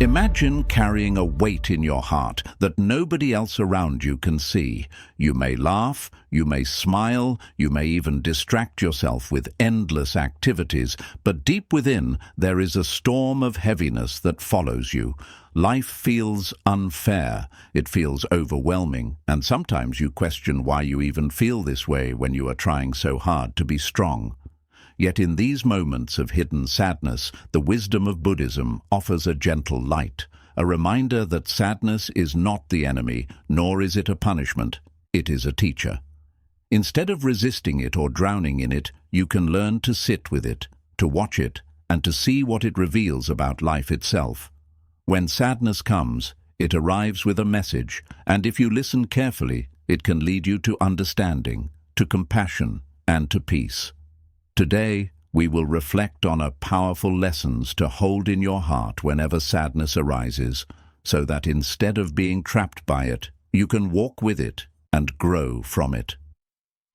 Imagine carrying a weight in your heart that nobody else around you can see. You may laugh, you may smile, you may even distract yourself with endless activities, but deep within there is a storm of heaviness that follows you. Life feels unfair, it feels overwhelming, and sometimes you question why you even feel this way when you are trying so hard to be strong. Yet in these moments of hidden sadness, the wisdom of Buddhism offers a gentle light, a reminder that sadness is not the enemy, nor is it a punishment, it is a teacher. Instead of resisting it or drowning in it, you can learn to sit with it, to watch it, and to see what it reveals about life itself. When sadness comes, it arrives with a message, and if you listen carefully, it can lead you to understanding, to compassion, and to peace. Today, we will reflect on powerful lessons to hold in your heart whenever sadness arises, so that instead of being trapped by it, you can walk with it and grow from it.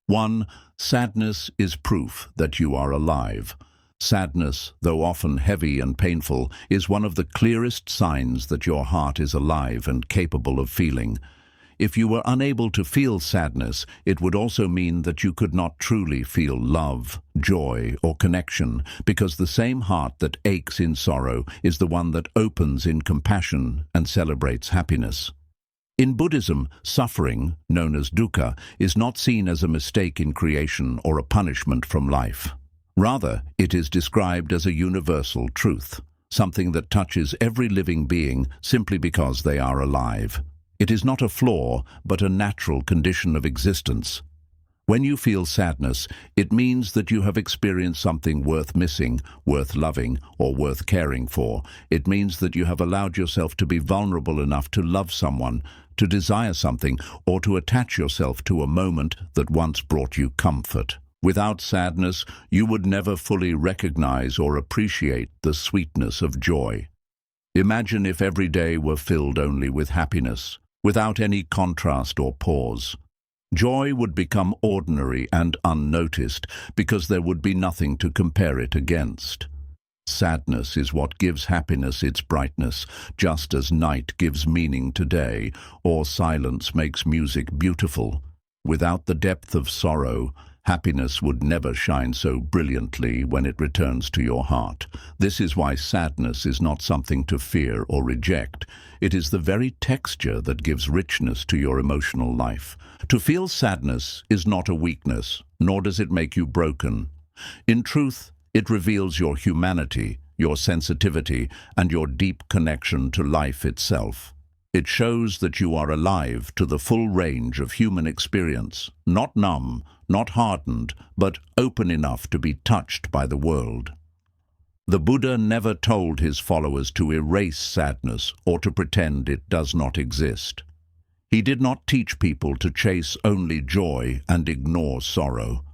1. Sadness is proof that you are alive. Sadness, though often heavy and painful, is one of the clearest signs that your heart is alive and capable of feeling. If you were unable to feel sadness, it would also mean that you could not truly feel love, joy, or connection, because the same heart that aches in sorrow is the one that opens in compassion and celebrates happiness. In Buddhism, suffering, known as dukkha, is not seen as a mistake in creation or a punishment from life. Rather, it is described as a universal truth, something that touches every living being simply because they are alive. It is not a flaw, but a natural condition of existence. When you feel sadness, it means that you have experienced something worth missing, worth loving, or worth caring for. It means that you have allowed yourself to be vulnerable enough to love someone, to desire something, or to attach yourself to a moment that once brought you comfort. Without sadness, you would never fully recognize or appreciate the sweetness of joy. Imagine if every day were filled only with happiness, without any contrast or pause. Joy would become ordinary and unnoticed because there would be nothing to compare it against. Sadness is what gives happiness its brightness, just as night gives meaning to day, or silence makes music beautiful. Without the depth of sorrow, happiness would never shine so brilliantly when it returns to your heart. This is why sadness is not something to fear or reject. It is the very texture that gives richness to your emotional life. To feel sadness is not a weakness, nor does it make you broken. In truth, it reveals your humanity, your sensitivity, and your deep connection to life itself. It shows that you are alive to the full range of human experience, not numb, not hardened, but open enough to be touched by the world. The Buddha never told his followers to erase sadness or to pretend it does not exist. He did not teach people to chase only joy and ignore sorrow.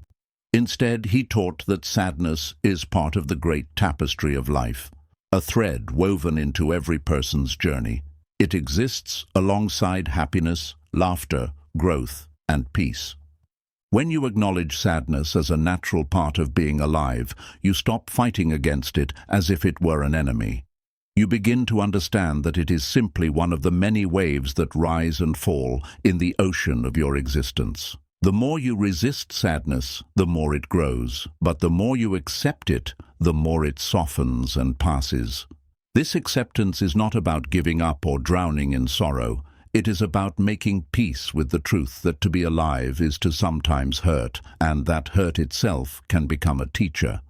Instead, he taught that sadness is part of the great tapestry of life, a thread woven into every person's journey. It exists alongside happiness, laughter, growth, and peace. When you acknowledge sadness as a natural part of being alive, you stop fighting against it as if it were an enemy. You begin to understand that it is simply one of the many waves that rise and fall in the ocean of your existence. The more you resist sadness, the more it grows, but the more you accept it, the more it softens and passes. This acceptance is not about giving up or drowning in sorrow. It is about making peace with the truth that to be alive is to sometimes hurt, and that hurt itself can become a teacher.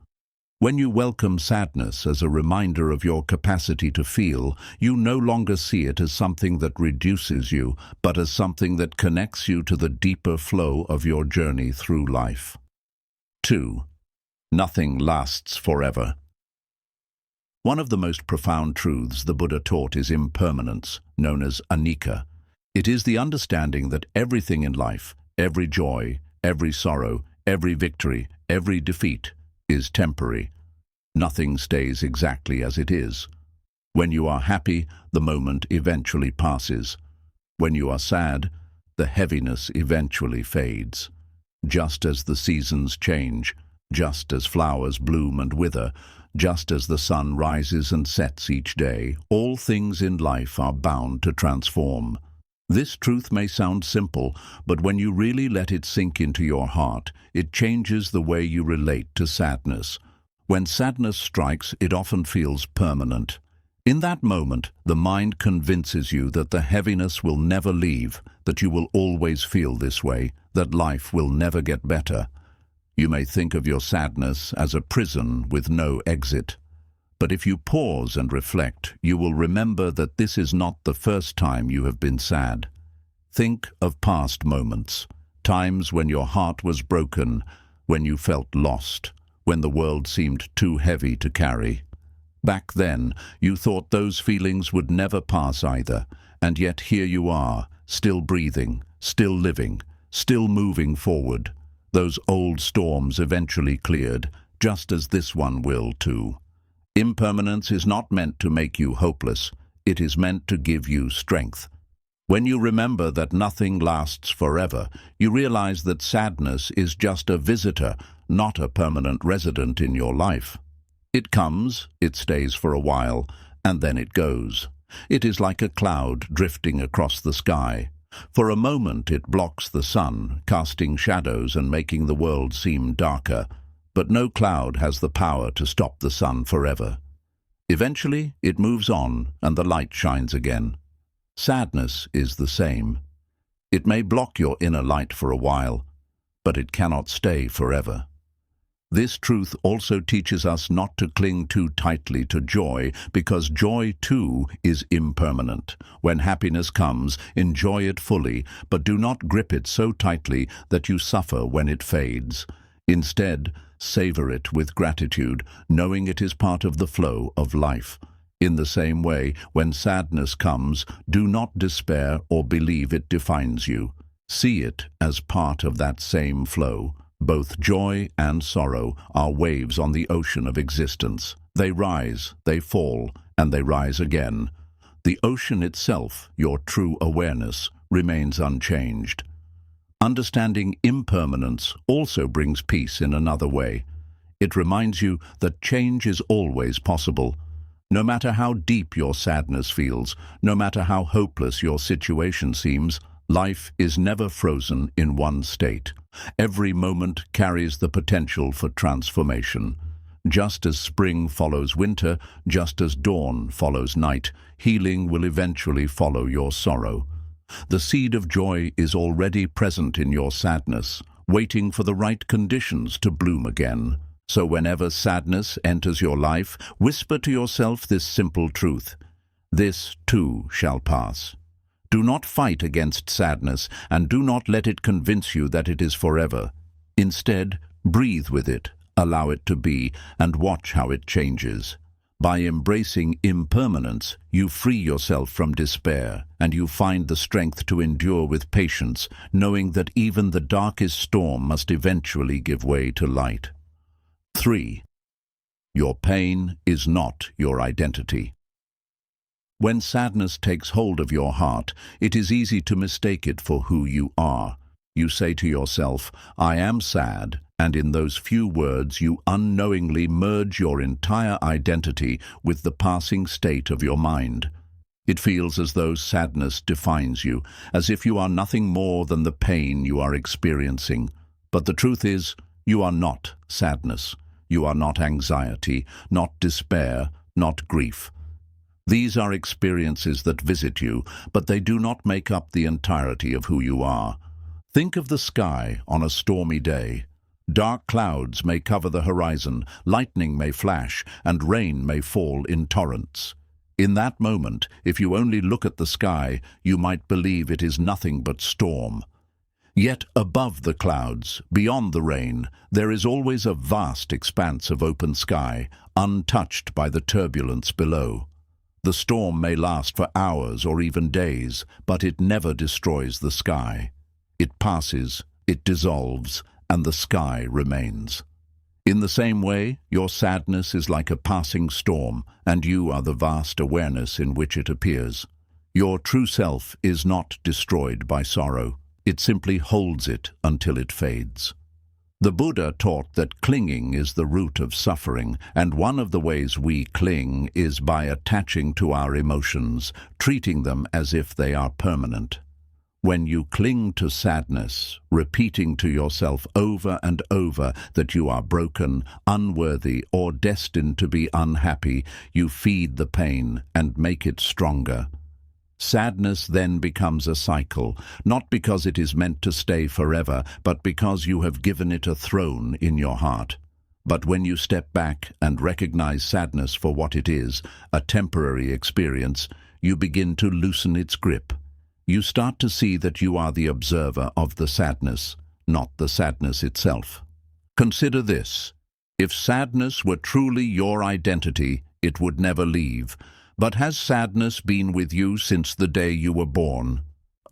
When you welcome sadness as a reminder of your capacity to feel, you no longer see it as something that reduces you, but as something that connects you to the deeper flow of your journey through life. 2. Nothing lasts forever. One of the most profound truths the Buddha taught is impermanence, known as anicca. It is the understanding that everything in life, every joy, every sorrow, every victory, every defeat, is temporary. Nothing stays exactly as it is. When you are happy, the moment eventually passes. When you are sad, the heaviness eventually fades. Just as the seasons change, just as flowers bloom and wither, just as the sun rises and sets each day, all things in life are bound to transform. This truth may sound simple, but when you really let it sink into your heart, it changes the way you relate to sadness. When sadness strikes, it often feels permanent. In that moment, the mind convinces you that the heaviness will never leave, that you will always feel this way, that life will never get better. You may think of your sadness as a prison with no exit. But if you pause and reflect, you will remember that this is not the first time you have been sad. Think of past moments, times when your heart was broken, when you felt lost, when the world seemed too heavy to carry. Back then, you thought those feelings would never pass either, and yet here you are, still breathing, still living, still moving forward. Those old storms eventually cleared, just as this one will too. Impermanence is not meant to make you hopeless, it is meant to give you strength. When you remember that nothing lasts forever, you realize that sadness is just a visitor, not a permanent resident in your life. It comes, it stays for a while, and then it goes. It is like a cloud drifting across the sky. For a moment it blocks the sun, casting shadows and making the world seem darker. But no cloud has the power to stop the sun forever. Eventually it moves on, and the light shines again. Sadness is the same. It may block your inner light for a while, but it cannot stay forever. This truth also teaches us not to cling too tightly to joy, because joy too is impermanent. When happiness comes, enjoy it fully, but do not grip it so tightly that you suffer when it fades. Instead, savor it with gratitude, knowing it is part of the flow of life. In the same way, when sadness comes, do not despair or believe it defines you. See it as part of that same flow. Both joy and sorrow are waves on the ocean of existence. They rise, they fall, and they rise again. The ocean itself, your true awareness, remains unchanged. Understanding impermanence also brings peace in another way. It reminds you that change is always possible. No matter how deep your sadness feels, no matter how hopeless your situation seems, life is never frozen in one state. Every moment carries the potential for transformation. Just as spring follows winter, just as dawn follows night, healing will eventually follow your sorrow. The seed of joy is already present in your sadness, waiting for the right conditions to bloom again. So whenever sadness enters your life, whisper to yourself this simple truth: this too shall pass. Do not fight against sadness, and do not let it convince you that it is forever. Instead, breathe with it, allow it to be, and watch how it changes. By embracing impermanence, you free yourself from despair, and you find the strength to endure with patience, knowing that even the darkest storm must eventually give way to light. 3. Your pain is not your identity. When sadness takes hold of your heart, it is easy to mistake it for who you are. You say to yourself, "I am sad," and in those few words you unknowingly merge your entire identity with the passing state of your mind. It feels as though sadness defines you, as if you are nothing more than the pain you are experiencing. But the truth is, you are not sadness. You are not anxiety, not despair, not grief. These are experiences that visit you, but they do not make up the entirety of who you are. Think of the sky on a stormy day. Dark clouds may cover the horizon, lightning may flash, and rain may fall in torrents. In that moment, if you only look at the sky, you might believe it is nothing but storm. Yet above the clouds, beyond the rain, there is always a vast expanse of open sky, untouched by the turbulence below. The storm may last for hours or even days, but it never destroys the sky. It passes, it dissolves, and the sky remains. In the same way, your sadness is like a passing storm, and you are the vast awareness in which it appears. Your true self is not destroyed by sorrow. It simply holds it until it fades. The Buddha taught that clinging is the root of suffering, and one of the ways we cling is by attaching to our emotions, treating them as if they are permanent. When you cling to sadness, repeating to yourself over and over that you are broken, unworthy, or destined to be unhappy, you feed the pain and make it stronger. Sadness then becomes a cycle, not because it is meant to stay forever, but because you have given it a throne in your heart. But when you step back and recognize sadness for what it is, a temporary experience, you begin to loosen its grip. You start to see that you are the observer of the sadness, not the sadness itself. Consider this. If sadness were truly your identity, it would never leave. But has sadness been with you since the day you were born?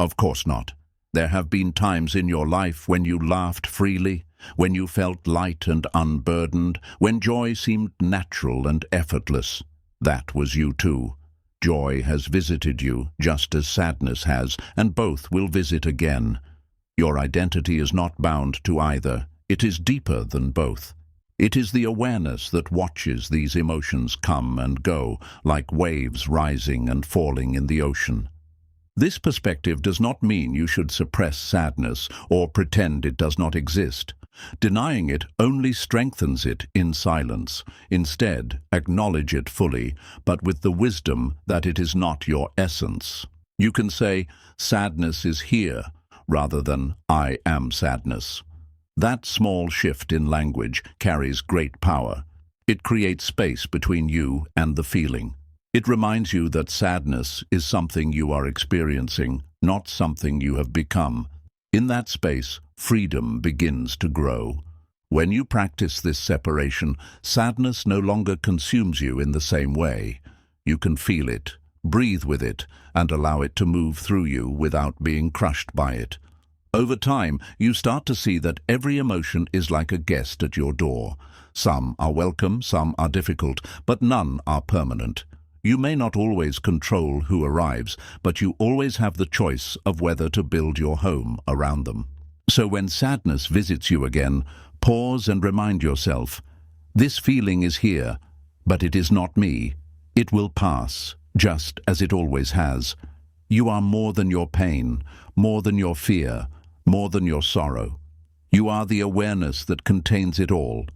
Of course not. There have been times in your life when you laughed freely, when you felt light and unburdened, when joy seemed natural and effortless. That was you too. Joy has visited you, just as sadness has, and both will visit again. Your identity is not bound to either. It is deeper than both. It is the awareness that watches these emotions come and go, like waves rising and falling in the ocean. This perspective does not mean you should suppress sadness or pretend it does not exist. Denying it only strengthens it in silence. Instead, acknowledge it fully, but with the wisdom that it is not your essence. You can say, sadness is here, rather than I am sadness. That small shift in language carries great power. It creates space between you and the feeling. It reminds you that sadness is something you are experiencing, not something you have become. In that space, freedom begins to grow. When you practice this separation, sadness no longer consumes you in the same way. You can feel it, breathe with it, and allow it to move through you without being crushed by it. Over time, you start to see that every emotion is like a guest at your door. Some are welcome, some are difficult, but none are permanent. You may not always control who arrives, but you always have the choice of whether to build your home around them. So when sadness visits you again, pause and remind yourself, this feeling is here, but it is not me. It will pass, just as it always has. You are more than your pain, more than your fear, more than your sorrow. You are the awareness that contains it all.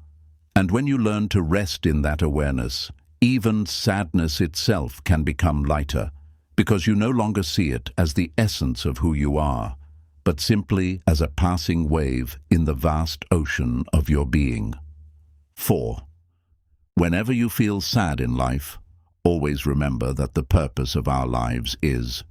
And when you learn to rest in that awareness, even sadness itself can become lighter, because you no longer see it as the essence of who you are, but simply as a passing wave in the vast ocean of your being. 4. Whenever you feel sad in life, always remember that the purpose of our lives is.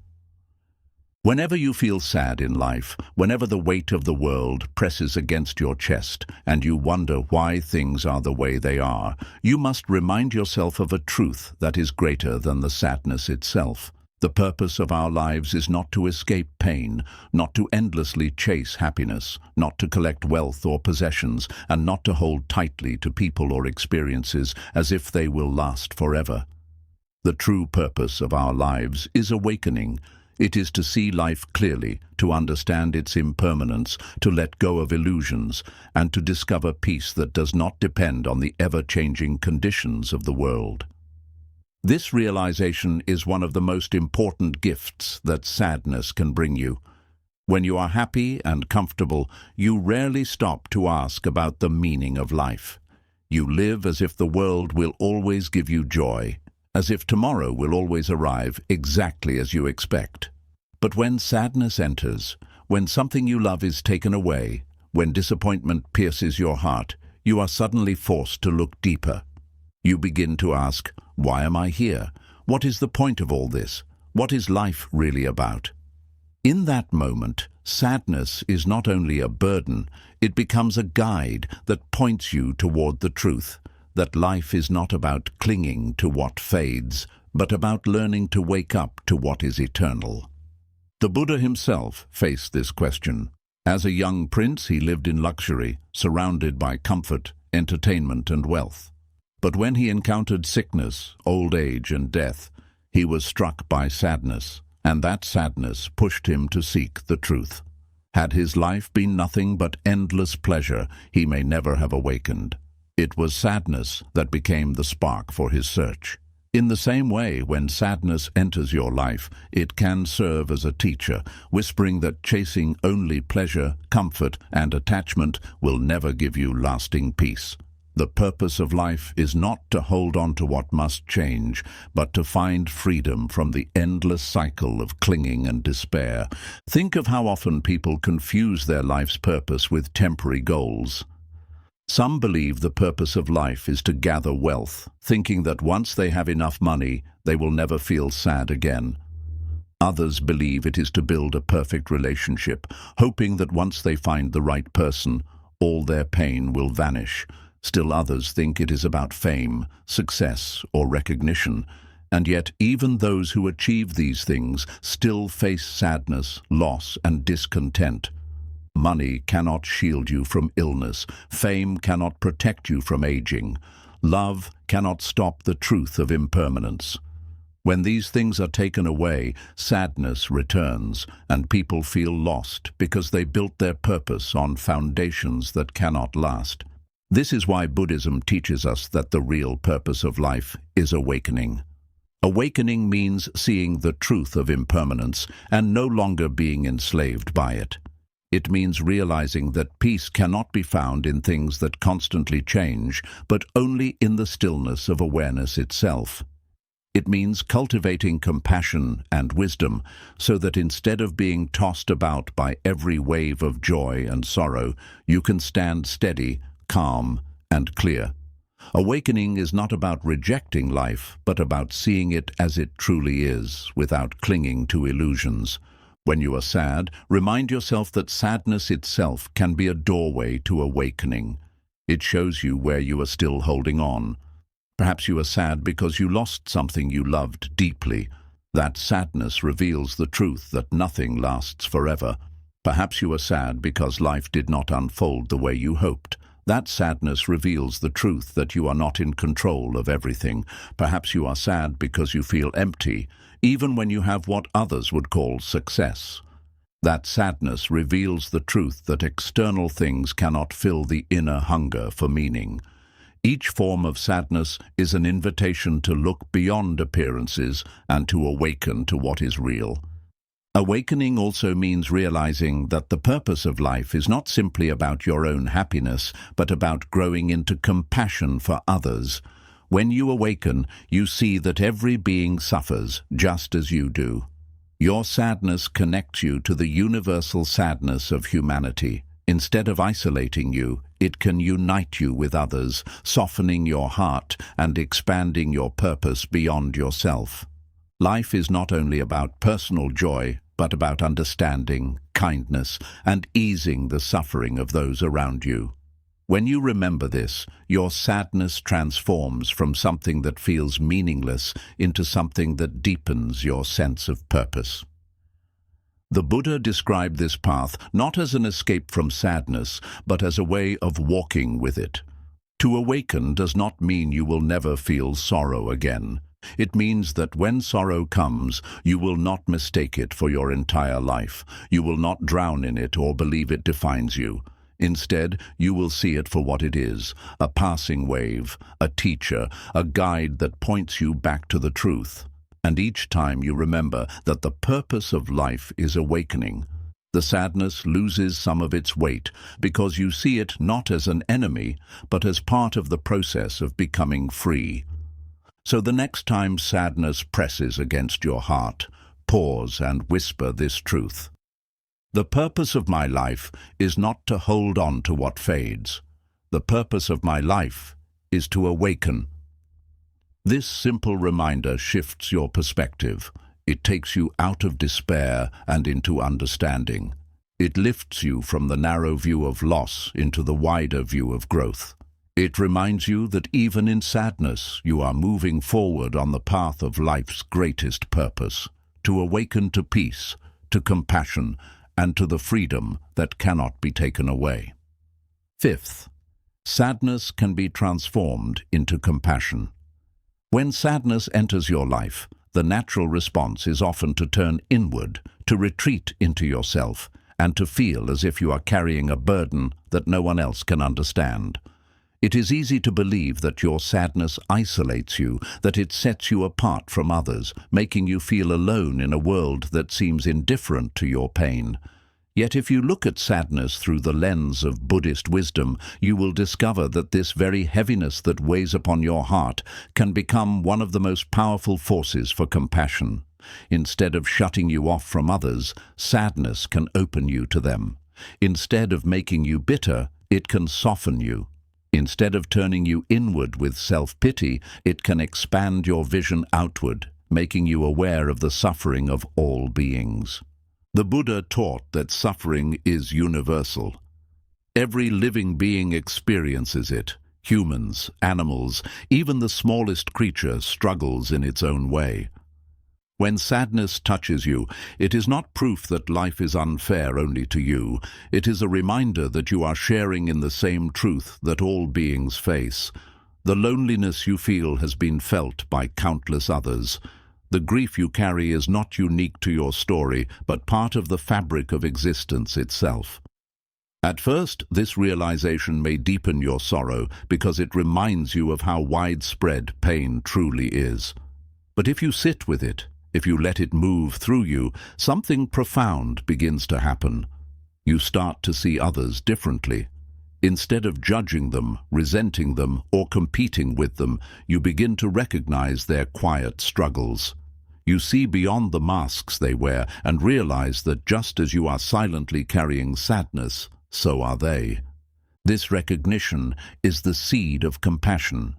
Whenever you feel sad in life, whenever the weight of the world presses against your chest and you wonder why things are the way they are, you must remind yourself of a truth that is greater than the sadness itself. The purpose of our lives is not to escape pain, not to endlessly chase happiness, not to collect wealth or possessions, and not to hold tightly to people or experiences as if they will last forever. The true purpose of our lives is awakening. It is to see life clearly, to understand its impermanence, to let go of illusions, and to discover peace that does not depend on the ever-changing conditions of the world. This realization is one of the most important gifts that sadness can bring you. When you are happy and comfortable, you rarely stop to ask about the meaning of life. You live as if the world will always give you joy, as if tomorrow will always arrive exactly as you expect. But when sadness enters, when something you love is taken away, when disappointment pierces your heart, you are suddenly forced to look deeper. You begin to ask, why am I here? What is the point of all this? What is life really about? In that moment, sadness is not only a burden, it becomes a guide that points you toward the truth, that life is not about clinging to what fades, but about learning to wake up to what is eternal. The Buddha himself faced this question. As a young prince, he lived in luxury, surrounded by comfort, entertainment, and wealth. But when he encountered sickness, old age, and death, he was struck by sadness, and that sadness pushed him to seek the truth. Had his life been nothing but endless pleasure, he may never have awakened. It was sadness that became the spark for his search. In the same way, when sadness enters your life, it can serve as a teacher, whispering that chasing only pleasure, comfort, and attachment will never give you lasting peace. The purpose of life is not to hold on to what must change, but to find freedom from the endless cycle of clinging and despair. Think of how often people confuse their life's purpose with temporary goals. Some believe the purpose of life is to gather wealth, thinking that once they have enough money, they will never feel sad again. Others believe it is to build a perfect relationship, hoping that once they find the right person, all their pain will vanish. Still others think it is about fame, success, or recognition. And yet even those who achieve these things still face sadness, loss, and discontent. Money cannot shield you from illness. Fame cannot protect you from aging. Love cannot stop the truth of impermanence. When these things are taken away, sadness returns, and people feel lost because they built their purpose on foundations that cannot last. This is why Buddhism teaches us that the real purpose of life is awakening. Awakening means seeing the truth of impermanence and no longer being enslaved by it. It means realizing that peace cannot be found in things that constantly change, but only in the stillness of awareness itself. It means cultivating compassion and wisdom, so that instead of being tossed about by every wave of joy and sorrow, you can stand steady, calm, and clear. Awakening is not about rejecting life, but about seeing it as it truly is, without clinging to illusions. When you are sad, remind yourself that sadness itself can be a doorway to awakening. It shows you where you are still holding on. Perhaps you are sad because you lost something you loved deeply. That sadness reveals the truth that nothing lasts forever. Perhaps you are sad because life did not unfold the way you hoped. That sadness reveals the truth that you are not in control of everything. Perhaps you are sad because you feel empty, even when you have what others would call success. That sadness reveals the truth that external things cannot fill the inner hunger for meaning. Each form of sadness is an invitation to look beyond appearances and to awaken to what is real. Awakening also means realizing that the purpose of life is not simply about your own happiness, but about growing into compassion for others. When you awaken, you see that every being suffers just as you do. Your sadness connects you to the universal sadness of humanity. Instead of isolating you, it can unite you with others, softening your heart and expanding your purpose beyond yourself. Life is not only about personal joy, but about understanding, kindness, and easing the suffering of those around you. When you remember this, your sadness transforms from something that feels meaningless into something that deepens your sense of purpose. The Buddha described this path not as an escape from sadness, but as a way of walking with it. To awaken does not mean you will never feel sorrow again. It means that when sorrow comes, you will not mistake it for your entire life. You will not drown in it or believe it defines you. Instead, you will see it for what it is, a passing wave, a teacher, a guide that points you back to the truth. And each time you remember that the purpose of life is awakening, the sadness loses some of its weight because you see it not as an enemy, but as part of the process of becoming free. So the next time sadness presses against your heart, pause and whisper this truth. The purpose of my life is not to hold on to what fades. The purpose of my life is to awaken. This simple reminder shifts your perspective. It takes you out of despair and into understanding. It lifts you from the narrow view of loss into the wider view of growth. It reminds you that even in sadness, you are moving forward on the path of life's greatest purpose, to awaken to peace, to compassion, and to the freedom that cannot be taken away. Fifth, sadness can be transformed into compassion. When sadness enters your life, the natural response is often to turn inward, to retreat into yourself, and to feel as if you are carrying a burden that no one else can understand. It is easy to believe that your sadness isolates you, that it sets you apart from others, making you feel alone in a world that seems indifferent to your pain. Yet if you look at sadness through the lens of Buddhist wisdom, you will discover that this very heaviness that weighs upon your heart can become one of the most powerful forces for compassion. Instead of shutting you off from others, sadness can open you to them. Instead of making you bitter, it can soften you. Instead of turning you inward with self-pity, it can expand your vision outward, making you aware of the suffering of all beings. The Buddha taught that suffering is universal. Every living being experiences it. Humans, animals, even the smallest creature struggles in its own way. When sadness touches you, it is not proof that life is unfair only to you. It is a reminder that you are sharing in the same truth that all beings face. The loneliness you feel has been felt by countless others. The grief you carry is not unique to your story, but part of the fabric of existence itself. At first, this realization may deepen your sorrow because it reminds you of how widespread pain truly is. But if you sit with it, if you let it move through you, something profound begins to happen. You start to see others differently. Instead of judging them, resenting them, or competing with them, you begin to recognize their quiet struggles. You see beyond the masks they wear and realize that just as you are silently carrying sadness, so are they. This recognition is the seed of compassion.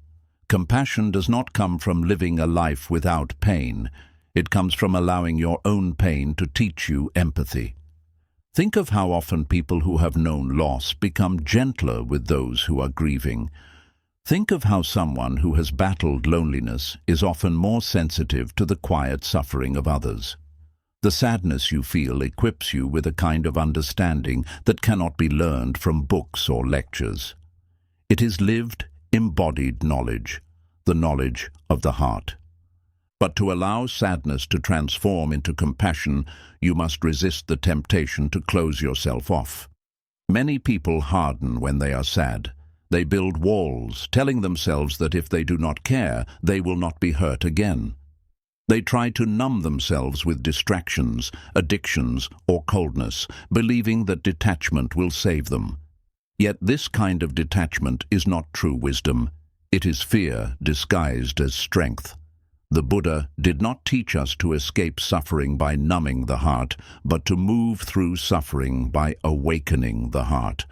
Compassion does not come from living a life without pain. It comes from allowing your own pain to teach you empathy. Think of how often people who have known loss become gentler with those who are grieving. Think of how someone who has battled loneliness is often more sensitive to the quiet suffering of others. The sadness you feel equips you with a kind of understanding that cannot be learned from books or lectures. It is lived, embodied knowledge, the knowledge of the heart. But to allow sadness to transform into compassion, you must resist the temptation to close yourself off. Many people harden when they are sad. They build walls, telling themselves that if they do not care, they will not be hurt again. They try to numb themselves with distractions, addictions, or coldness, believing that detachment will save them. Yet this kind of detachment is not true wisdom. It is fear disguised as strength. The Buddha did not teach us to escape suffering by numbing the heart, but to move through suffering by awakening the heart.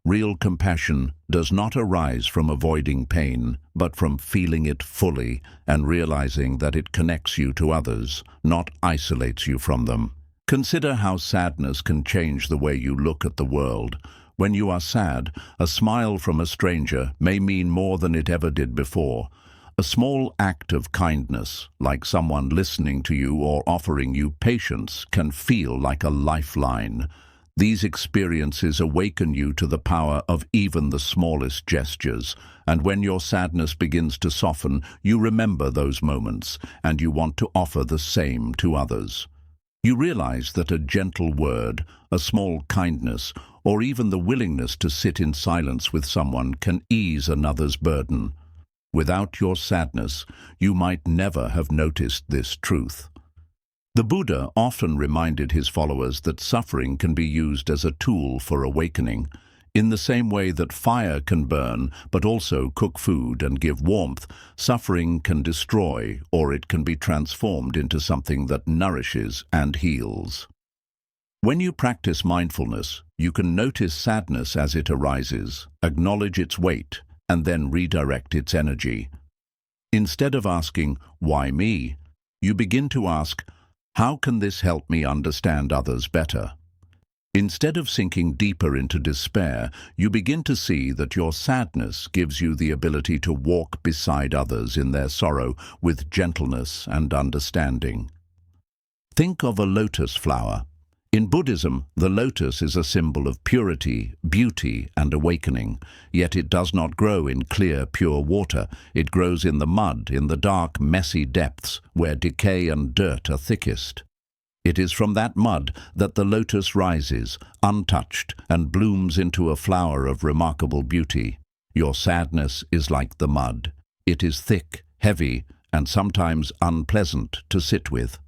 Real compassion does not arise from avoiding pain, but from feeling it fully and realizing that it connects you to others, not isolates you from them. Consider how sadness can change the way you look at the world. When you are sad, a smile from a stranger may mean more than it ever did before. A small act of kindness, like someone listening to you or offering you patience, can feel like a lifeline. These experiences awaken you to the power of even the smallest gestures, and when your sadness begins to soften, you remember those moments, and you want to offer the same to others. You realize that a gentle word, a small kindness, or even the willingness to sit in silence with someone can ease another's burden. Without your sadness, you might never have noticed this truth. The Buddha often reminded his followers that suffering can be used as a tool for awakening, in the same way that fire can burn but also cook food and give warmth. Suffering can destroy, or it can be transformed into something that nourishes and heals. When you practice mindfulness, you can notice sadness as it arises, acknowledge its weight, and then redirect its energy. Instead of asking, "Why me?" you begin to ask, "How can this help me understand others better?" Instead of sinking deeper into despair, you begin to see that your sadness gives you the ability to walk beside others in their sorrow with gentleness and understanding. Think of a lotus flower. In Buddhism, the lotus is a symbol of purity, beauty, and awakening, yet it does not grow in clear, pure water. It grows in the mud, in the dark, messy depths, where decay and dirt are thickest. It is from that mud that the lotus rises, untouched, and blooms into a flower of remarkable beauty. Your sadness is like the mud. It is thick, heavy, and sometimes unpleasant to sit with.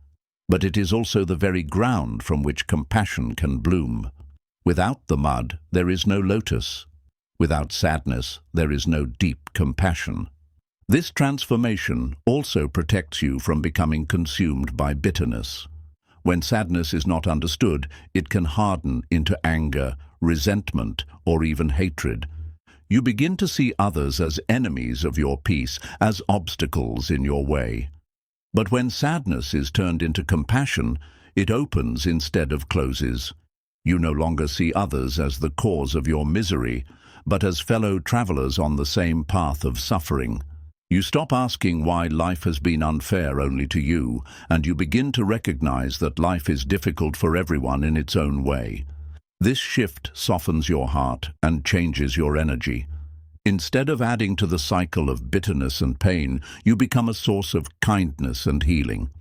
But it is also the very ground from which compassion can bloom. Without the mud, there is no lotus. Without sadness, there is no deep compassion. This transformation also protects you from becoming consumed by bitterness. When sadness is not understood, it can harden into anger, resentment, or even hatred. You begin to see others as enemies of your peace, as obstacles in your way. But when sadness is turned into compassion, it opens instead of closes. You no longer see others as the cause of your misery, but as fellow travelers on the same path of suffering. You stop asking why life has been unfair only to you, and you begin to recognize that life is difficult for everyone in its own way. This shift softens your heart and changes your energy. Instead of adding to the cycle of bitterness and pain, you become a source of kindness and healing.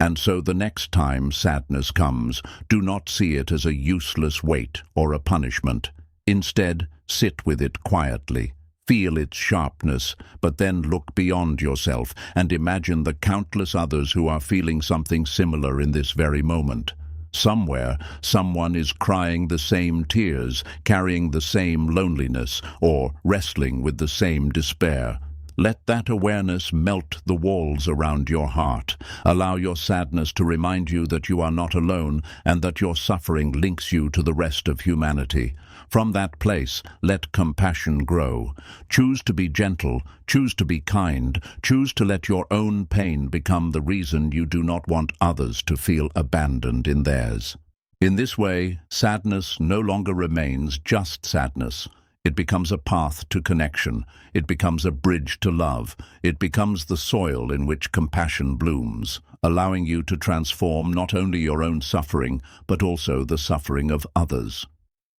And so the next time sadness comes, do not see it as a useless weight or a punishment. Instead, sit with it quietly. Feel its sharpness, but then look beyond yourself and imagine the countless others who are feeling something similar in this very moment. Somewhere, someone is crying the same tears, carrying the same loneliness, or wrestling with the same despair. Let that awareness melt the walls around your heart. Allow your sadness to remind you that you are not alone and that your suffering links you to the rest of humanity. From that place, let compassion grow. Choose to be gentle, choose to be kind, choose to let your own pain become the reason you do not want others to feel abandoned in theirs. In this way, sadness no longer remains just sadness. It becomes a path to connection. It becomes a bridge to love. It becomes the soil in which compassion blooms, allowing you to transform not only your own suffering, but also the suffering of others.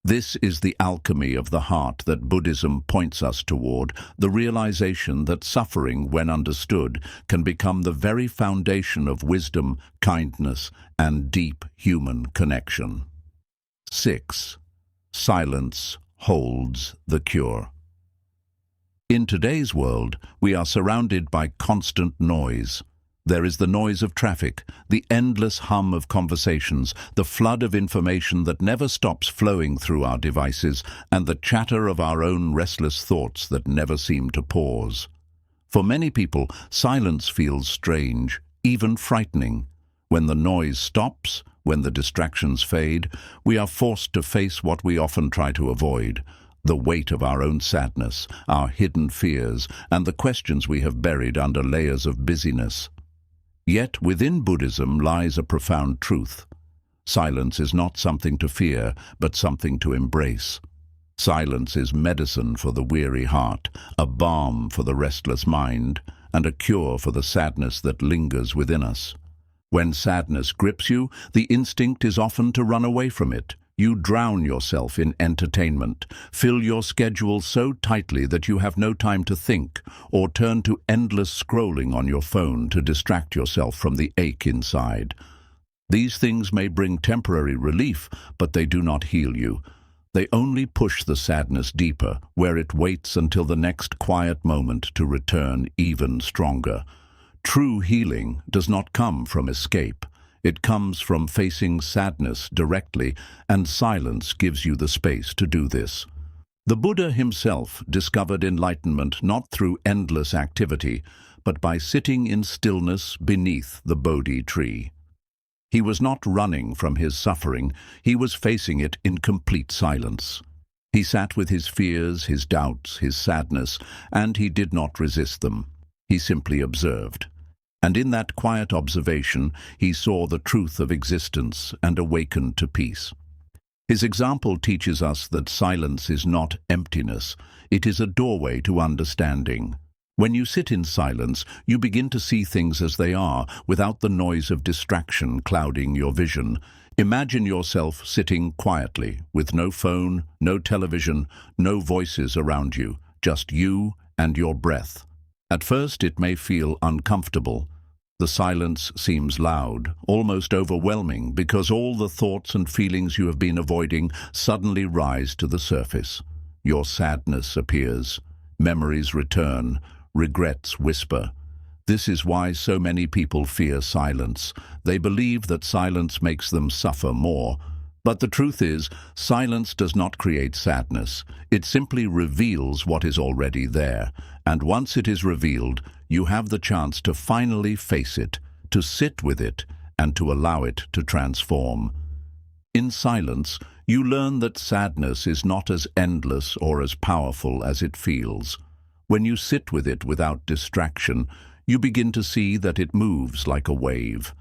This is the alchemy of the heart that Buddhism points us toward, the realization that suffering, when understood, can become the very foundation of wisdom, kindness, and deep human connection. 6. Silence holds the cure. In today's world, we are surrounded by constant noise. There is the noise of traffic, the endless hum of conversations, the flood of information that never stops flowing through our devices, and the chatter of our own restless thoughts that never seem to pause. For many people, silence feels strange, even frightening. When the noise stops, when the distractions fade, we are forced to face what we often try to avoid: the weight of our own sadness, our hidden fears, and the questions we have buried under layers of busyness. Yet within Buddhism lies a profound truth. Silence is not something to fear, but something to embrace. Silence is medicine for the weary heart, a balm for the restless mind, and a cure for the sadness that lingers within us. When sadness grips you, the instinct is often to run away from it. You drown yourself in entertainment, fill your schedule so tightly that you have no time to think, or turn to endless scrolling on your phone to distract yourself from the ache inside. These things may bring temporary relief, but they do not heal you. They only push the sadness deeper, where it waits until the next quiet moment to return even stronger. True healing does not come from escape. It comes from facing sadness directly, and silence gives you the space to do this. The Buddha himself discovered enlightenment not through endless activity, but by sitting in stillness beneath the Bodhi tree. He was not running from his suffering, he was facing it in complete silence. He sat with his fears, his doubts, his sadness, and he did not resist them. He simply observed. And in that quiet observation, he saw the truth of existence and awakened to peace. His example teaches us that silence is not emptiness, it is a doorway to understanding. When you sit in silence, you begin to see things as they are, without the noise of distraction clouding your vision. Imagine yourself sitting quietly, with no phone, no television, no voices around you, just you and your breath. At first it may feel uncomfortable, The silence seems loud, almost overwhelming, because all the thoughts and feelings you have been avoiding suddenly rise to the surface. Your sadness appears, memories return, regrets whisper. This is why so many people fear silence. They believe that silence makes them suffer more. But the truth is, silence does not create sadness. It simply reveals what is already there. And once it is revealed, you have the chance to finally face it, to sit with it, and to allow it to transform. In silence, you learn that sadness is not as endless or as powerful as it feels. When you sit with it without distraction, you begin to see that it moves like a wave.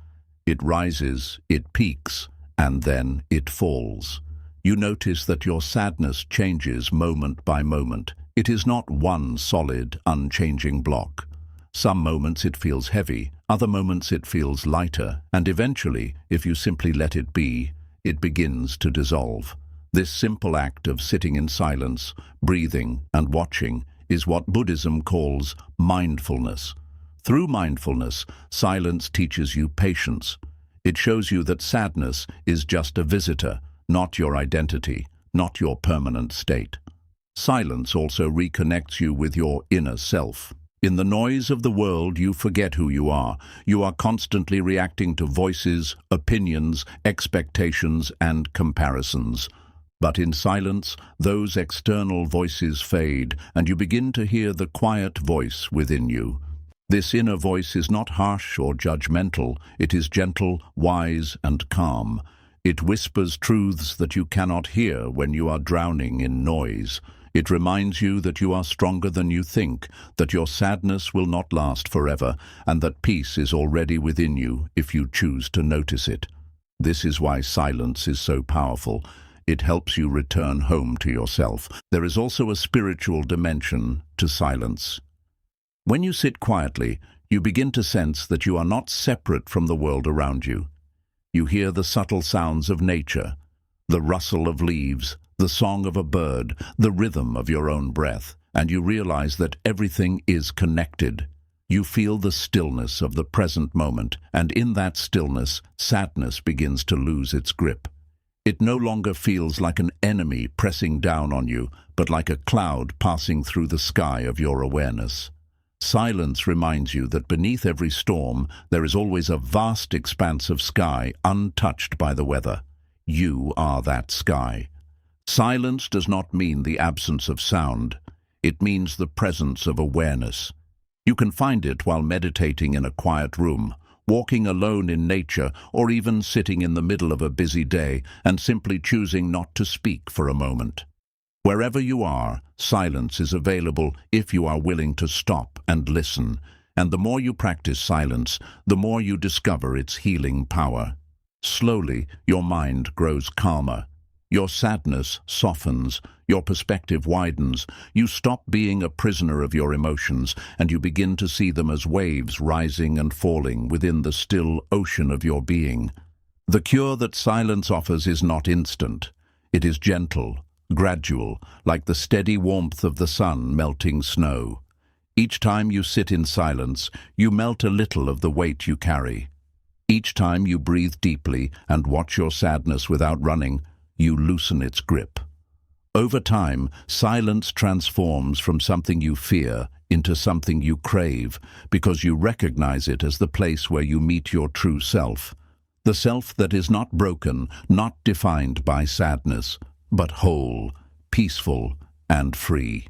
It rises, it peaks, and then it falls. You notice that your sadness changes moment by moment. It is not one solid, unchanging block. Some moments it feels heavy, other moments it feels lighter, and eventually, if you simply let it be, it begins to dissolve. This simple act of sitting in silence, breathing, and watching is what Buddhism calls mindfulness. Through mindfulness, silence teaches you patience. It shows you that sadness is just a visitor, not your identity, not your permanent state. Silence also reconnects you with your inner self. In the noise of the world, you forget who you are. You are constantly reacting to voices, opinions, expectations, and comparisons. But in silence, those external voices fade, and you begin to hear the quiet voice within you. This inner voice is not harsh or judgmental. It is gentle, wise, and calm. It whispers truths that you cannot hear when you are drowning in noise. It reminds you that you are stronger than you think, that your sadness will not last forever, and that peace is already within you if you choose to notice it. This is why silence is so powerful. It helps you return home to yourself. There is also a spiritual dimension to silence. When you sit quietly, you begin to sense that you are not separate from the world around you. You hear the subtle sounds of nature, the rustle of leaves, the song of a bird, the rhythm of your own breath, and you realize that everything is connected. You feel the stillness of the present moment, and in that stillness, sadness begins to lose its grip. It no longer feels like an enemy pressing down on you, but like a cloud passing through the sky of your awareness. Silence reminds you that beneath every storm, there is always a vast expanse of sky untouched by the weather. You are that sky. Silence does not mean the absence of sound. It means the presence of awareness. You can find it while meditating in a quiet room, walking alone in nature, or even sitting in the middle of a busy day and simply choosing not to speak for a moment. Wherever you are, silence is available if you are willing to stop and listen, and the more you practice silence, the more you discover its healing power. Slowly, your mind grows calmer. Your sadness softens, your perspective widens, you stop being a prisoner of your emotions, and you begin to see them as waves rising and falling within the still ocean of your being. The cure that silence offers is not instant. It is gentle, gradual, like the steady warmth of the sun melting snow. Each time you sit in silence, you melt a little of the weight you carry. Each time you breathe deeply and watch your sadness without running, you loosen its grip. Over time, silence transforms from something you fear into something you crave, because you recognize it as the place where you meet your true self. The self that is not broken, not defined by sadness, but whole, peaceful, and free.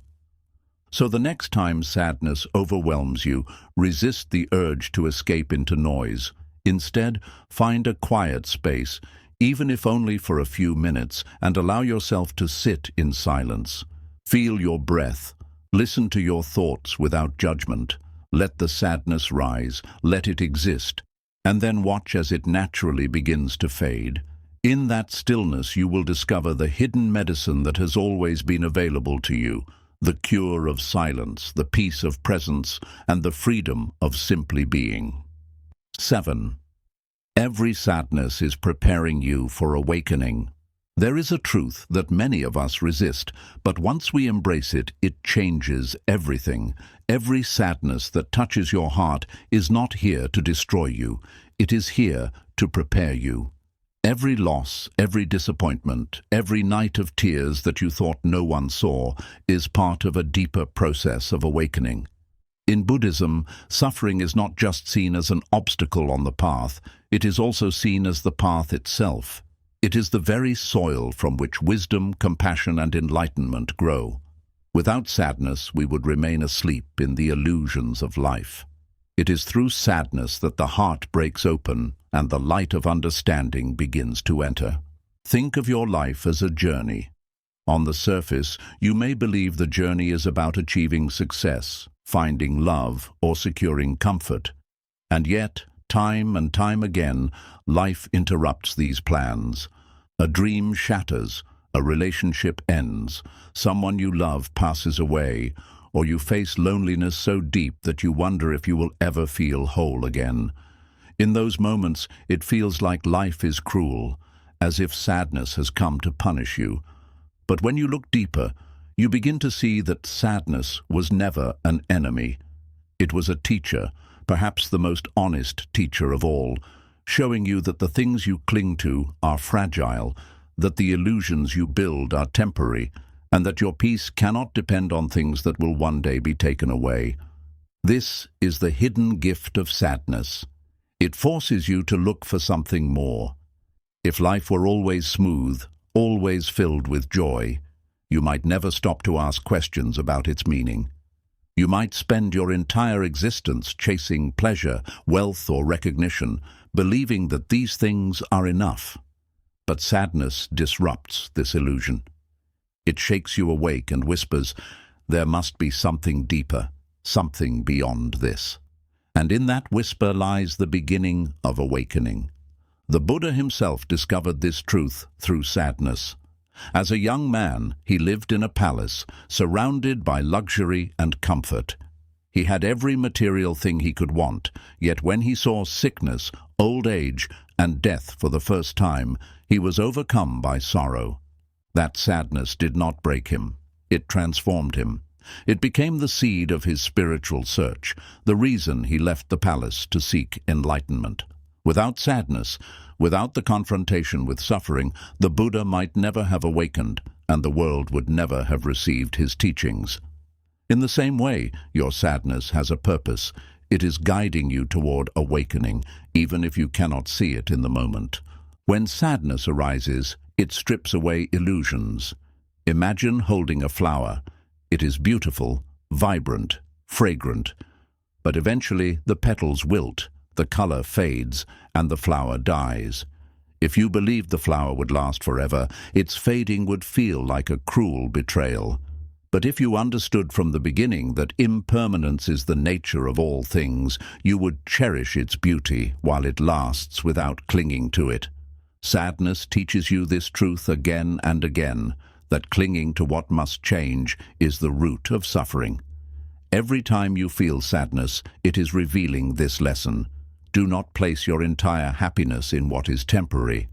So the next time sadness overwhelms you, resist the urge to escape into noise. Instead, find a quiet space, even if only for a few minutes, and allow yourself to sit in silence. Feel your breath. Listen to your thoughts without judgment. Let the sadness rise, let it exist, and then watch as it naturally begins to fade. In that stillness, you will discover the hidden medicine that has always been available to you, the cure of silence, the peace of presence, and the freedom of simply being. 7. Every sadness is preparing you for awakening. There is a truth that many of us resist, but once we embrace it, it changes everything. Every sadness that touches your heart is not here to destroy you. It is here to prepare you. Every loss, every disappointment, every night of tears that you thought no one saw is part of a deeper process of awakening. In Buddhism, suffering is not just seen as an obstacle on the path, it is also seen as the path itself. It is the very soil from which wisdom, compassion, and enlightenment grow. Without sadness, we would remain asleep in the illusions of life. It is through sadness that the heart breaks open and the light of understanding begins to enter. Think of your life as a journey. On the surface, you may believe the journey is about achieving success, finding love, or securing comfort. And yet, time and time again, life interrupts these plans. A dream shatters, a relationship ends, someone you love passes away, or you face loneliness so deep that you wonder if you will ever feel whole again. In those moments, it feels like life is cruel, as if sadness has come to punish you. But when you look deeper, you begin to see that sadness was never an enemy. It was a teacher, perhaps the most honest teacher of all, showing you that the things you cling to are fragile, that the illusions you build are temporary, and that your peace cannot depend on things that will one day be taken away. This is the hidden gift of sadness. It forces you to look for something more. If life were always smooth, always filled with joy, you might never stop to ask questions about its meaning. You might spend your entire existence chasing pleasure, wealth, or recognition, believing that these things are enough. But sadness disrupts this illusion. It shakes you awake and whispers, there must be something deeper, something beyond this. And in that whisper lies the beginning of awakening. The Buddha himself discovered this truth through sadness. As a young man, he lived in a palace, surrounded by luxury and comfort. He had every material thing he could want, yet when he saw sickness, old age, and death for the first time, he was overcome by sorrow. That sadness did not break him. It transformed him. It became the seed of his spiritual search, the reason he left the palace to seek enlightenment. Without sadness, without the confrontation with suffering, the Buddha might never have awakened, and the world would never have received his teachings. In the same way, your sadness has a purpose. It is guiding you toward awakening, even if you cannot see it in the moment. When sadness arises, it strips away illusions. Imagine holding a flower. It is beautiful, vibrant, fragrant, but eventually the petals wilt, the color fades, and the flower dies. If you believed the flower would last forever, its fading would feel like a cruel betrayal. But if you understood from the beginning that impermanence is the nature of all things, you would cherish its beauty while it lasts without clinging to it. Sadness teaches you this truth again and again, that clinging to what must change is the root of suffering. Every time you feel sadness, it is revealing this lesson. Do not place your entire happiness in what is temporary.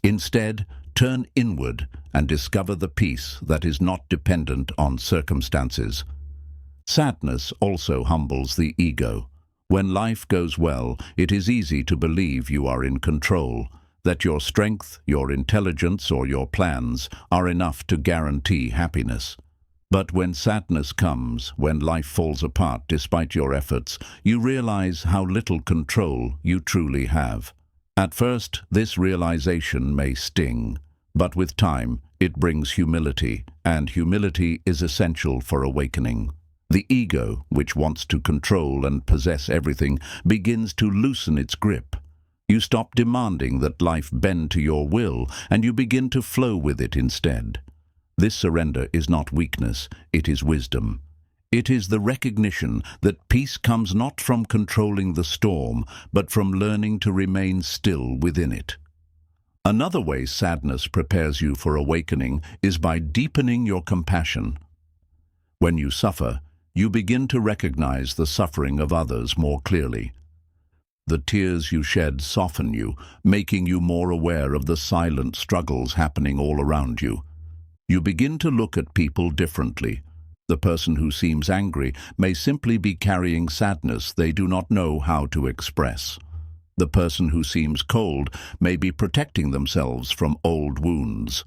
Instead, turn inward and discover the peace that is not dependent on circumstances. Sadness also humbles the ego. When life goes well, it is easy to believe you are in control, that your strength, your intelligence, or your plans are enough to guarantee happiness. But when sadness comes, when life falls apart despite your efforts, you realize how little control you truly have. At first, this realization may sting, but with time, it brings humility, and humility is essential for awakening. The ego, which wants to control and possess everything, begins to loosen its grip. You stop demanding that life bend to your will, and you begin to flow with it instead. This surrender is not weakness, it is wisdom. It is the recognition that peace comes not from controlling the storm, but from learning to remain still within it. Another way sadness prepares you for awakening is by deepening your compassion. When you suffer, you begin to recognize the suffering of others more clearly. The tears you shed soften you, making you more aware of the silent struggles happening all around you. You begin to look at people differently. The person who seems angry may simply be carrying sadness they do not know how to express. The person who seems cold may be protecting themselves from old wounds.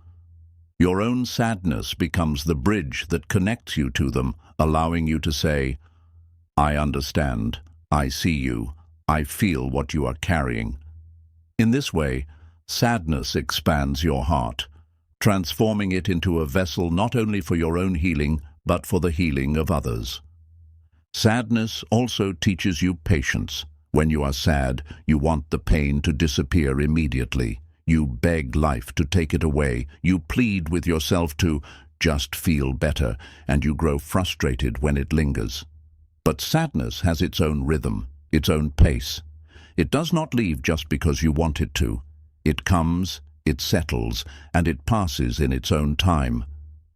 Your own sadness becomes the bridge that connects you to them, allowing you to say, "I understand, I see you, I feel what you are carrying." In this way, sadness expands your heart, transforming it into a vessel not only for your own healing, but for the healing of others. Sadness also teaches you patience. When you are sad, you want the pain to disappear immediately. You beg life to take it away. You plead with yourself to just feel better, and you grow frustrated when it lingers. But sadness has its own rhythm, its own pace. It does not leave just because you want it to. It comes, it settles, and it passes in its own time.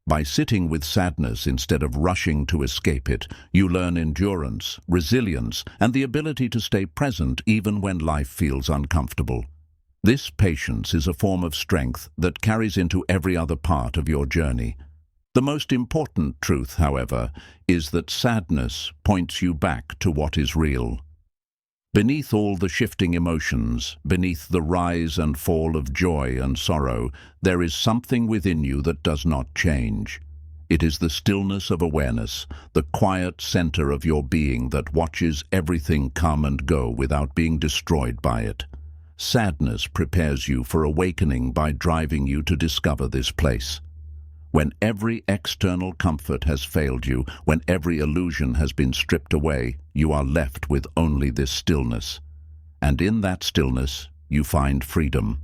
By sitting with sadness instead of rushing to escape it, you learn endurance, resilience, and the ability to stay present even when life feels uncomfortable. This patience is a form of strength that carries into every other part of your journey. The most important truth, however, is that sadness points you back to what is real. Beneath all the shifting emotions, beneath the rise and fall of joy and sorrow, there is something within you that does not change. It is the stillness of awareness, the quiet center of your being that watches everything come and go without being destroyed by it. Sadness prepares you for awakening by driving you to discover this place. When every external comfort has failed you, when every illusion has been stripped away, you are left with only this stillness. And in that stillness, you find freedom.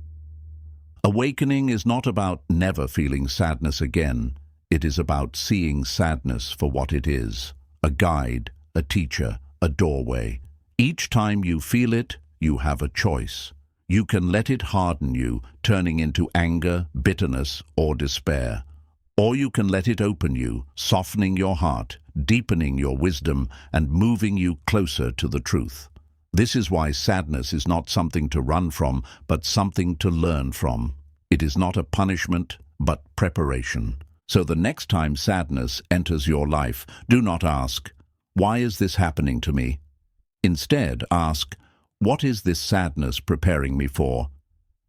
Awakening is not about never feeling sadness again. It is about seeing sadness for what it is: a guide, a teacher, a doorway. Each time you feel it, you have a choice. You can let it harden you, turning into anger, bitterness, or despair. Or you can let it open you, softening your heart, deepening your wisdom, and moving you closer to the truth. This is why sadness is not something to run from, but something to learn from. It is not a punishment, but preparation. So the next time sadness enters your life, do not ask, "Why is this happening to me?" Instead, ask, "What is this sadness preparing me for?"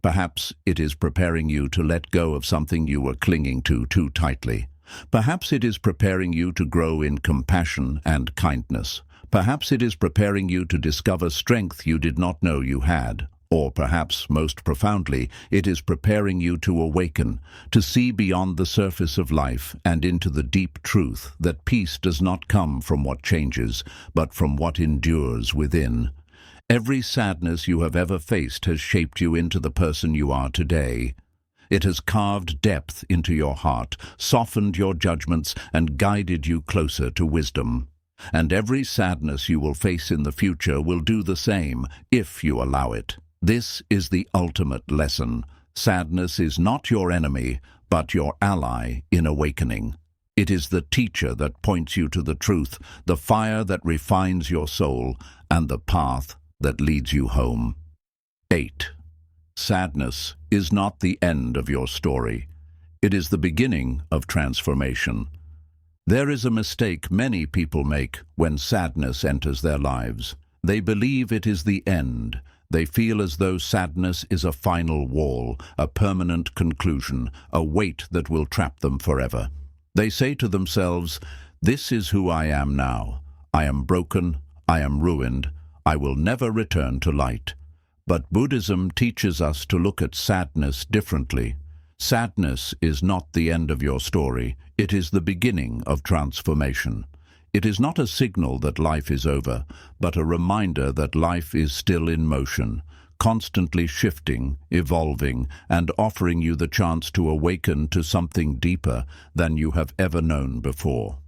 Perhaps it is preparing you to let go of something you were clinging to too tightly. Perhaps it is preparing you to grow in compassion and kindness. Perhaps it is preparing you to discover strength you did not know you had. Or perhaps, most profoundly, it is preparing you to awaken, to see beyond the surface of life and into the deep truth that peace does not come from what changes, but from what endures within. Every sadness you have ever faced has shaped you into the person you are today. It has carved depth into your heart, softened your judgments, and guided you closer to wisdom. And every sadness you will face in the future will do the same, if you allow it. This is the ultimate lesson. Sadness is not your enemy, but your ally in awakening. It is the teacher that points you to the truth, the fire that refines your soul, and the path that leads you home. 8. Sadness is not the end of your story. It is the beginning of transformation. There is a mistake many people make when sadness enters their lives. They believe it is the end. They feel as though sadness is a final wall, a permanent conclusion, a weight that will trap them forever. They say to themselves, "This is who I am now. I am broken, I am ruined, I will never return to light." But Buddhism teaches us to look at sadness differently. Sadness is not the end of your story. It is the beginning of transformation. It is not a signal that life is over, but a reminder that life is still in motion, constantly shifting, evolving, and offering you the chance to awaken to something deeper than you have ever known before.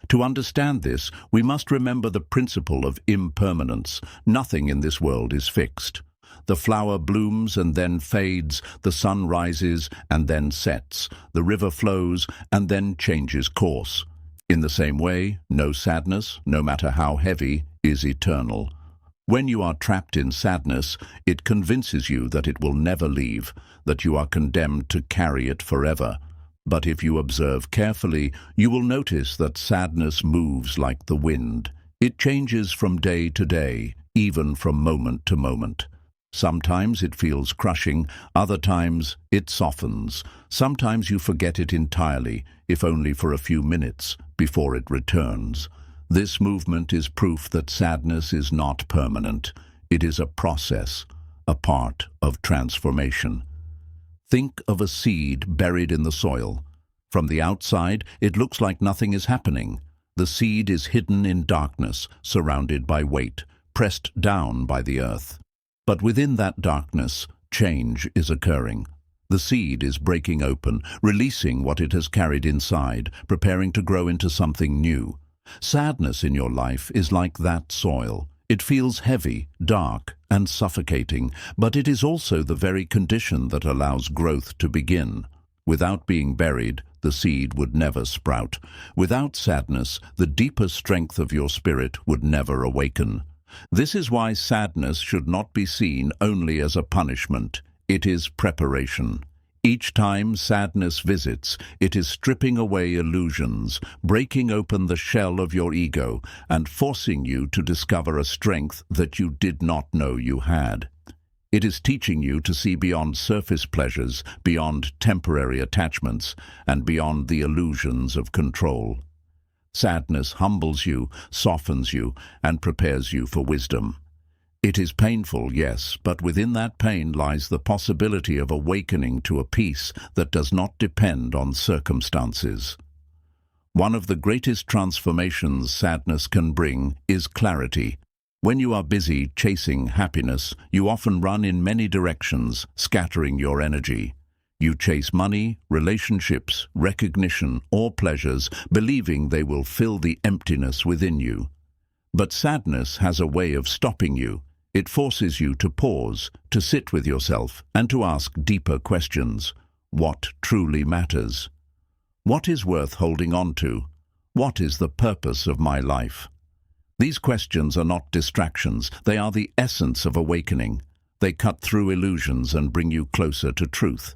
To understand this, we must remember the principle of impermanence. Nothing in this world is fixed. The flower blooms and then fades, the sun rises and then sets, the river flows and then changes course. In the same way, no sadness, no matter how heavy, is eternal. When you are trapped in sadness, it convinces you that it will never leave, that you are condemned to carry it forever. But if you observe carefully, you will notice that sadness moves like the wind. It changes from day to day, even from moment to moment. Sometimes it feels crushing, other times it softens. Sometimes you forget it entirely, if only for a few minutes, before it returns. This movement is proof that sadness is not permanent. It is a process, a part of transformation. Think of a seed buried in the soil. From the outside, it looks like nothing is happening. The seed is hidden in darkness, surrounded by weight, pressed down by the earth. But within that darkness, change is occurring. The seed is breaking open, releasing what it has carried inside, preparing to grow into something new. Sadness in your life is like that soil. It feels heavy, dark, and suffocating, but it is also the very condition that allows growth to begin. Without being buried, the seed would never sprout. Without sadness, the deeper strength of your spirit would never awaken. This is why sadness should not be seen only as a punishment. It is preparation. Each time sadness visits, it is stripping away illusions, breaking open the shell of your ego, and forcing you to discover a strength that you did not know you had. It is teaching you to see beyond surface pleasures, beyond temporary attachments, and beyond the illusions of control. Sadness humbles you, softens you, and prepares you for wisdom. It is painful, yes, but within that pain lies the possibility of awakening to a peace that does not depend on circumstances. One of the greatest transformations sadness can bring is clarity. When you are busy chasing happiness, you often run in many directions, scattering your energy. You chase money, relationships, recognition, or pleasures, believing they will fill the emptiness within you. But sadness has a way of stopping you. It forces you to pause, to sit with yourself, and to ask deeper questions. What truly matters? What is worth holding on to? What is the purpose of my life? These questions are not distractions. They are the essence of awakening. They cut through illusions and bring you closer to truth.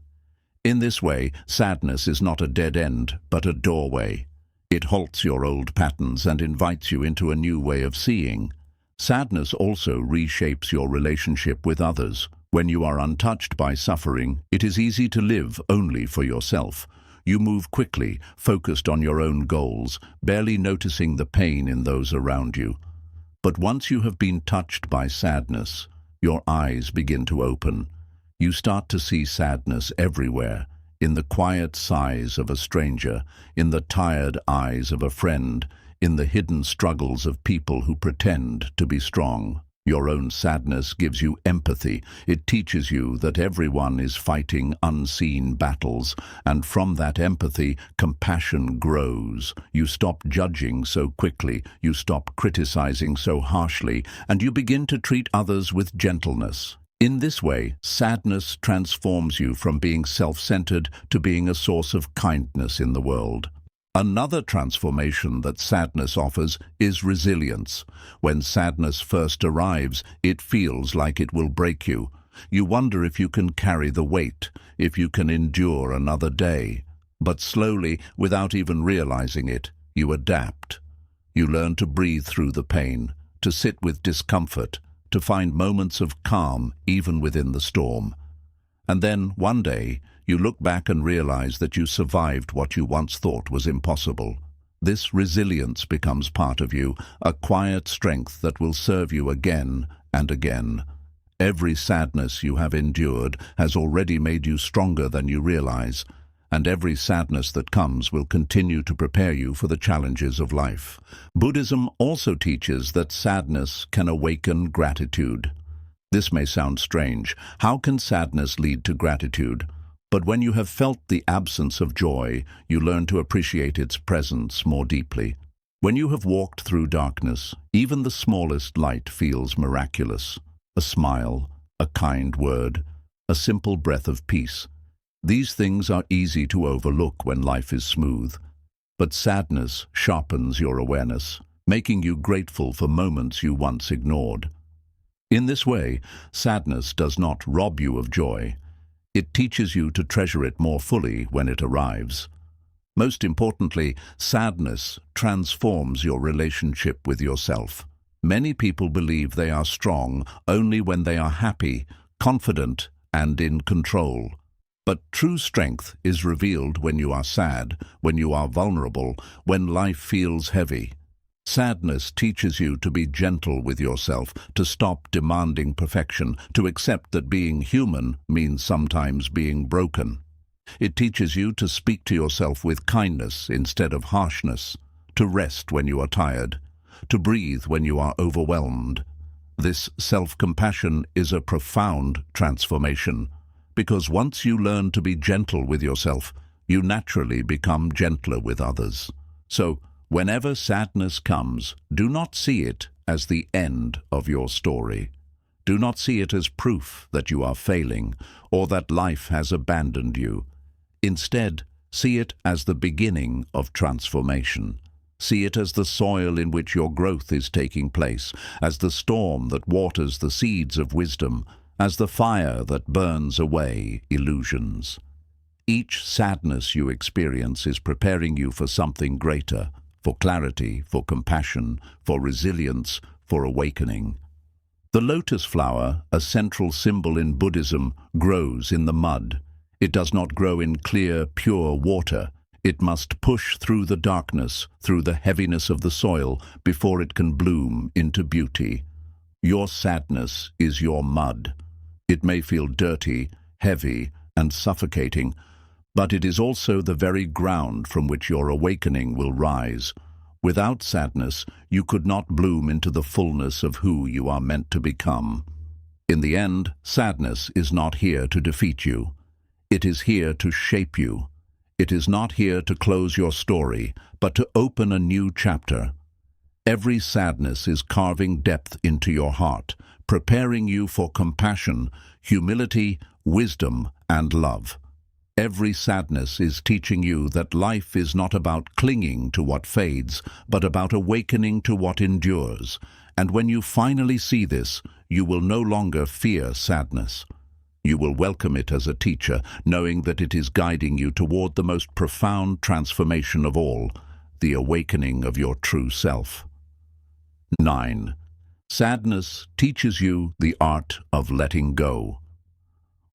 In this way, sadness is not a dead end, but a doorway. It halts your old patterns and invites you into a new way of seeing. Sadness also reshapes your relationship with others. When you are untouched by suffering, it is easy to live only for yourself. You move quickly, focused on your own goals, barely noticing the pain in those around you. But once you have been touched by sadness, your eyes begin to open. You start to see sadness everywhere, in the quiet sighs of a stranger, in the tired eyes of a friend, in the hidden struggles of people who pretend to be strong. Your own sadness gives you empathy. It teaches you that everyone is fighting unseen battles, and from that empathy, compassion grows. You stop judging so quickly, you stop criticizing so harshly, and you begin to treat others with gentleness. In this way, sadness transforms you from being self-centered to being a source of kindness in the world. Another transformation that sadness offers is resilience. When sadness first arrives, it feels like it will break you. You wonder if you can carry the weight, if you can endure another day. But slowly, without even realizing it, you adapt. You learn to breathe through the pain, to sit with discomfort, to find moments of calm even within the storm. And then, one day, you look back and realize that you survived what you once thought was impossible. This resilience becomes part of you, a quiet strength that will serve you again and again. Every sadness you have endured has already made you stronger than you realize, and every sadness that comes will continue to prepare you for the challenges of life. Buddhism also teaches that sadness can awaken gratitude. This may sound strange. How can sadness lead to gratitude? But when you have felt the absence of joy, you learn to appreciate its presence more deeply. When you have walked through darkness, even the smallest light feels miraculous. A smile, a kind word, a simple breath of peace. These things are easy to overlook when life is smooth. But sadness sharpens your awareness, making you grateful for moments you once ignored. In this way, sadness does not rob you of joy. It teaches you to treasure it more fully when it arrives. Most importantly, sadness transforms your relationship with yourself. Many people believe they are strong only when they are happy, confident, and in control. But true strength is revealed when you are sad, when you are vulnerable, when life feels heavy. Sadness teaches you to be gentle with yourself, to stop demanding perfection, to accept that being human means sometimes being broken. It teaches you to speak to yourself with kindness instead of harshness, to rest when you are tired, to breathe when you are overwhelmed. This self-compassion is a profound transformation, because once you learn to be gentle with yourself, you naturally become gentler with others. So, whenever sadness comes, do not see it as the end of your story. Do not see it as proof that you are failing or that life has abandoned you. Instead, see it as the beginning of transformation. See it as the soil in which your growth is taking place, as the storm that waters the seeds of wisdom, as the fire that burns away illusions. Each sadness you experience is preparing you for something greater, for clarity, for compassion, for resilience, for awakening. The lotus flower, a central symbol in Buddhism, grows in the mud. It does not grow in clear, pure water. It must push through the darkness, through the heaviness of the soil, before it can bloom into beauty. Your sadness is your mud. It may feel dirty, heavy, and suffocating, but it is also the very ground from which your awakening will rise. Without sadness, you could not bloom into the fullness of who you are meant to become. In the end, sadness is not here to defeat you. It is here to shape you. It is not here to close your story, but to open a new chapter. Every sadness is carving depth into your heart, preparing you for compassion, humility, wisdom, and love. Every sadness is teaching you that life is not about clinging to what fades, but about awakening to what endures. And when you finally see this, you will no longer fear sadness. You will welcome it as a teacher, knowing that it is guiding you toward the most profound transformation of all, the awakening of your true self. 9. Sadness teaches you the art of letting go.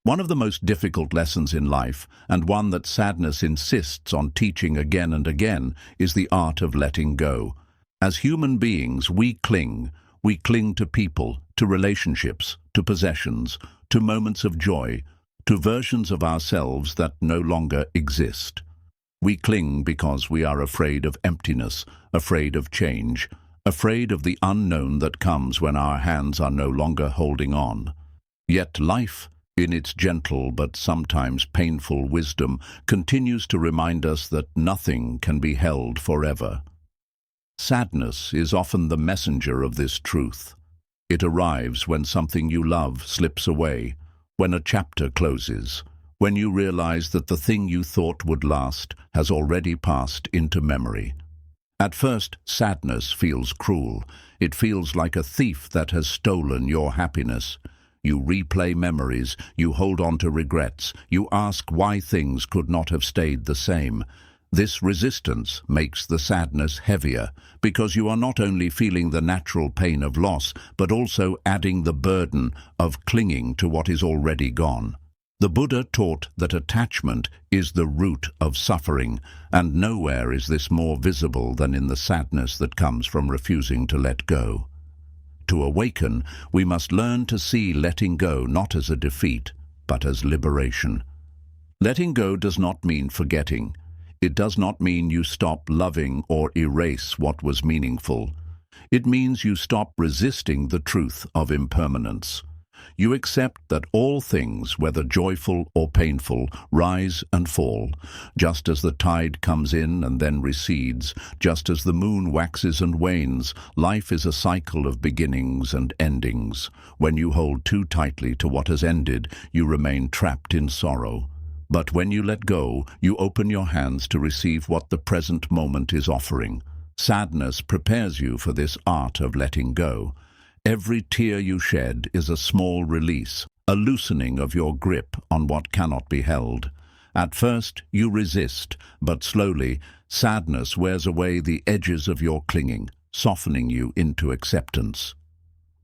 One of the most difficult lessons in life, and one that sadness insists on teaching again and again, is the art of letting go. As human beings, we cling to people, to relationships, to possessions, to moments of joy, to versions of ourselves that no longer exist. We cling because we are afraid of emptiness, afraid of change, afraid of the unknown that comes when our hands are no longer holding on. Yet life, in its gentle but sometimes painful wisdom, continues to remind us that nothing can be held forever. Sadness is often the messenger of this truth. It arrives when something you love slips away, when a chapter closes, when you realize that the thing you thought would last has already passed into memory. At first, sadness feels cruel. It feels like a thief that has stolen your happiness. You replay memories, you hold on to regrets, you ask why things could not have stayed the same. This resistance makes the sadness heavier, because you are not only feeling the natural pain of loss, but also adding the burden of clinging to what is already gone. The Buddha taught that attachment is the root of suffering, and nowhere is this more visible than in the sadness that comes from refusing to let go. To awaken, we must learn to see letting go not as a defeat, but as liberation. Letting go does not mean forgetting. It does not mean you stop loving or erase what was meaningful. It means you stop resisting the truth of impermanence. You accept that all things, whether joyful or painful, rise and fall, just as the tide comes in and then recedes, just as the moon waxes and wanes. Life is a cycle of beginnings and endings. When you hold too tightly to what has ended, you remain trapped in sorrow. But when you let go, you open your hands to receive what the present moment is offering. Sadness prepares you for this art of letting go. Every tear you shed is a small release, a loosening of your grip on what cannot be held. At first, you resist, but slowly, sadness wears away the edges of your clinging, softening you into acceptance.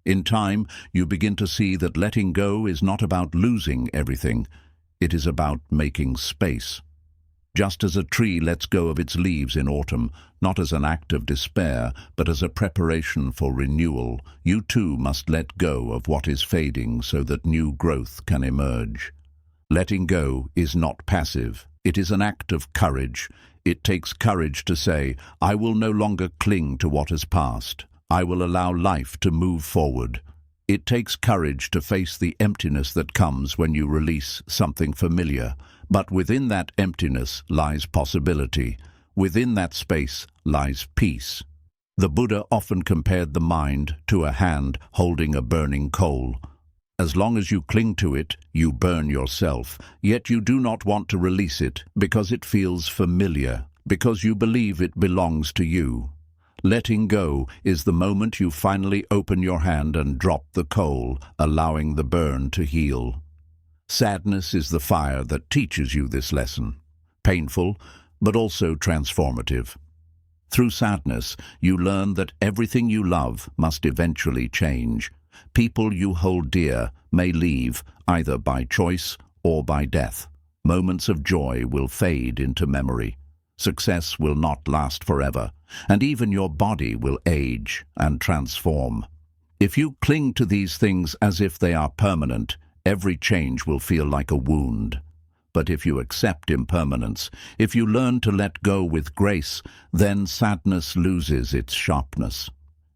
In time, you begin to see that letting go is not about losing everything. It is about making space. Just as a tree lets go of its leaves in autumn, not as an act of despair, but as a preparation for renewal, you too must let go of what is fading so that new growth can emerge. Letting go is not passive. It is an act of courage. It takes courage to say, I will no longer cling to what has passed. I will allow life to move forward. It takes courage to face the emptiness that comes when you release something familiar. But within that emptiness lies possibility. Within that space lies peace. The Buddha often compared the mind to a hand holding a burning coal. As long as you cling to it, you burn yourself, yet you do not want to release it because it feels familiar, because you believe it belongs to you. Letting go is the moment you finally open your hand and drop the coal, allowing the burn to heal. Sadness is the fire that teaches you this lesson. Painful, but also transformative. Through sadness, you learn that everything you love must eventually change. People you hold dear may leave, either by choice or by death. Moments of joy will fade into memory. Success will not last forever, and even your body will age and transform. If you cling to these things as if they are permanent, every change will feel like a wound. But if you accept impermanence, if you learn to let go with grace, then sadness loses its sharpness.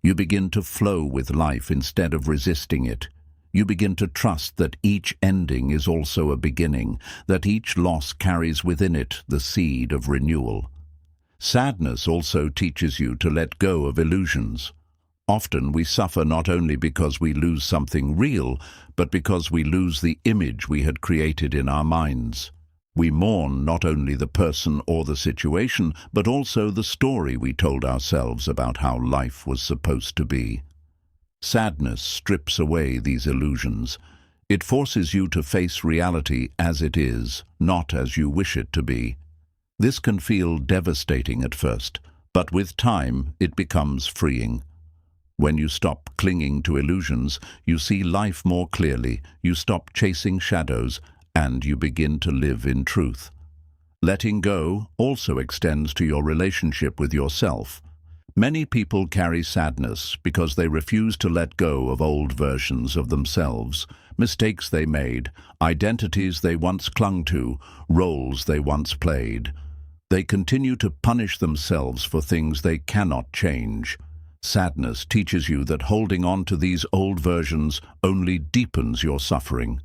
You begin to flow with life instead of resisting it. You begin to trust that each ending is also a beginning, that each loss carries within it the seed of renewal. Sadness also teaches you to let go of illusions. Often we suffer not only because we lose something real, but because we lose the image we had created in our minds. We mourn not only the person or the situation, but also the story we told ourselves about how life was supposed to be. Sadness strips away these illusions. It forces you to face reality as it is, not as you wish it to be. This can feel devastating at first, but with time it becomes freeing. When you stop clinging to illusions, you see life more clearly, you stop chasing shadows, and you begin to live in truth. Letting go also extends to your relationship with yourself. Many people carry sadness because they refuse to let go of old versions of themselves, mistakes they made, identities they once clung to, roles they once played. They continue to punish themselves for things they cannot change. Sadness teaches you that holding on to these old versions only deepens your suffering.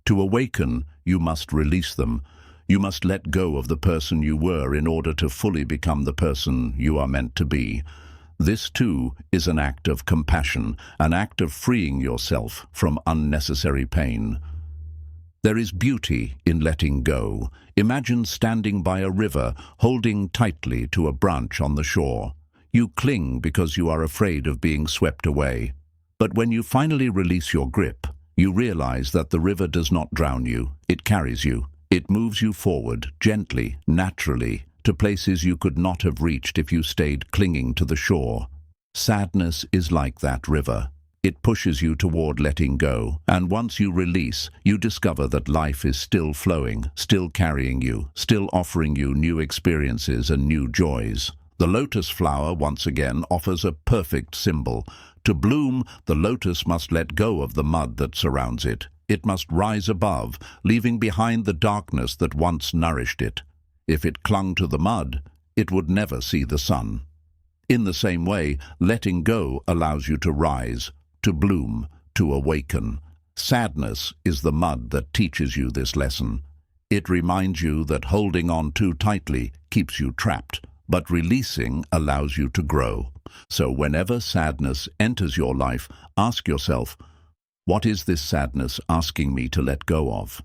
To awaken, you must release them. You must let go of the person you were in order to fully become the person you are meant to be. This, too, is an act of compassion, an act of freeing yourself from unnecessary pain. There is beauty in letting go. Imagine standing by a river, holding tightly to a branch on the shore. You cling because you are afraid of being swept away. But when you finally release your grip, you realize that the river does not drown you, it carries you. It moves you forward, gently, naturally, to places you could not have reached if you stayed clinging to the shore. Sadness is like that river. It pushes you toward letting go, and once you release, you discover that life is still flowing, still carrying you, still offering you new experiences and new joys. The lotus flower, once again, offers a perfect symbol. To bloom, the lotus must let go of the mud that surrounds it. It must rise above, leaving behind the darkness that once nourished it. If it clung to the mud, it would never see the sun. In the same way, letting go allows you to rise, to bloom, to awaken. Sadness is the mud that teaches you this lesson. It reminds you that holding on too tightly keeps you trapped, but releasing allows you to grow. So whenever sadness enters your life, ask yourself, what is this sadness asking me to let go of?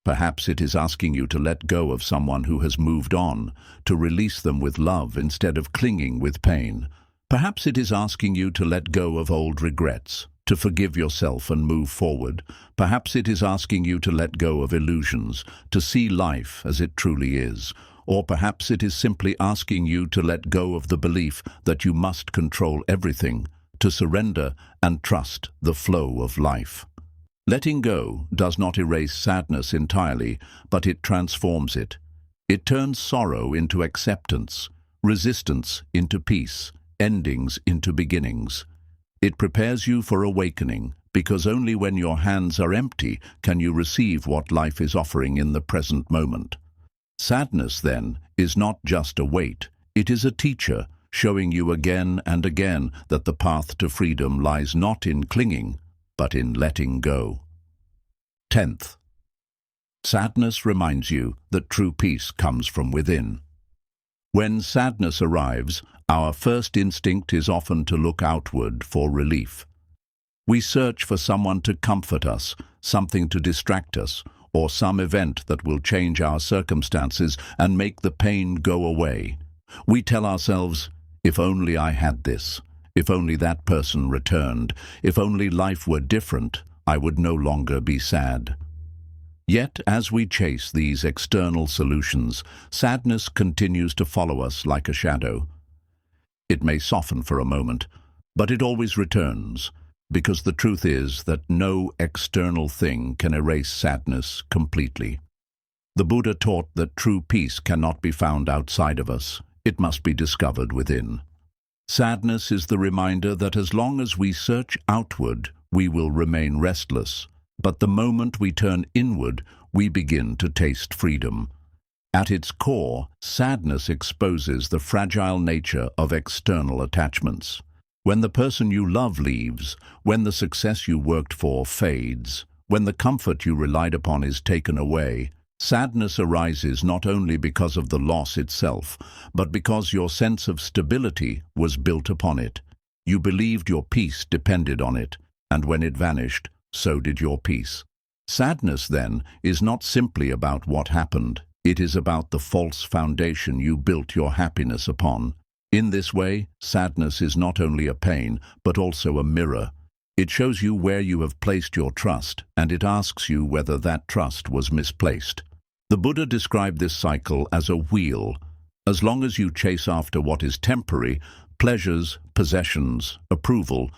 Perhaps it is asking you to let go of someone who has moved on, to release them with love instead of clinging with pain. Perhaps it is asking you to let go of old regrets, to forgive yourself and move forward. Perhaps it is asking you to let go of illusions, to see life as it truly is. Or perhaps it is simply asking you to let go of the belief that you must control everything, to surrender and trust the flow of life. Letting go does not erase sadness entirely, but it transforms it. It turns sorrow into acceptance, resistance into peace, endings into beginnings. It prepares you for awakening, because only when your hands are empty can you receive what life is offering in the present moment. Sadness, then, is not just a weight, it is a teacher, showing you again and again that the path to freedom lies not in clinging, but in letting go. 10th, sadness reminds you that true peace comes from within. When sadness arrives, our first instinct is often to look outward for relief. We search for someone to comfort us, something to distract us, or some event that will change our circumstances and make the pain go away. We tell ourselves, if only I had this, if only that person returned, if only life were different, I would no longer be sad. Yet, as we chase these external solutions, sadness continues to follow us like a shadow. It may soften for a moment, but it always returns, because the truth is that no external thing can erase sadness completely. The Buddha taught that true peace cannot be found outside of us, it must be discovered within. Sadness is the reminder that as long as we search outward, we will remain restless. But the moment we turn inward, we begin to taste freedom. At its core, sadness exposes the fragile nature of external attachments. When the person you love leaves, when the success you worked for fades, when the comfort you relied upon is taken away, sadness arises not only because of the loss itself, but because your sense of stability was built upon it. You believed your peace depended on it, and when it vanished, so did your peace. Sadness, then, is not simply about what happened. It is about the false foundation you built your happiness upon. In this way, sadness is not only a pain, but also a mirror. It shows you where you have placed your trust, and it asks you whether that trust was misplaced. The Buddha described this cycle as a wheel. As long as you chase after what is temporary, pleasures, possessions, approval,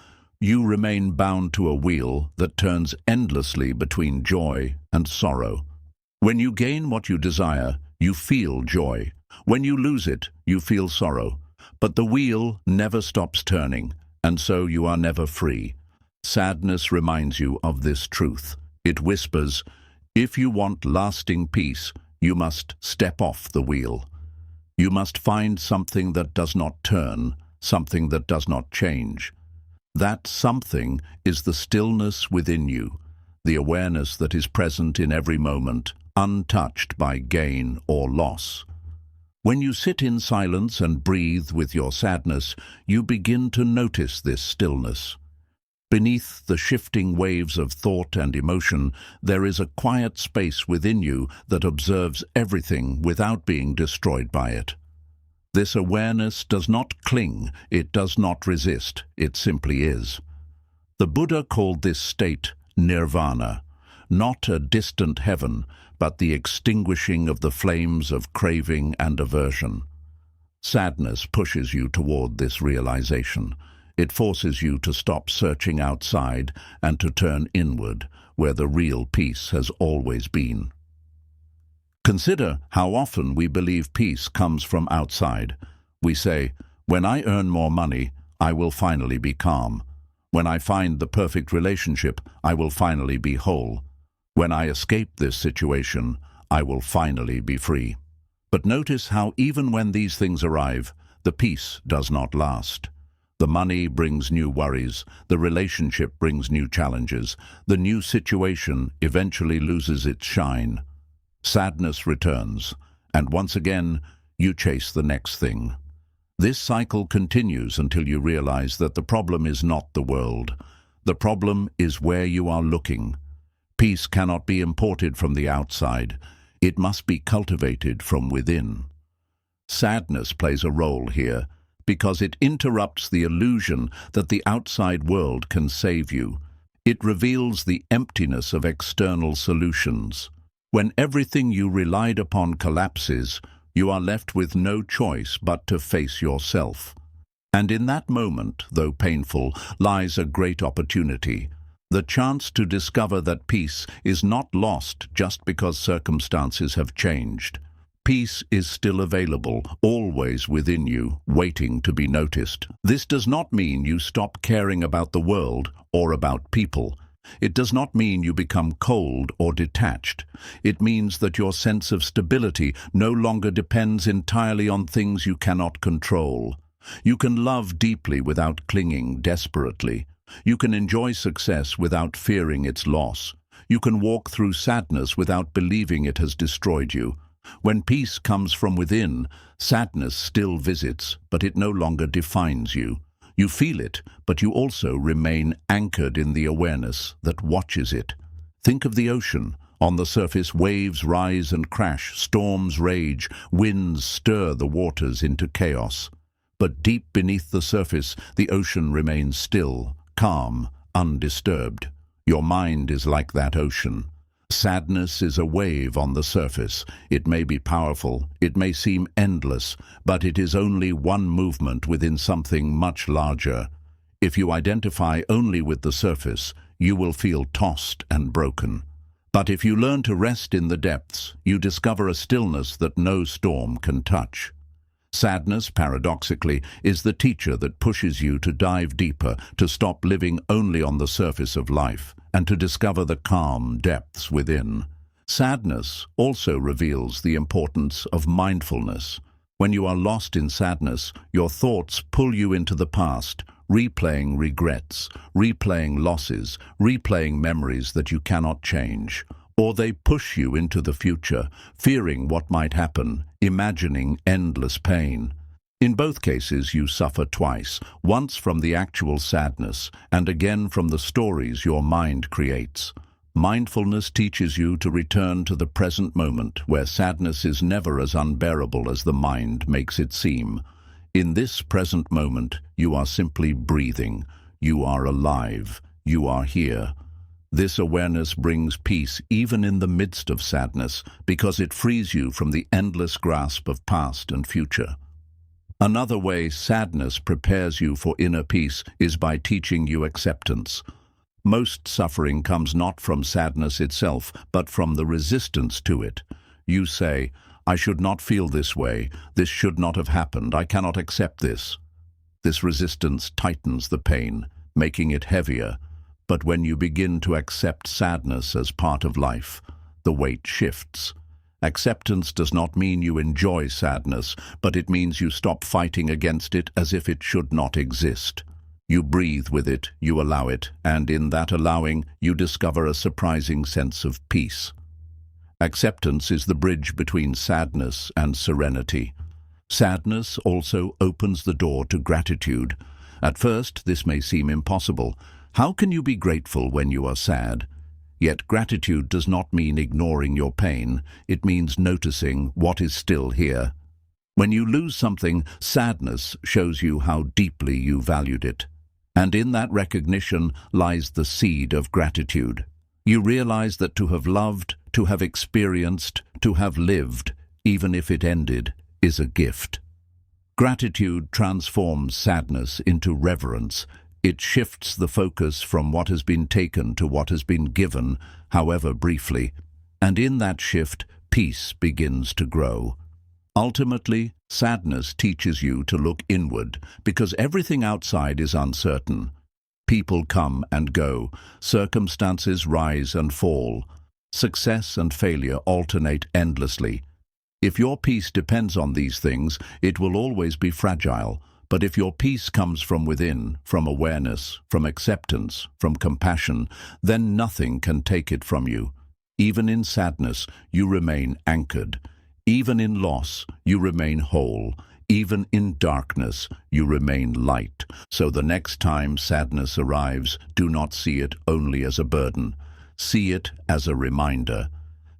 you remain bound to a wheel that turns endlessly between joy and sorrow. When you gain what you desire, you feel joy. When you lose it, you feel sorrow. But the wheel never stops turning, and so you are never free. Sadness reminds you of this truth. It whispers, if you want lasting peace, you must step off the wheel. You must find something that does not turn, something that does not change. That something is the stillness within you, the awareness that is present in every moment, untouched by gain or loss. When you sit in silence and breathe with your sadness, you begin to notice this stillness. Beneath the shifting waves of thought and emotion, there is a quiet space within you that observes everything without being destroyed by it. This awareness does not cling, it does not resist, it simply is. The Buddha called this state nirvana, not a distant heaven, but the extinguishing of the flames of craving and aversion. Sadness pushes you toward this realization. It forces you to stop searching outside and to turn inward, where the real peace has always been. Consider how often we believe peace comes from outside. We say, when I earn more money, I will finally be calm. When I find the perfect relationship, I will finally be whole. When I escape this situation, I will finally be free. But notice how even when these things arrive, the peace does not last. The money brings new worries, the relationship brings new challenges, the new situation eventually loses its shine. Sadness returns, and once again, you chase the next thing. This cycle continues until you realize that the problem is not the world. The problem is where you are looking. Peace cannot be imported from the outside. It must be cultivated from within. Sadness plays a role here. because it interrupts the illusion that the outside world can save you. It reveals the emptiness of external solutions. When everything you relied upon collapses, you are left with no choice but to face yourself. And in that moment, though painful, lies a great opportunity. The chance to discover that peace is not lost just because circumstances have changed. Peace is still available, always within you, waiting to be noticed. This does not mean you stop caring about the world or about people. It does not mean you become cold or detached. It means that your sense of stability no longer depends entirely on things you cannot control. You can love deeply without clinging desperately. You can enjoy success without fearing its loss. You can walk through sadness without believing it has destroyed you. When peace comes from within, sadness still visits, but it no longer defines you. You feel it, but you also remain anchored in the awareness that watches it. Think of the ocean. On the surface, waves rise and crash, storms rage, winds stir the waters into chaos. But deep beneath the surface, the ocean remains still, calm, undisturbed. Your mind is like that ocean. Sadness is a wave on the surface. It may be powerful, it may seem endless, but it is only one movement within something much larger. If you identify only with the surface, you will feel tossed and broken. But if you learn to rest in the depths, you discover a stillness that no storm can touch. Sadness, paradoxically, is the teacher that pushes you to dive deeper, to stop living only on the surface of life, and to discover the calm depths within. Sadness also reveals the importance of mindfulness. When you are lost in sadness, your thoughts pull you into the past, replaying regrets, replaying losses, replaying memories that you cannot change. Or they push you into the future, fearing what might happen, imagining endless pain. In both cases, you suffer twice, once from the actual sadness, and again from the stories your mind creates. Mindfulness teaches you to return to the present moment, where sadness is never as unbearable as the mind makes it seem. In this present moment, you are simply breathing. You are alive. You are here. This awareness brings peace even in the midst of sadness, because it frees you from the endless grasp of past and future. Another way sadness prepares you for inner peace is by teaching you acceptance. Most suffering comes not from sadness itself, but from the resistance to it. You say, "I should not feel this way. This should not have happened. I cannot accept this." This resistance tightens the pain, making it heavier. But when you begin to accept sadness as part of life, the weight shifts. Acceptance does not mean you enjoy sadness, but it means you stop fighting against it as if it should not exist. You breathe with it, you allow it, and in that allowing, you discover a surprising sense of peace. Acceptance is the bridge between sadness and serenity. Sadness also opens the door to gratitude. At first, this may seem impossible. How can you be grateful when you are sad? Yet gratitude does not mean ignoring your pain. It means noticing what is still here. When you lose something, sadness shows you how deeply you valued it. And in that recognition lies the seed of gratitude. You realize that to have loved, to have experienced, to have lived, even if it ended, is a gift. Gratitude transforms sadness into reverence. It shifts the focus from what has been taken to what has been given, however briefly, and in that shift, peace begins to grow. Ultimately, sadness teaches you to look inward, because everything outside is uncertain. People come and go, circumstances rise and fall, success and failure alternate endlessly. If your peace depends on these things, it will always be fragile. But if your peace comes from within, from awareness, from acceptance, from compassion, then nothing can take it from you. Even in sadness, you remain anchored. Even in loss, you remain whole. Even in darkness, you remain light. So the next time sadness arrives, do not see it only as a burden. See it as a reminder.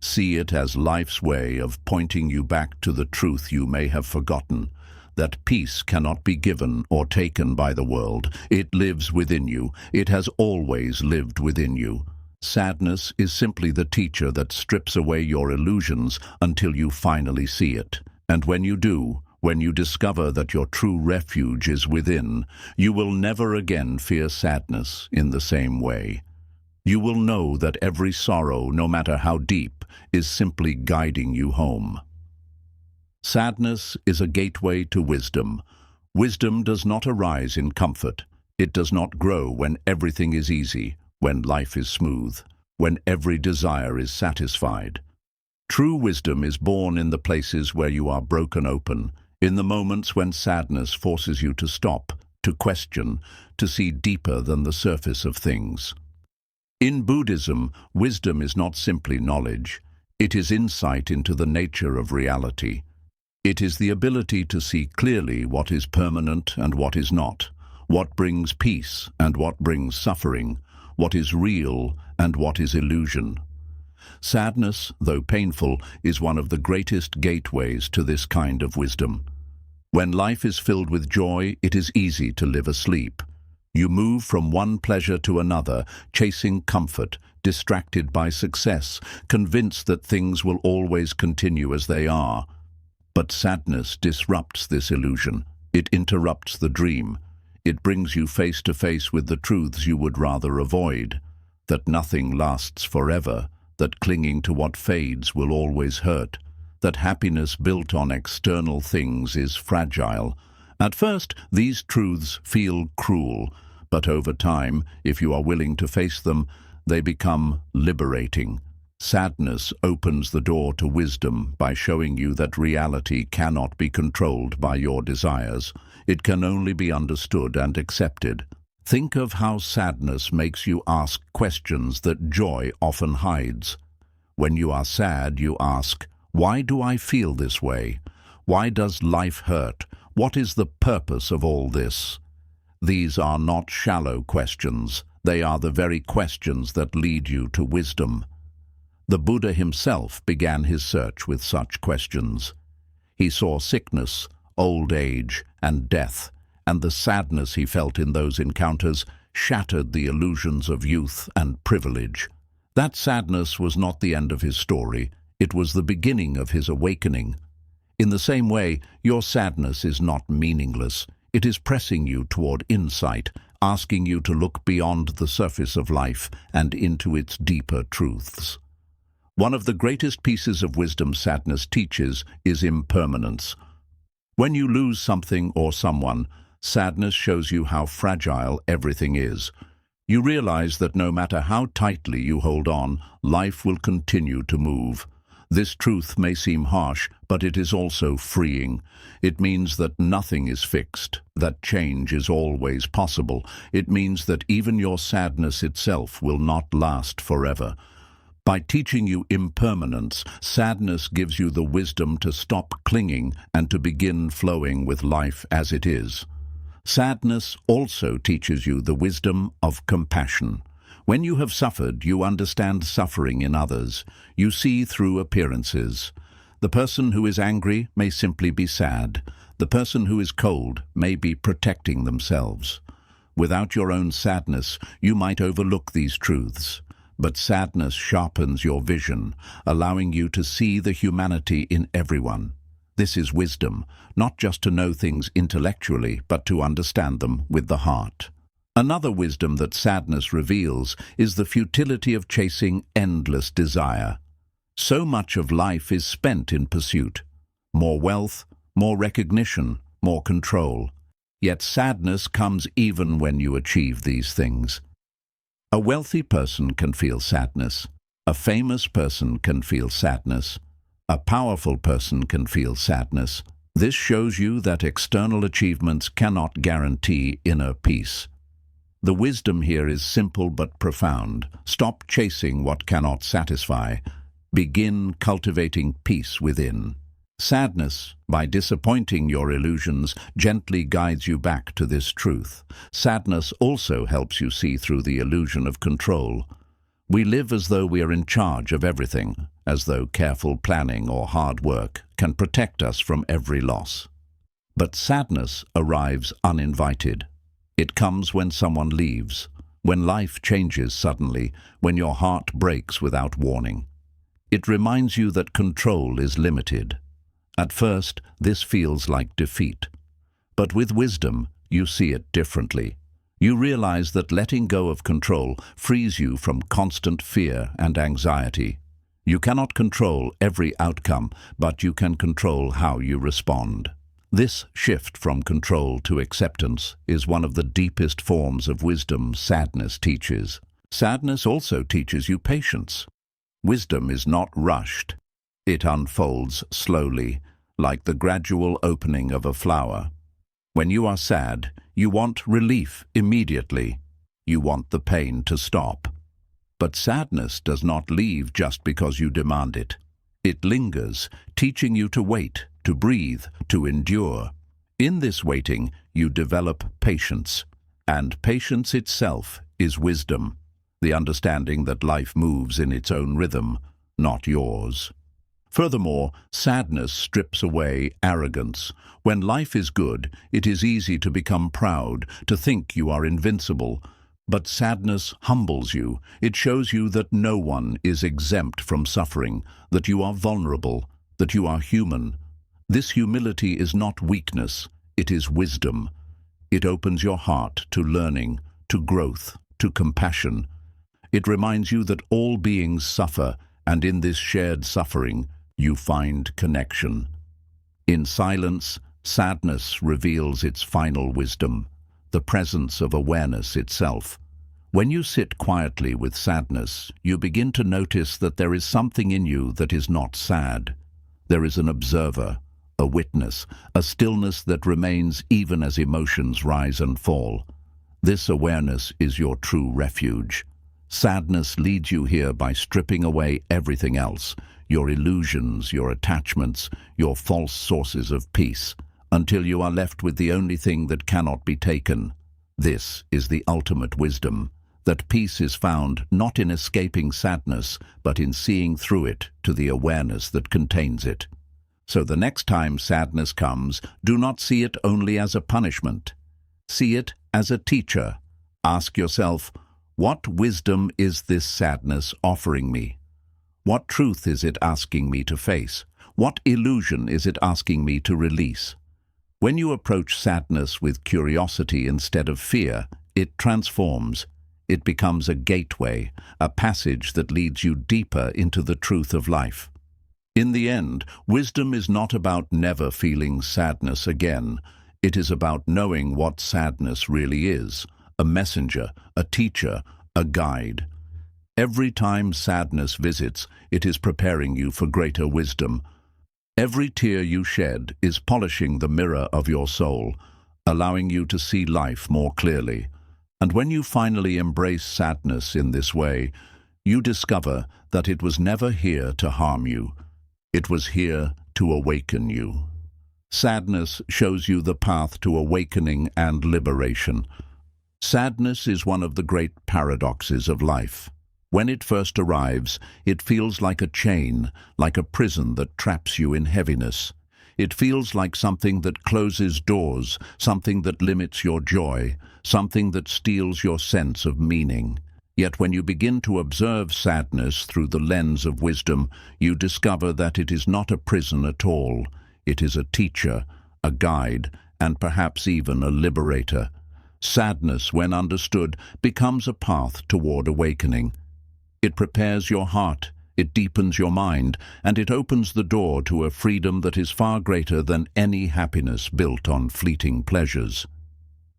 See it as life's way of pointing you back to the truth you may have forgotten. that peace cannot be given or taken by the world. It lives within you. It has always lived within you. Sadness is simply the teacher that strips away your illusions until you finally see it. And when you do, when you discover that your true refuge is within, you will never again fear sadness in the same way. You will know that every sorrow, no matter how deep, is simply guiding you home. Sadness is a gateway to wisdom. Wisdom does not arise in comfort. It does not grow when everything is easy, when life is smooth, when every desire is satisfied. True wisdom is born in the places where you are broken open, in the moments when sadness forces you to stop, to question, to see deeper than the surface of things. In Buddhism, wisdom is not simply knowledge. It is insight into the nature of reality. It is the ability to see clearly what is permanent and what is not, what brings peace and what brings suffering, what is real and what is illusion. Sadness, though painful, is one of the greatest gateways to this kind of wisdom. When life is filled with joy, it is easy to live asleep. You move from one pleasure to another, chasing comfort, distracted by success, convinced that things will always continue as they are. But sadness disrupts this illusion. It interrupts the dream. It brings you face to face with the truths you would rather avoid, that nothing lasts forever, that clinging to what fades will always hurt, that happiness built on external things is fragile. At first, these truths feel cruel, but over time, if you are willing to face them, they become liberating. Sadness opens the door to wisdom by showing you that reality cannot be controlled by your desires. It can only be understood and accepted. Think of how sadness makes you ask questions that joy often hides. When you are sad, you ask, "Why do I feel this way? Why does life hurt? What is the purpose of all this?" These are not shallow questions. They are the very questions that lead you to wisdom. The Buddha himself began his search with such questions. He saw sickness, old age, and death, and the sadness he felt in those encounters shattered the illusions of youth and privilege. That sadness was not the end of his story. It was the beginning of his awakening. In the same way, your sadness is not meaningless. It is pressing you toward insight, asking you to look beyond the surface of life and into its deeper truths. One of the greatest pieces of wisdom sadness teaches is impermanence. When you lose something or someone, sadness shows you how fragile everything is. You realize that no matter how tightly you hold on, life will continue to move. This truth may seem harsh, but it is also freeing. It means that nothing is fixed, that change is always possible. It means that even your sadness itself will not last forever. By teaching you impermanence, sadness gives you the wisdom to stop clinging and to begin flowing with life as it is. Sadness also teaches you the wisdom of compassion. When you have suffered, you understand suffering in others. You see through appearances. The person who is angry may simply be sad. The person who is cold may be protecting themselves. Without your own sadness, you might overlook these truths. But sadness sharpens your vision, allowing you to see the humanity in everyone. This is wisdom, not just to know things intellectually, but to understand them with the heart. Another wisdom that sadness reveals is the futility of chasing endless desire. So much of life is spent in pursuit. More wealth, more recognition, more control. Yet sadness comes even when you achieve these things. A wealthy person can feel sadness. A famous person can feel sadness. A powerful person can feel sadness. This shows you that external achievements cannot guarantee inner peace. The wisdom here is simple but profound. Stop chasing what cannot satisfy. Begin cultivating peace within. Sadness, by disappointing your illusions, gently guides you back to this truth. Sadness also helps you see through the illusion of control. We live as though we are in charge of everything, as though careful planning or hard work can protect us from every loss. But sadness arrives uninvited. It comes when someone leaves, when life changes suddenly, when your heart breaks without warning. It reminds you that control is limited. At first, this feels like defeat. But with wisdom, you see it differently. You realize that letting go of control frees you from constant fear and anxiety. You cannot control every outcome, but you can control how you respond. This shift from control to acceptance is one of the deepest forms of wisdom sadness teaches. Sadness also teaches you patience. Wisdom is not rushed. It unfolds slowly, like the gradual opening of a flower. When you are sad, you want relief immediately. You want the pain to stop. But sadness does not leave just because you demand it. It lingers, teaching you to wait, to breathe, to endure. In this waiting, you develop patience. And patience itself is wisdom, the understanding that life moves in its own rhythm, not yours. Furthermore, sadness strips away arrogance. When life is good, it is easy to become proud, to think you are invincible. But sadness humbles you. It shows you that no one is exempt from suffering, that you are vulnerable, that you are human. This humility is not weakness, it is wisdom. It opens your heart to learning, to growth, to compassion. It reminds you that all beings suffer, and in this shared suffering, you find connection. In silence, sadness reveals its final wisdom, the presence of awareness itself. When you sit quietly with sadness, you begin to notice that there is something in you that is not sad. There is an observer, a witness, a stillness that remains even as emotions rise and fall. This awareness is your true refuge. Sadness leads you here by stripping away everything else, your illusions, your attachments, your false sources of peace, until you are left with the only thing that cannot be taken. This is the ultimate wisdom, that peace is found not in escaping sadness, but in seeing through it to the awareness that contains it. So the next time sadness comes, do not see it only as a punishment. See it as a teacher. Ask yourself, what wisdom is this sadness offering me? What truth is it asking me to face? What illusion is it asking me to release? When you approach sadness with curiosity instead of fear, it transforms. It becomes a gateway, a passage that leads you deeper into the truth of life. In the end, wisdom is not about never feeling sadness again. It is about knowing what sadness really is, a messenger, a teacher, a guide. Every time sadness visits, it is preparing you for greater wisdom. Every tear you shed is polishing the mirror of your soul, allowing you to see life more clearly. And when you finally embrace sadness in this way, you discover that it was never here to harm you. It was here to awaken you. Sadness shows you the path to awakening and liberation. Sadness is one of the great paradoxes of life. When it first arrives, it feels like a chain, like a prison that traps you in heaviness. It feels like something that closes doors, something that limits your joy, something that steals your sense of meaning. Yet when you begin to observe sadness through the lens of wisdom, you discover that it is not a prison at all. It is a teacher, a guide, and perhaps even a liberator. Sadness, when understood, becomes a path toward awakening. It prepares your heart, it deepens your mind, and it opens the door to a freedom that is far greater than any happiness built on fleeting pleasures.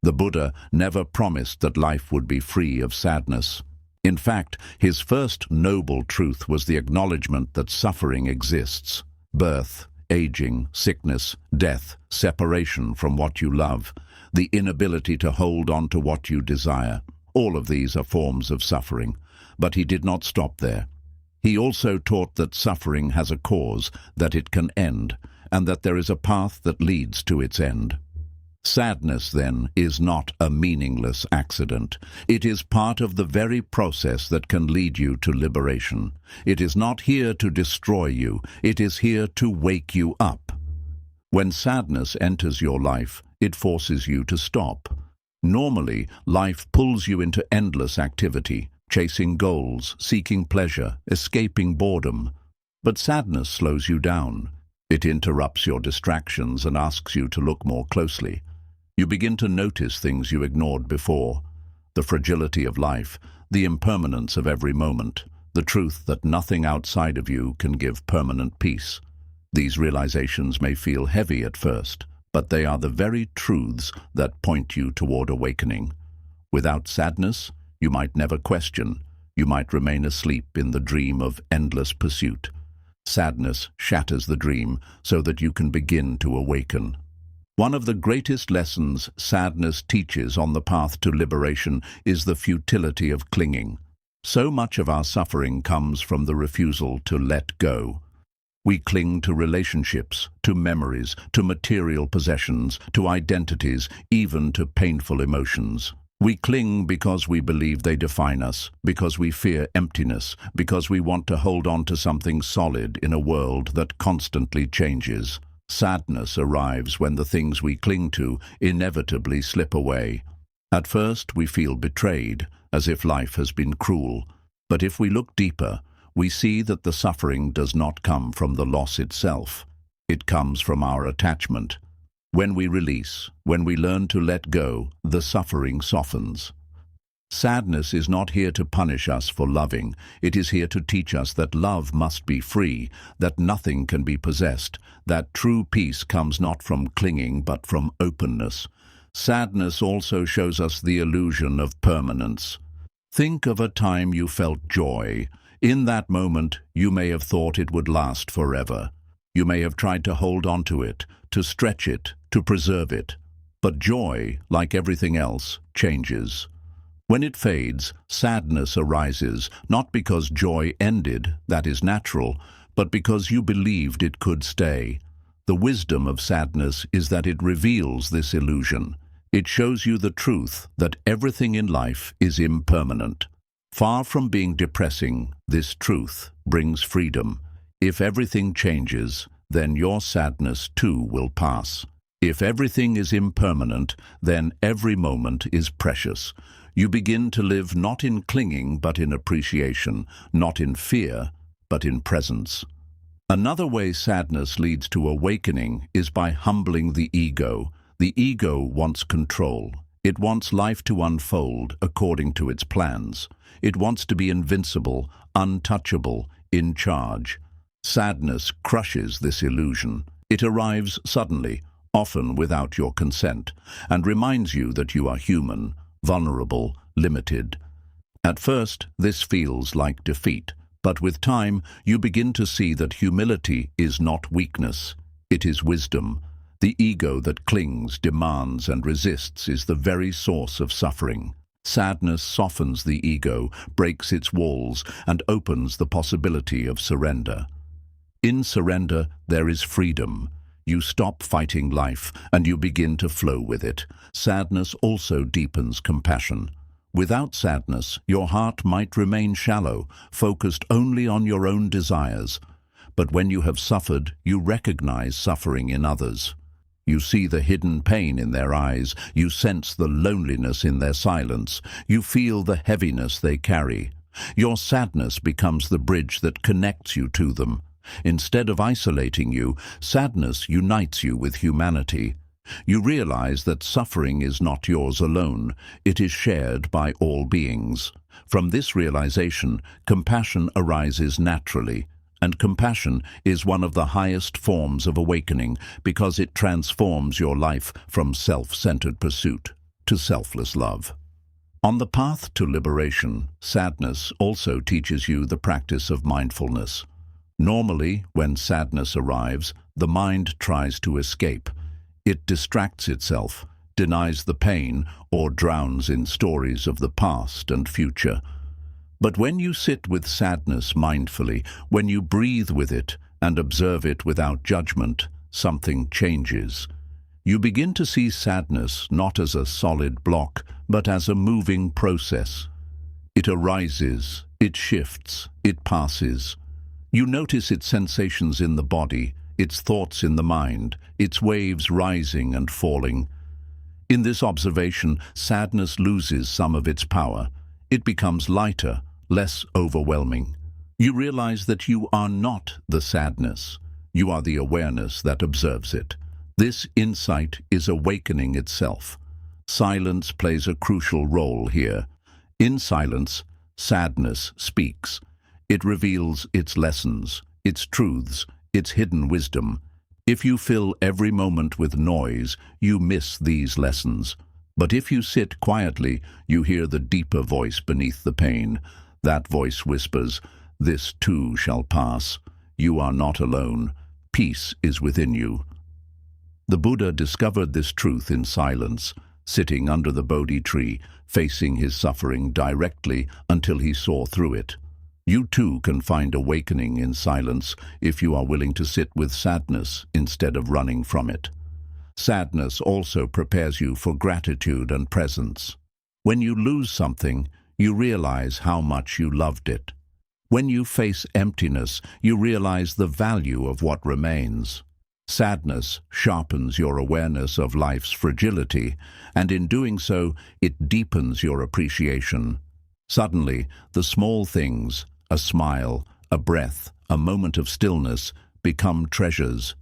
The Buddha never promised that life would be free of sadness. In fact, his first noble truth was the acknowledgement that suffering exists. Birth, aging, sickness, death, separation from what you love, the inability to hold on to what you desire. All of these are forms of suffering. But he did not stop there. He also taught that suffering has a cause, that it can end, and that there is a path that leads to its end. Sadness, then, is not a meaningless accident. It is part of the very process that can lead you to liberation. It is not here to destroy you. It is here to wake you up. When sadness enters your life, it forces you to stop. Normally, life pulls you into endless activity, chasing goals, seeking pleasure, escaping boredom. But sadness slows you down. It interrupts your distractions and asks you to look more closely. You begin to notice things you ignored before. The fragility of life, the impermanence of every moment, the truth that nothing outside of you can give permanent peace. These realizations may feel heavy at first, but they are the very truths that point you toward awakening. Without sadness, you might never question. You might remain asleep in the dream of endless pursuit. Sadness shatters the dream so that you can begin to awaken. One of the greatest lessons sadness teaches on the path to liberation is the futility of clinging. So much of our suffering comes from the refusal to let go. We cling to relationships, to memories, to material possessions, to identities, even to painful emotions. We cling because we believe they define us, because we fear emptiness, because we want to hold on to something solid in a world that constantly changes. Sadness arrives when the things we cling to inevitably slip away. At first, we feel betrayed, as if life has been cruel. But if we look deeper, we see that the suffering does not come from the loss itself. It comes from our attachment. When we release, when we learn to let go, the suffering softens. Sadness is not here to punish us for loving. It is here to teach us that love must be free, that nothing can be possessed, that true peace comes not from clinging but from openness. Sadness also shows us the illusion of permanence. Think of a time you felt joy. In that moment, you may have thought it would last forever. You may have tried to hold on to it, to stretch it, to preserve it. But joy, like everything else, changes. When it fades, sadness arises, not because joy ended, that is natural, but because you believed it could stay. The wisdom of sadness is that it reveals this illusion. It shows you the truth that everything in life is impermanent. Far from being depressing, this truth brings freedom. If everything changes, then your sadness too will pass. If everything is impermanent, then every moment is precious. You begin to live not in clinging but in appreciation, not in fear but in presence. Another way sadness leads to awakening is by humbling the ego. The ego wants control. It wants life to unfold according to its plans. It wants to be invincible, untouchable, in charge. Sadness crushes this illusion. It arrives suddenly, often without your consent, and reminds you that you are human, vulnerable, limited. At first, this feels like defeat, but with time, you begin to see that humility is not weakness. It is wisdom. The ego that clings, demands, and resists is the very source of suffering. Sadness softens the ego, breaks its walls, and opens the possibility of surrender. In surrender, there is freedom. You stop fighting life, and you begin to flow with it. Sadness also deepens compassion. Without sadness, your heart might remain shallow, focused only on your own desires. But when you have suffered, you recognize suffering in others. You see the hidden pain in their eyes, you sense the loneliness in their silence, you feel the heaviness they carry. Your sadness becomes the bridge that connects you to them. Instead of isolating you, sadness unites you with humanity. You realize that suffering is not yours alone, it is shared by all beings. From this realization, compassion arises naturally. And compassion is one of the highest forms of awakening because it transforms your life from self-centered pursuit to selfless love. On the path to liberation, sadness also teaches you the practice of mindfulness. Normally, when sadness arrives, the mind tries to escape. It distracts itself, denies the pain, or drowns in stories of the past and future. But when you sit with sadness mindfully, when you breathe with it and observe it without judgment, something changes. You begin to see sadness not as a solid block, but as a moving process. It arises, it shifts, it passes. You notice its sensations in the body, its thoughts in the mind, its waves rising and falling. In this observation, sadness loses some of its power. It becomes lighter, less overwhelming. You realize that you are not the sadness. You are the awareness that observes it. This insight is awakening itself. Silence plays a crucial role here. In silence, sadness speaks. It reveals its lessons, its truths, its hidden wisdom. If you fill every moment with noise, you miss these lessons. But if you sit quietly, you hear the deeper voice beneath the pain. That voice whispers, "This too shall pass. You are not alone. Peace is within you." The Buddha discovered this truth in silence, sitting under the Bodhi tree, facing his suffering directly until he saw through it. You too can find awakening in silence if you are willing to sit with sadness instead of running from it. Sadness also prepares you for gratitude and presence. When you lose something, you realize how much you loved it. When you face emptiness, you realize the value of what remains. Sadness sharpens your awareness of life's fragility, and in doing so, it deepens your appreciation. Suddenly, the small things, a smile, a breath, a moment of stillness, become treasures.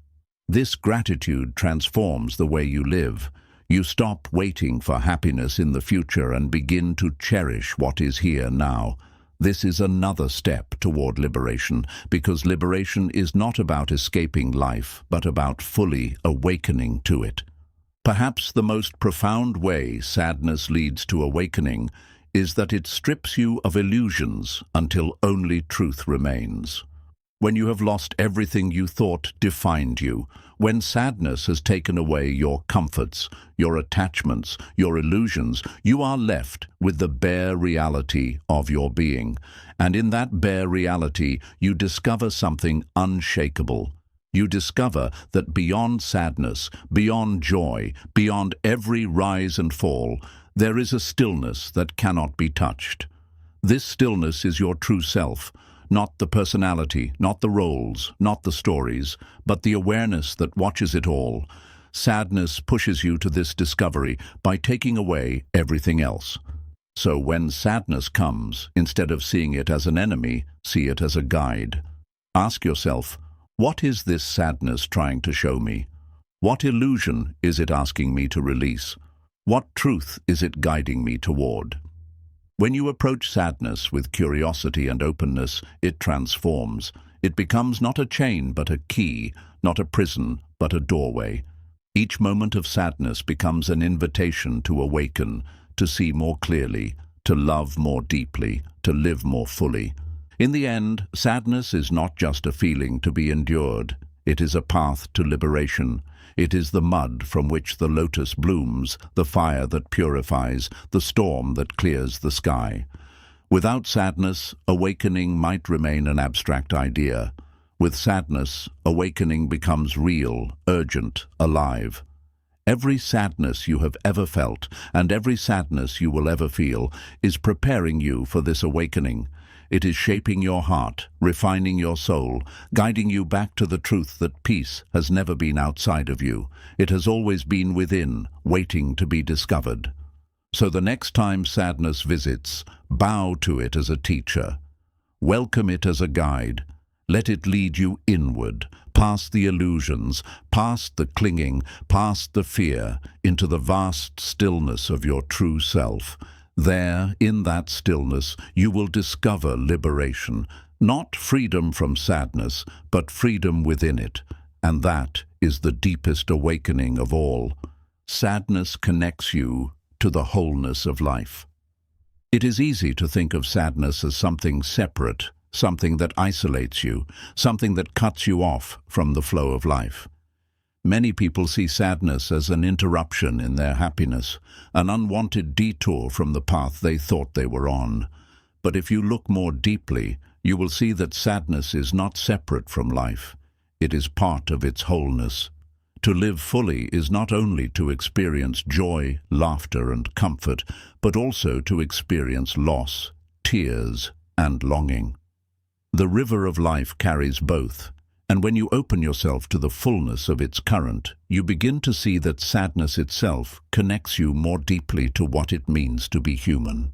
This gratitude transforms the way you live. You stop waiting for happiness in the future and begin to cherish what is here now. This is another step toward liberation, because liberation is not about escaping life, but about fully awakening to it. Perhaps the most profound way sadness leads to awakening is that it strips you of illusions until only truth remains. When you have lost everything you thought defined you, when sadness has taken away your comforts, your attachments, your illusions, you are left with the bare reality of your being. And in that bare reality, you discover something unshakable. You discover that beyond sadness, beyond joy, beyond every rise and fall, there is a stillness that cannot be touched. This stillness is your true self. Not the personality, not the roles, not the stories, but the awareness that watches it all. Sadness pushes you to this discovery by taking away everything else. So when sadness comes, instead of seeing it as an enemy, see it as a guide. Ask yourself, what is this sadness trying to show me? What illusion is it asking me to release? What truth is it guiding me toward? When you approach sadness with curiosity and openness, it transforms. It becomes not a chain but a key, not a prison but a doorway. Each moment of sadness becomes an invitation to awaken, to see more clearly, to love more deeply, to live more fully. In the end, sadness is not just a feeling to be endured. It is a path to liberation. It is the mud from which the lotus blooms, the fire that purifies, the storm that clears the sky. Without sadness, awakening might remain an abstract idea. With sadness, awakening becomes real, urgent, alive. Every sadness you have ever felt, and every sadness you will ever feel, is preparing you for this awakening. It is shaping your heart, refining your soul, guiding you back to the truth that peace has never been outside of you. It has always been within, waiting to be discovered. So the next time sadness visits, bow to it as a teacher. Welcome it as a guide. Let it lead you inward, past the illusions, past the clinging, past the fear, into the vast stillness of your true self. There, in that stillness, you will discover liberation, not freedom from sadness, but freedom within it. And that is the deepest awakening of all. Sadness connects you to the wholeness of life. It is easy to think of sadness as something separate, something that isolates you, something that cuts you off from the flow of life. Many people see sadness as an interruption in their happiness, an unwanted detour from the path they thought they were on. But if you look more deeply, you will see that sadness is not separate from life. It is part of its wholeness. To live fully is not only to experience joy, laughter, and comfort, but also to experience loss, tears, and longing. The river of life carries both. And when you open yourself to the fullness of its current, you begin to see that sadness itself connects you more deeply to what it means to be human.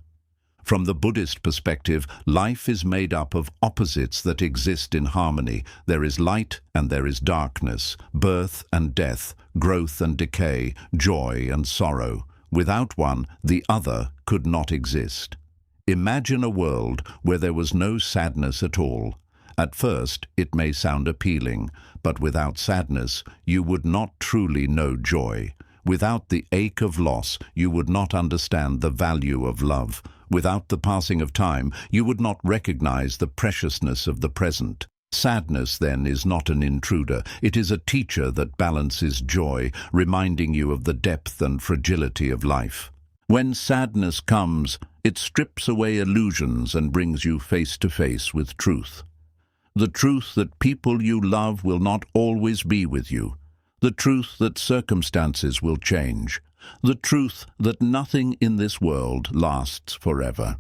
From the Buddhist perspective, life is made up of opposites that exist in harmony. There is light and there is darkness, birth and death, growth and decay, joy and sorrow. Without one, the other could not exist. Imagine a world where there was no sadness at all. At first, it may sound appealing, but without sadness, you would not truly know joy. Without the ache of loss, you would not understand the value of love. Without the passing of time, you would not recognize the preciousness of the present. Sadness, then, is not an intruder. It is a teacher that balances joy, reminding you of the depth and fragility of life. When sadness comes, it strips away illusions and brings you face to face with truth. The truth that people you love will not always be with you. The truth that circumstances will change. The truth that nothing in this world lasts forever.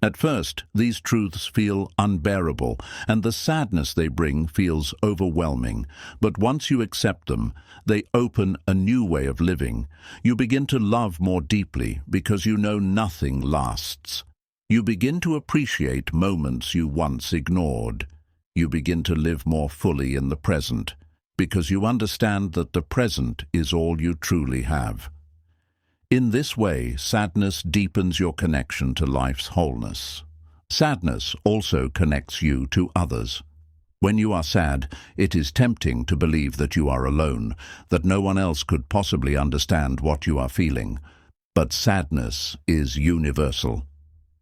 At first, these truths feel unbearable, and the sadness they bring feels overwhelming. But once you accept them, they open a new way of living. You begin to love more deeply because you know nothing lasts. You begin to appreciate moments you once ignored. You begin to live more fully in the present, because you understand that the present is all you truly have. In this way, sadness deepens your connection to life's wholeness. Sadness also connects you to others. When you are sad, it is tempting to believe that you are alone, that no one else could possibly understand what you are feeling. But sadness is universal.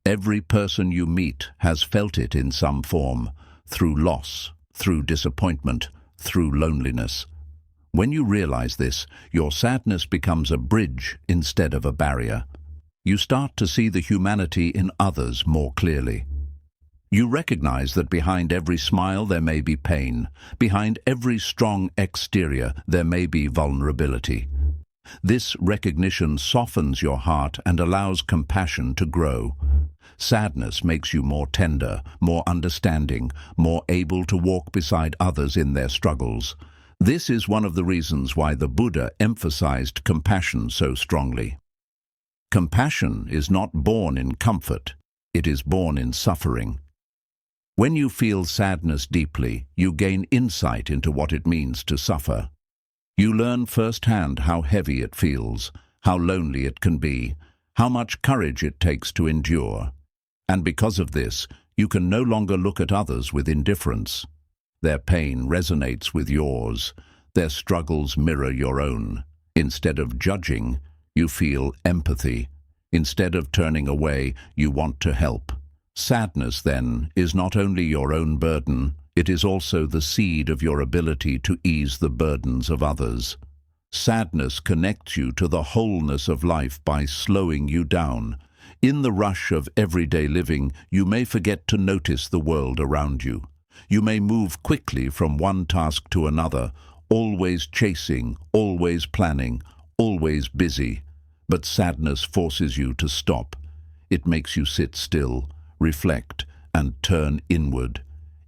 Every person you meet has felt it in some form, through loss, through disappointment, through loneliness. When you realize this, your sadness becomes a bridge instead of a barrier. You start to see the humanity in others more clearly. You recognize that behind every smile there may be pain. Behind every strong exterior there may be vulnerability. This recognition softens your heart and allows compassion to grow. Sadness makes you more tender, more understanding, more able to walk beside others in their struggles. This is one of the reasons why the Buddha emphasized compassion so strongly. Compassion is not born in comfort, it is born in suffering. When you feel sadness deeply, you gain insight into what it means to suffer. You learn firsthand how heavy it feels, how lonely it can be, how much courage it takes to endure. And because of this, you can no longer look at others with indifference. Their pain resonates with yours. Their struggles mirror your own. Instead of judging, you feel empathy. Instead of turning away, you want to help. Sadness, then, is not only your own burden, it is also the seed of your ability to ease the burdens of others. Sadness connects you to the wholeness of life by slowing you down. In the rush of everyday living, you may forget to notice the world around you. You may move quickly from one task to another, always chasing, always planning, always busy. But sadness forces you to stop. It makes you sit still, reflect, and turn inward.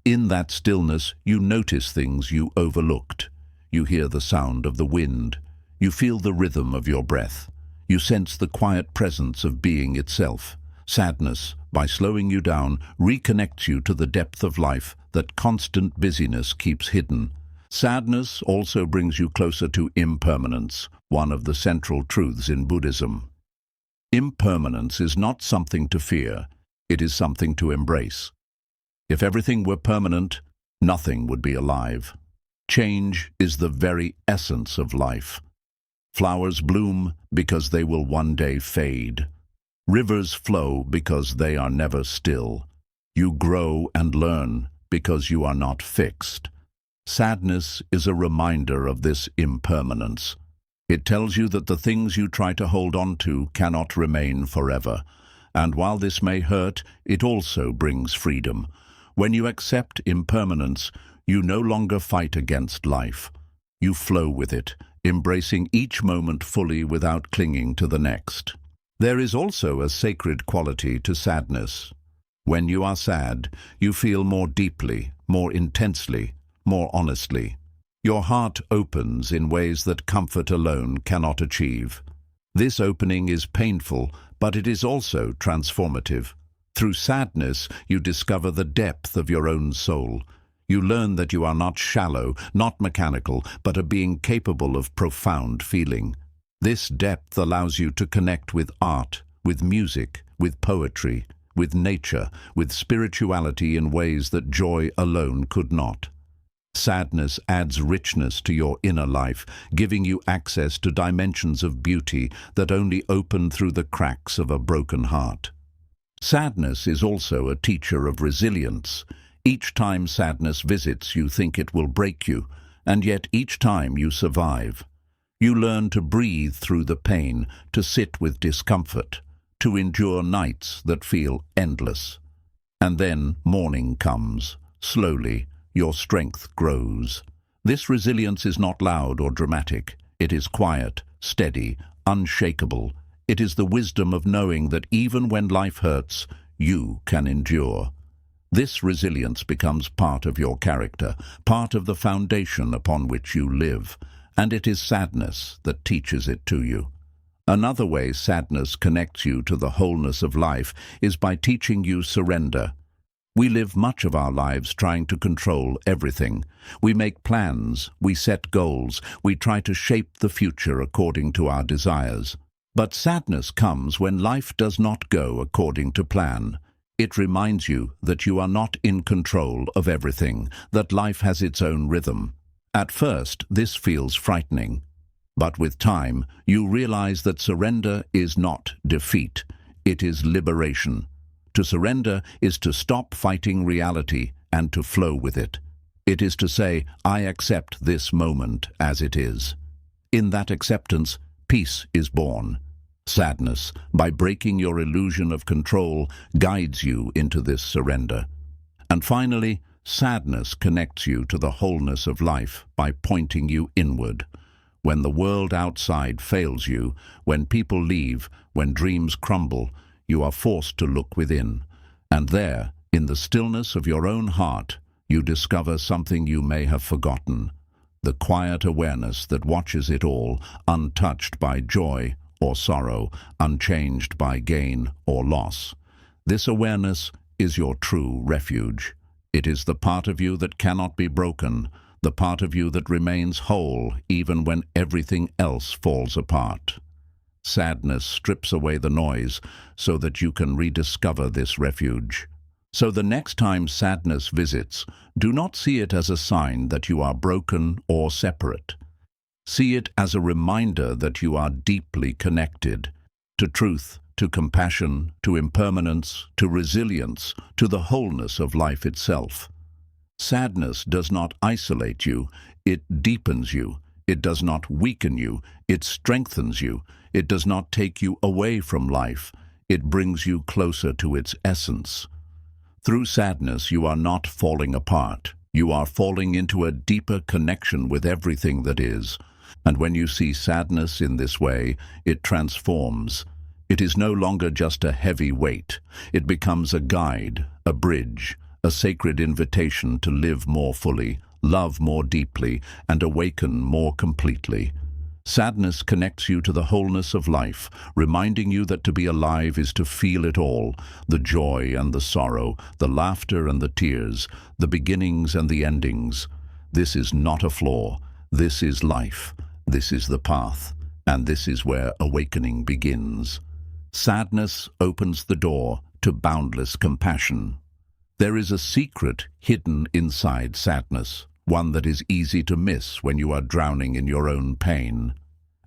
In that stillness, you notice things you overlooked. You hear the sound of the wind. You feel the rhythm of your breath. You sense the quiet presence of being itself. Sadness, by slowing you down, reconnects you to the depth of life that constant busyness keeps hidden. Sadness also brings you closer to impermanence, one of the central truths in Buddhism. Impermanence is not something to fear, it is something to embrace. If everything were permanent, nothing would be alive. Change is the very essence of life. Flowers bloom because they will one day fade. Rivers flow because they are never still. You grow and learn because you are not fixed. Sadness is a reminder of this impermanence. It tells you that the things you try to hold on to cannot remain forever. And while this may hurt, it also brings freedom. When you accept impermanence, you no longer fight against life. You flow with it, embracing each moment fully without clinging to the next. There is also a sacred quality to sadness. When you are sad, you feel more deeply, more intensely, more honestly. Your heart opens in ways that comfort alone cannot achieve. This opening is painful, but it is also transformative. Through sadness, you discover the depth of your own soul. You learn that you are not shallow, not mechanical, but a being capable of profound feeling. This depth allows you to connect with art, with music, with poetry, with nature, with spirituality in ways that joy alone could not. Sadness adds richness to your inner life, giving you access to dimensions of beauty that only open through the cracks of a broken heart. Sadness is also a teacher of resilience. Each time sadness visits, you think it will break you, and yet each time you survive. You learn to breathe through the pain, to sit with discomfort, to endure nights that feel endless. And then morning comes, slowly. Your strength grows. This resilience is not loud or dramatic. It is quiet, steady, unshakable. It is the wisdom of knowing that even when life hurts, you can endure. This resilience becomes part of your character, part of the foundation upon which you live, and it is sadness that teaches it to you. Another way sadness connects you to the wholeness of life is by teaching you surrender. We live much of our lives trying to control everything. We make plans, we set goals, we try to shape the future according to our desires. But sadness comes when life does not go according to plan. It reminds you that you are not in control of everything, that life has its own rhythm. At first, this feels frightening. But with time, you realize that surrender is not defeat, it is liberation. To surrender is to stop fighting reality and to flow with it. It is to say, I accept this moment as it is. In that acceptance, peace is born. Sadness, by breaking your illusion of control, guides you into this surrender. And finally, sadness connects you to the wholeness of life by pointing you inward. When the world outside fails you, when people leave, when dreams crumble, you are forced to look within. And there, in the stillness of your own heart, you discover something you may have forgotten. The quiet awareness that watches it all, untouched by joy or sorrow, unchanged by gain or loss. This awareness is your true refuge. It is the part of you that cannot be broken, the part of you that remains whole even when everything else falls apart. Sadness strips away the noise so that you can rediscover this refuge. So the next time sadness visits, do not see it as a sign that you are broken or separate. See it as a reminder that you are deeply connected to truth, to compassion, to impermanence, to resilience, to the wholeness of life itself. Sadness does not isolate you, it deepens you. It does not weaken you, it strengthens you. It does not take you away from life, it brings you closer to its essence. Through sadness, you are not falling apart. You are falling into a deeper connection with everything that is. And when you see sadness in this way, it transforms. It is no longer just a heavy weight. It becomes a guide, a bridge, a sacred invitation to live more fully, love more deeply, and awaken more completely. Sadness connects you to the wholeness of life, reminding you that to be alive is to feel it all, the joy and the sorrow, the laughter and the tears, the beginnings and the endings. This is not a flaw. This is life. This is the path. And this is where awakening begins. Sadness opens the door to boundless compassion. There is a secret hidden inside sadness, one that is easy to miss when you are drowning in your own pain.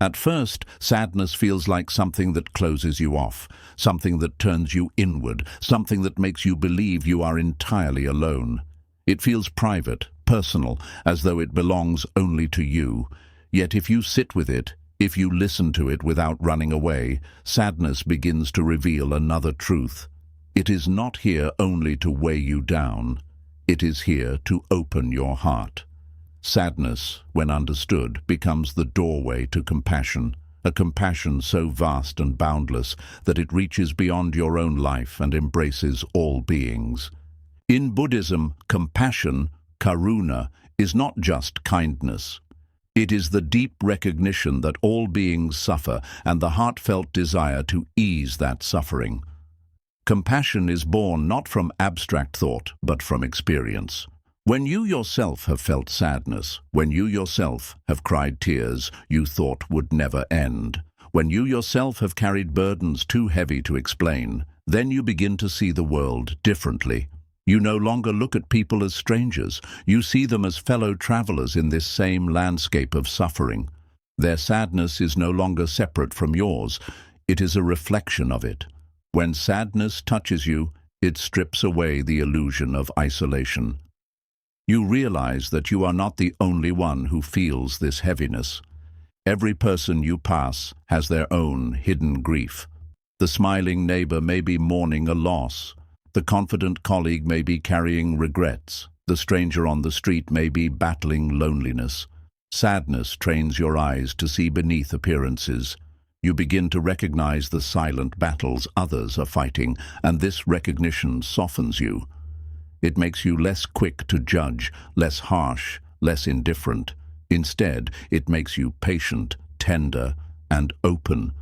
At first, sadness feels like something that closes you off, something that turns you inward, something that makes you believe you are entirely alone. It feels private, personal, as though it belongs only to you. Yet if you sit with it, if you listen to it without running away, sadness begins to reveal another truth. It is not here only to weigh you down. It is here to open your heart. Sadness, when understood, becomes the doorway to compassion, a compassion so vast and boundless that it reaches beyond your own life and embraces all beings. In Buddhism, compassion, karuna, is not just kindness. It is the deep recognition that all beings suffer and the heartfelt desire to ease that suffering. Compassion is born not from abstract thought, but from experience. When you yourself have felt sadness, when you yourself have cried tears you thought would never end, when you yourself have carried burdens too heavy to explain, then you begin to see the world differently. You no longer look at people as strangers. You see them as fellow travelers in this same landscape of suffering. Their sadness is no longer separate from yours. It is a reflection of it. When sadness touches you, it strips away the illusion of isolation. You realize that you are not the only one who feels this heaviness. Every person you pass has their own hidden grief. The smiling neighbor may be mourning a loss. The confident colleague may be carrying regrets. The stranger on the street may be battling loneliness. Sadness trains your eyes to see beneath appearances. You begin to recognize the silent battles others are fighting, and this recognition softens you. It makes you less quick to judge, less harsh, less indifferent. Instead, it makes you patient, tender, and open.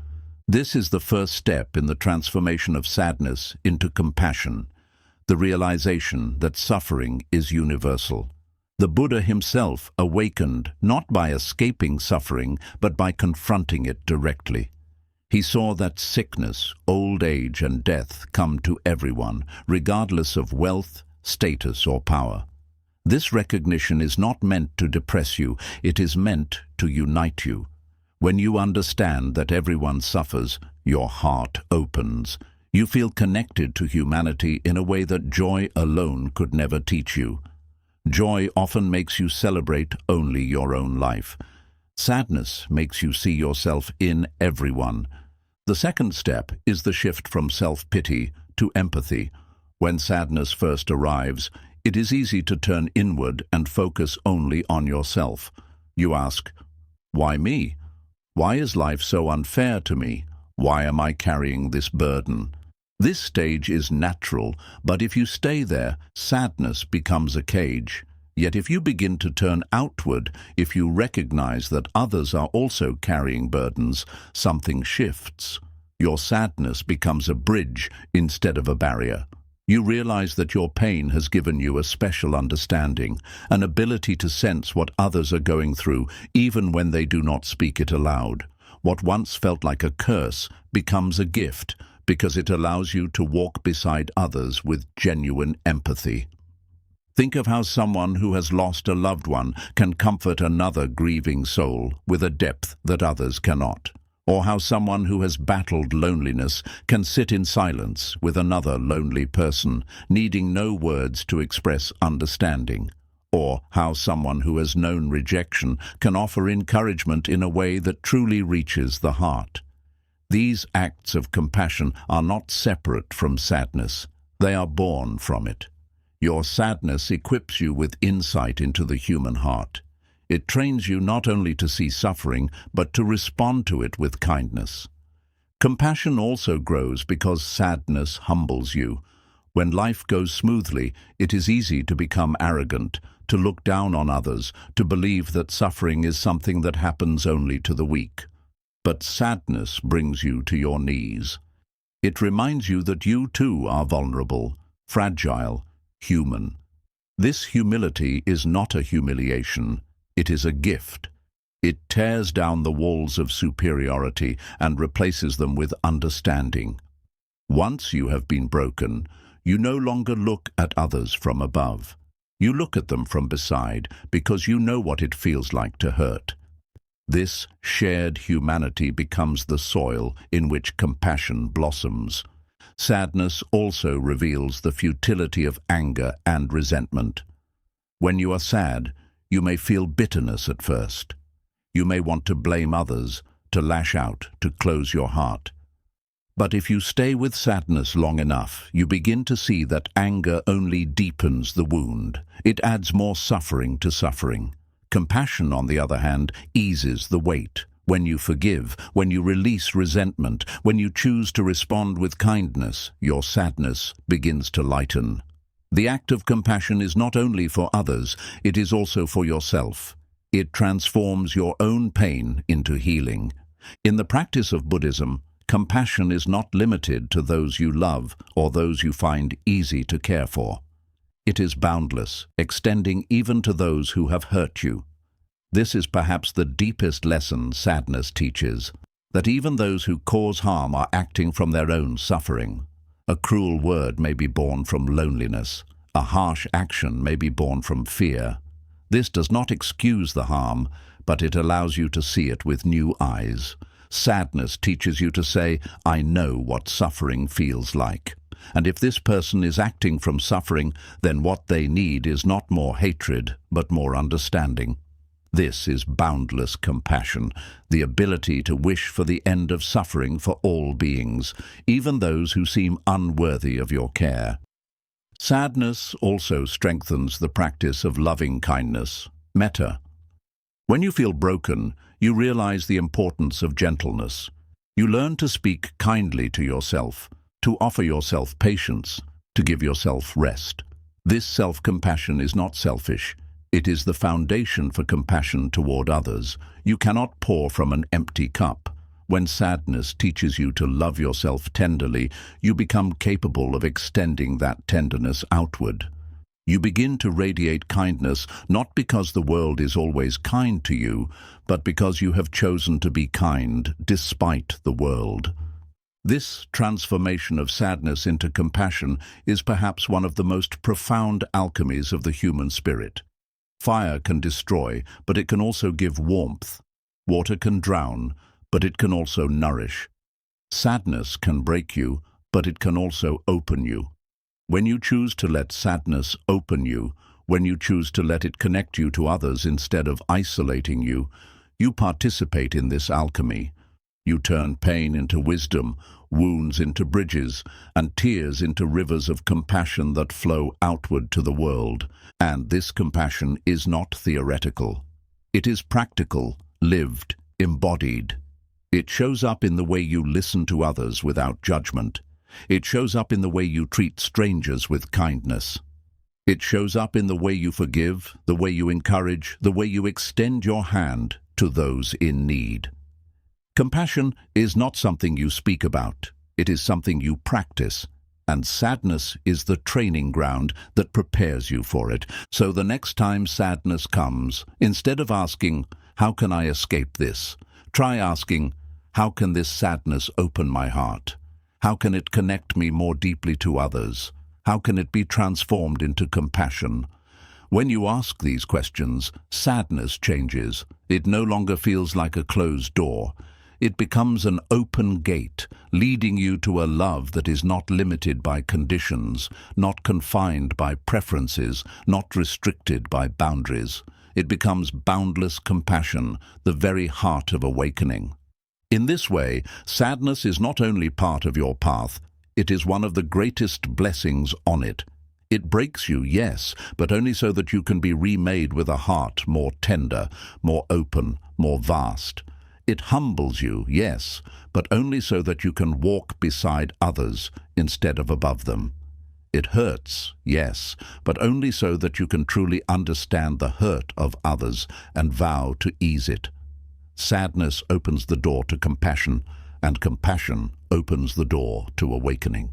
This is the first step in the transformation of sadness into compassion, the realization that suffering is universal. The Buddha himself awakened not by escaping suffering, but by confronting it directly. He saw that sickness, old age, and death come to everyone, regardless of wealth, status, or power. This recognition is not meant to depress you, it is meant to unite you. When you understand that everyone suffers, your heart opens. You feel connected to humanity in a way that joy alone could never teach you. Joy often makes you celebrate only your own life. Sadness makes you see yourself in everyone. The second step is the shift from self-pity to empathy. When sadness first arrives, it is easy to turn inward and focus only on yourself. You ask, "Why me? Why is life so unfair to me? Why am I carrying this burden?" This stage is natural, but if you stay there, sadness becomes a cage. Yet if you begin to turn outward, if you recognize that others are also carrying burdens, something shifts. Your sadness becomes a bridge instead of a barrier. You realize that your pain has given you a special understanding, an ability to sense what others are going through, even when they do not speak it aloud. What once felt like a curse becomes a gift, because it allows you to walk beside others with genuine empathy. Think of how someone who has lost a loved one can comfort another grieving soul with a depth that others cannot. Or how someone who has battled loneliness can sit in silence with another lonely person, needing no words to express understanding. Or how someone who has known rejection can offer encouragement in a way that truly reaches the heart. These acts of compassion are not separate from sadness. They are born from it. Your sadness equips you with insight into the human heart. It trains you not only to see suffering, but to respond to it with kindness. Compassion also grows because sadness humbles you. When life goes smoothly, it is easy to become arrogant, to look down on others, to believe that suffering is something that happens only to the weak. But sadness brings you to your knees. It reminds you that you too are vulnerable, fragile, human. This humility is not a humiliation. It is a gift. It tears down the walls of superiority and replaces them with understanding. Once you have been broken, you no longer look at others from above. You look at them from beside because you know what it feels like to hurt. This shared humanity becomes the soil in which compassion blossoms. Sadness also reveals the futility of anger and resentment. When you are sad, you may feel bitterness at first. You may want to blame others, to lash out, to close your heart. But if you stay with sadness long enough, you begin to see that anger only deepens the wound. It adds more suffering to suffering. Compassion, on the other hand, eases the weight. When you forgive, when you release resentment, when you choose to respond with kindness, your sadness begins to lighten. The act of compassion is not only for others, it is also for yourself. It transforms your own pain into healing. In the practice of Buddhism, compassion is not limited to those you love or those you find easy to care for. It is boundless, extending even to those who have hurt you. This is perhaps the deepest lesson sadness teaches, that even those who cause harm are acting from their own suffering. A cruel word may be born from loneliness. A harsh action may be born from fear. This does not excuse the harm, but it allows you to see it with new eyes. Sadness teaches you to say, I know what suffering feels like. And if this person is acting from suffering, then what they need is not more hatred, but more understanding. This is boundless compassion, the ability to wish for the end of suffering for all beings, even those who seem unworthy of your care. Sadness also strengthens the practice of loving kindness, metta. When you feel broken, you realize the importance of gentleness. You learn to speak kindly to yourself, to offer yourself patience, to give yourself rest. This self-compassion is not selfish. It is the foundation for compassion toward others. You cannot pour from an empty cup. When sadness teaches you to love yourself tenderly, you become capable of extending that tenderness outward. You begin to radiate kindness not because the world is always kind to you, but because you have chosen to be kind despite the world. This transformation of sadness into compassion is perhaps one of the most profound alchemies of the human spirit. Fire can destroy, but it can also give warmth. Water can drown, but it can also nourish. Sadness can break you, but it can also open you. When you choose to let sadness open you, when you choose to let it connect you to others instead of isolating you, you participate in this alchemy. You turn pain into wisdom, wounds into bridges, and tears into rivers of compassion that flow outward to the world. And this compassion is not theoretical. It is practical, lived, embodied. It shows up in the way you listen to others without judgment. It shows up in the way you treat strangers with kindness. It shows up in the way you forgive, the way you encourage, the way you extend your hand to those in need. Compassion is not something you speak about. It is something you practice. And sadness is the training ground that prepares you for it. So the next time sadness comes, instead of asking, how can I escape this? Try asking, how can this sadness open my heart? How can it connect me more deeply to others? How can it be transformed into compassion? When you ask these questions, sadness changes. It no longer feels like a closed door. It becomes an open gate, leading you to a love that is not limited by conditions, not confined by preferences, not restricted by boundaries. It becomes boundless compassion, the very heart of awakening. In this way, sadness is not only part of your path, it is one of the greatest blessings on it. It breaks you, yes, but only so that you can be remade with a heart more tender, more open, more vast. It humbles you, yes, but only so that you can walk beside others instead of above them. It hurts, yes, but only so that you can truly understand the hurt of others and vow to ease it. Sadness opens the door to compassion, and compassion opens the door to awakening.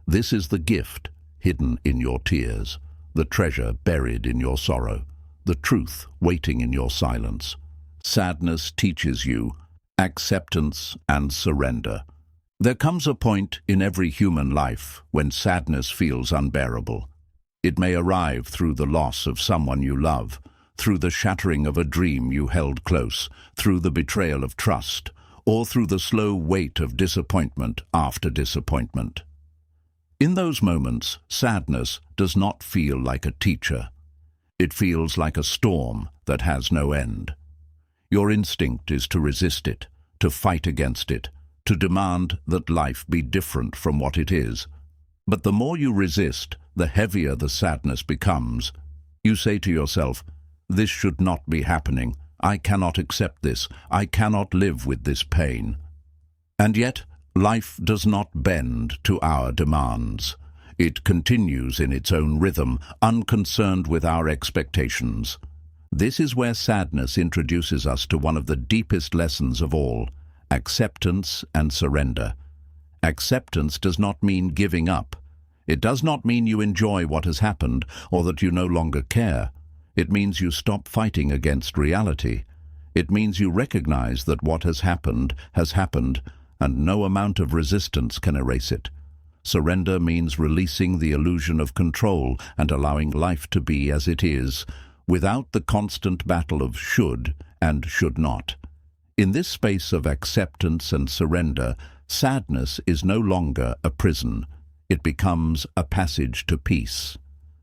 This is the gift hidden in your tears, the treasure buried in your sorrow, the truth waiting in your silence. Sadness teaches you acceptance and surrender. There comes a point in every human life when sadness feels unbearable. It may arrive through the loss of someone you love, through the shattering of a dream you held close, through the betrayal of trust, or through the slow weight of disappointment after disappointment. In those moments, sadness does not feel like a teacher. It feels like a storm that has no end. Your instinct is to resist it, to fight against it, to demand that life be different from what it is. But the more you resist, the heavier the sadness becomes. You say to yourself, this should not be happening. I cannot accept this. I cannot live with this pain. And yet, life does not bend to our demands. It continues in its own rhythm, unconcerned with our expectations. This is where sadness introduces us to one of the deepest lessons of all: acceptance and surrender. Acceptance does not mean giving up. It does not mean you enjoy what has happened or that you no longer care. It means you stop fighting against reality. It means you recognize that what has happened, and no amount of resistance can erase it. Surrender means releasing the illusion of control and allowing life to be as it is, without the constant battle of should and should not. In this space of acceptance and surrender, sadness is no longer a prison. It becomes a passage to peace.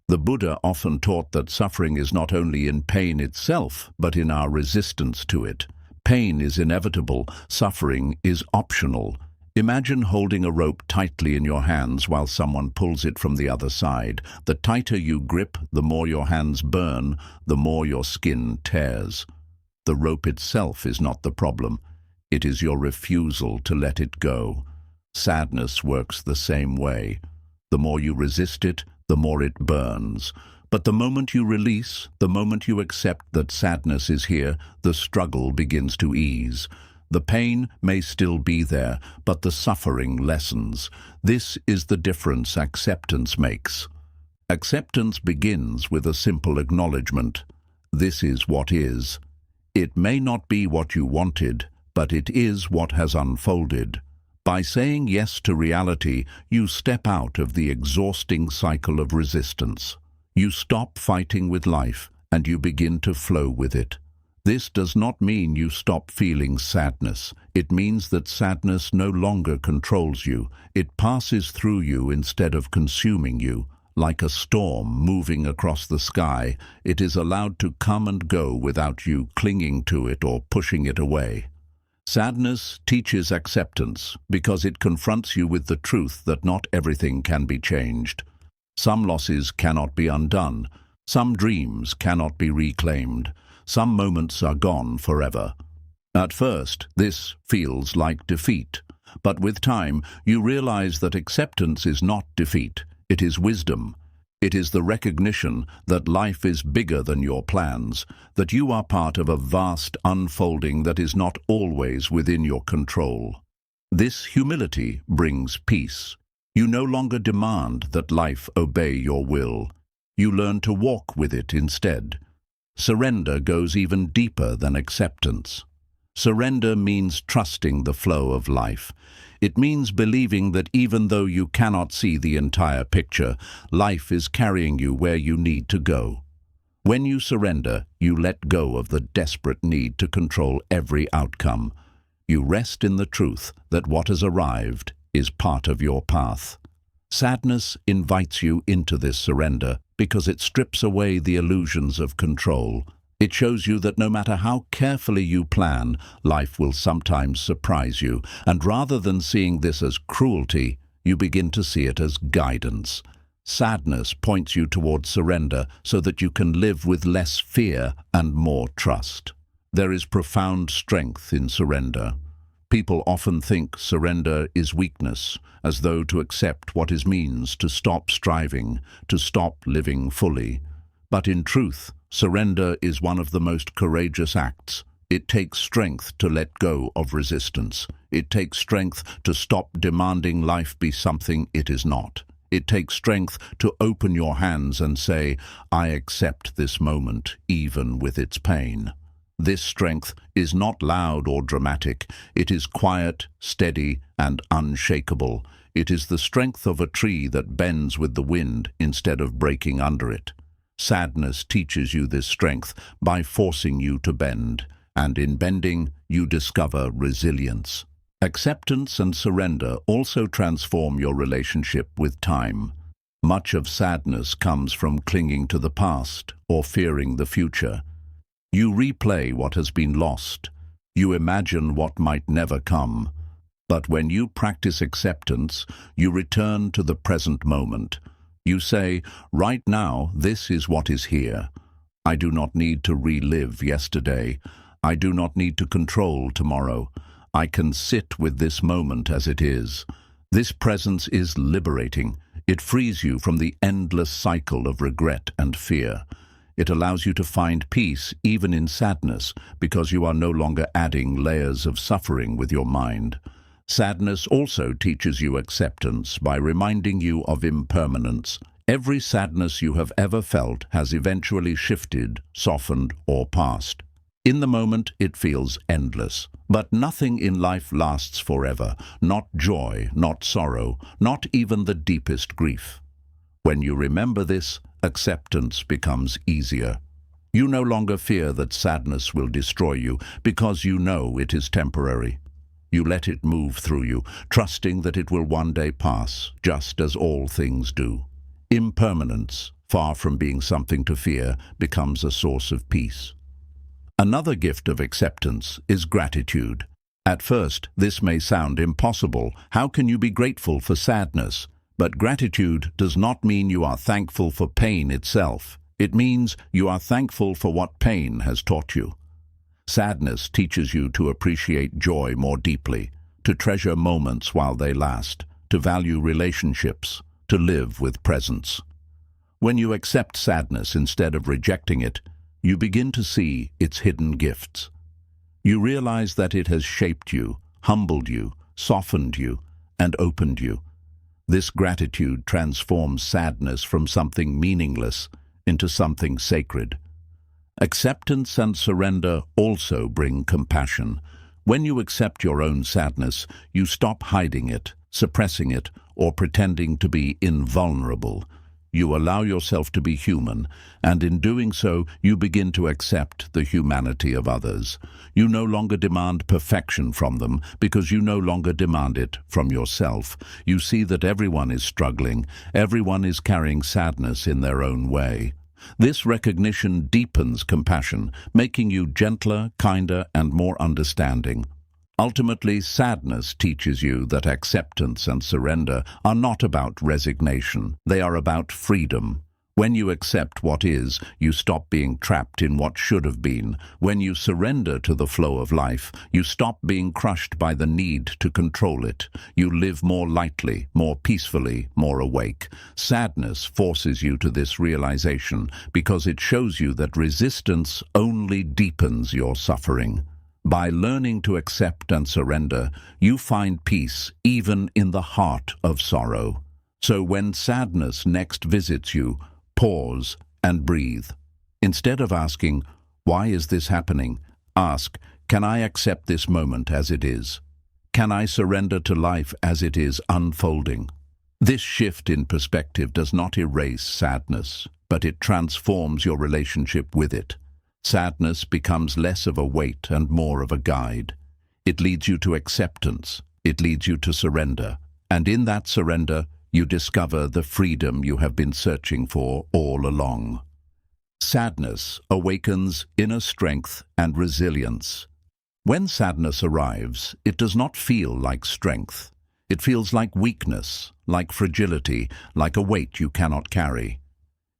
The Buddha often taught that suffering is not only in pain itself, but in our resistance to it. Pain is inevitable, suffering is optional. Imagine holding a rope tightly in your hands while someone pulls it from the other side. The tighter you grip, the more your hands burn, the more your skin tears. The rope itself is not the problem. It is your refusal to let it go. Sadness works the same way. The more you resist it, the more it burns. But the moment you release, the moment you accept that sadness is here, the struggle begins to ease. The pain may still be there, but the suffering lessens. This is the difference acceptance makes. Acceptance begins with a simple acknowledgement. This is what is. It may not be what you wanted, but it is what has unfolded. By saying yes to reality, you step out of the exhausting cycle of resistance. You stop fighting with life, and you begin to flow with it. This does not mean you stop feeling sadness. It means that sadness no longer controls you. It passes through you instead of consuming you. Like a storm moving across the sky, it is allowed to come and go without you clinging to it or pushing it away. Sadness teaches acceptance because it confronts you with the truth that not everything can be changed. Some losses cannot be undone. Some dreams cannot be reclaimed. Some moments are gone forever. At first, this feels like defeat. But with time, you realize that acceptance is not defeat. It is wisdom. It is the recognition that life is bigger than your plans, that you are part of a vast unfolding that is not always within your control. This humility brings peace. You no longer demand that life obey your will. You learn to walk with it instead. Surrender goes even deeper than acceptance. Surrender means trusting the flow of life. It means believing that even though you cannot see the entire picture, life is carrying you where you need to go. When you surrender, you let go of the desperate need to control every outcome. You rest in the truth that what has arrived is part of your path. Sadness invites you into this surrender because it strips away the illusions of control. It shows you that no matter how carefully you plan, life will sometimes surprise you, and rather than seeing this as cruelty, you begin to see it as guidance. Sadness points you towards surrender so that you can live with less fear and more trust. There is profound strength in surrender. People often think surrender is weakness, as though to accept what it means to stop striving, to stop living fully. But in truth, surrender is one of the most courageous acts. It takes strength to let go of resistance. It takes strength to stop demanding life be something it is not. It takes strength to open your hands and say, I accept this moment, even with its pain. This strength is not loud or dramatic. It is quiet, steady, and unshakable. It is the strength of a tree that bends with the wind instead of breaking under it. Sadness teaches you this strength by forcing you to bend, and in bending, you discover resilience. Acceptance and surrender also transform your relationship with time. Much of sadness comes from clinging to the past or fearing the future. You replay what has been lost. You imagine what might never come. But when you practice acceptance, you return to the present moment. You say, right now, this is what is here. I do not need to relive yesterday. I do not need to control tomorrow. I can sit with this moment as it is. This presence is liberating. It frees you from the endless cycle of regret and fear. It allows you to find peace even in sadness because you are no longer adding layers of suffering with your mind. Sadness also teaches you acceptance by reminding you of impermanence. Every sadness you have ever felt has eventually shifted, softened, or passed. In the moment, it feels endless. But nothing in life lasts forever. Not joy, not sorrow, not even the deepest grief. When you remember this, acceptance becomes easier. You no longer fear that sadness will destroy you because you know it is temporary. You let it move through you, trusting that it will one day pass, just as all things do. Impermanence, far from being something to fear, becomes a source of peace. Another gift of acceptance is gratitude. At first, this may sound impossible. How can you be grateful for sadness? But gratitude does not mean you are thankful for pain itself. It means you are thankful for what pain has taught you. Sadness teaches you to appreciate joy more deeply, to treasure moments while they last, to value relationships, to live with presence. When you accept sadness instead of rejecting it, you begin to see its hidden gifts. You realize that it has shaped you, humbled you, softened you, and opened you. This gratitude transforms sadness from something meaningless into something sacred. Acceptance and surrender also bring compassion. When you accept your own sadness, you stop hiding it, suppressing it, or pretending to be invulnerable. You allow yourself to be human, and in doing so, you begin to accept the humanity of others. You no longer demand perfection from them because you no longer demand it from yourself. You see that everyone is struggling, everyone is carrying sadness in their own way. This recognition deepens compassion, making you gentler, kinder, and more understanding. Ultimately, sadness teaches you that acceptance and surrender are not about resignation. They are about freedom. When you accept what is, you stop being trapped in what should have been. When you surrender to the flow of life, you stop being crushed by the need to control it. You live more lightly, more peacefully, more awake. Sadness forces you to this realization because it shows you that resistance only deepens your suffering. By learning to accept and surrender, you find peace even in the heart of sorrow. So when sadness next visits you, pause and breathe. Instead of asking, "Why is this happening?" ask, "Can I accept this moment as it is? Can I surrender to life as it is unfolding?" This shift in perspective does not erase sadness, but it transforms your relationship with it. Sadness becomes less of a weight and more of a guide. It leads you to acceptance. It leads you to surrender. And in that surrender, you discover the freedom you have been searching for all along. Sadness awakens inner strength and resilience. When sadness arrives, it does not feel like strength. It feels like weakness, like fragility, like a weight you cannot carry.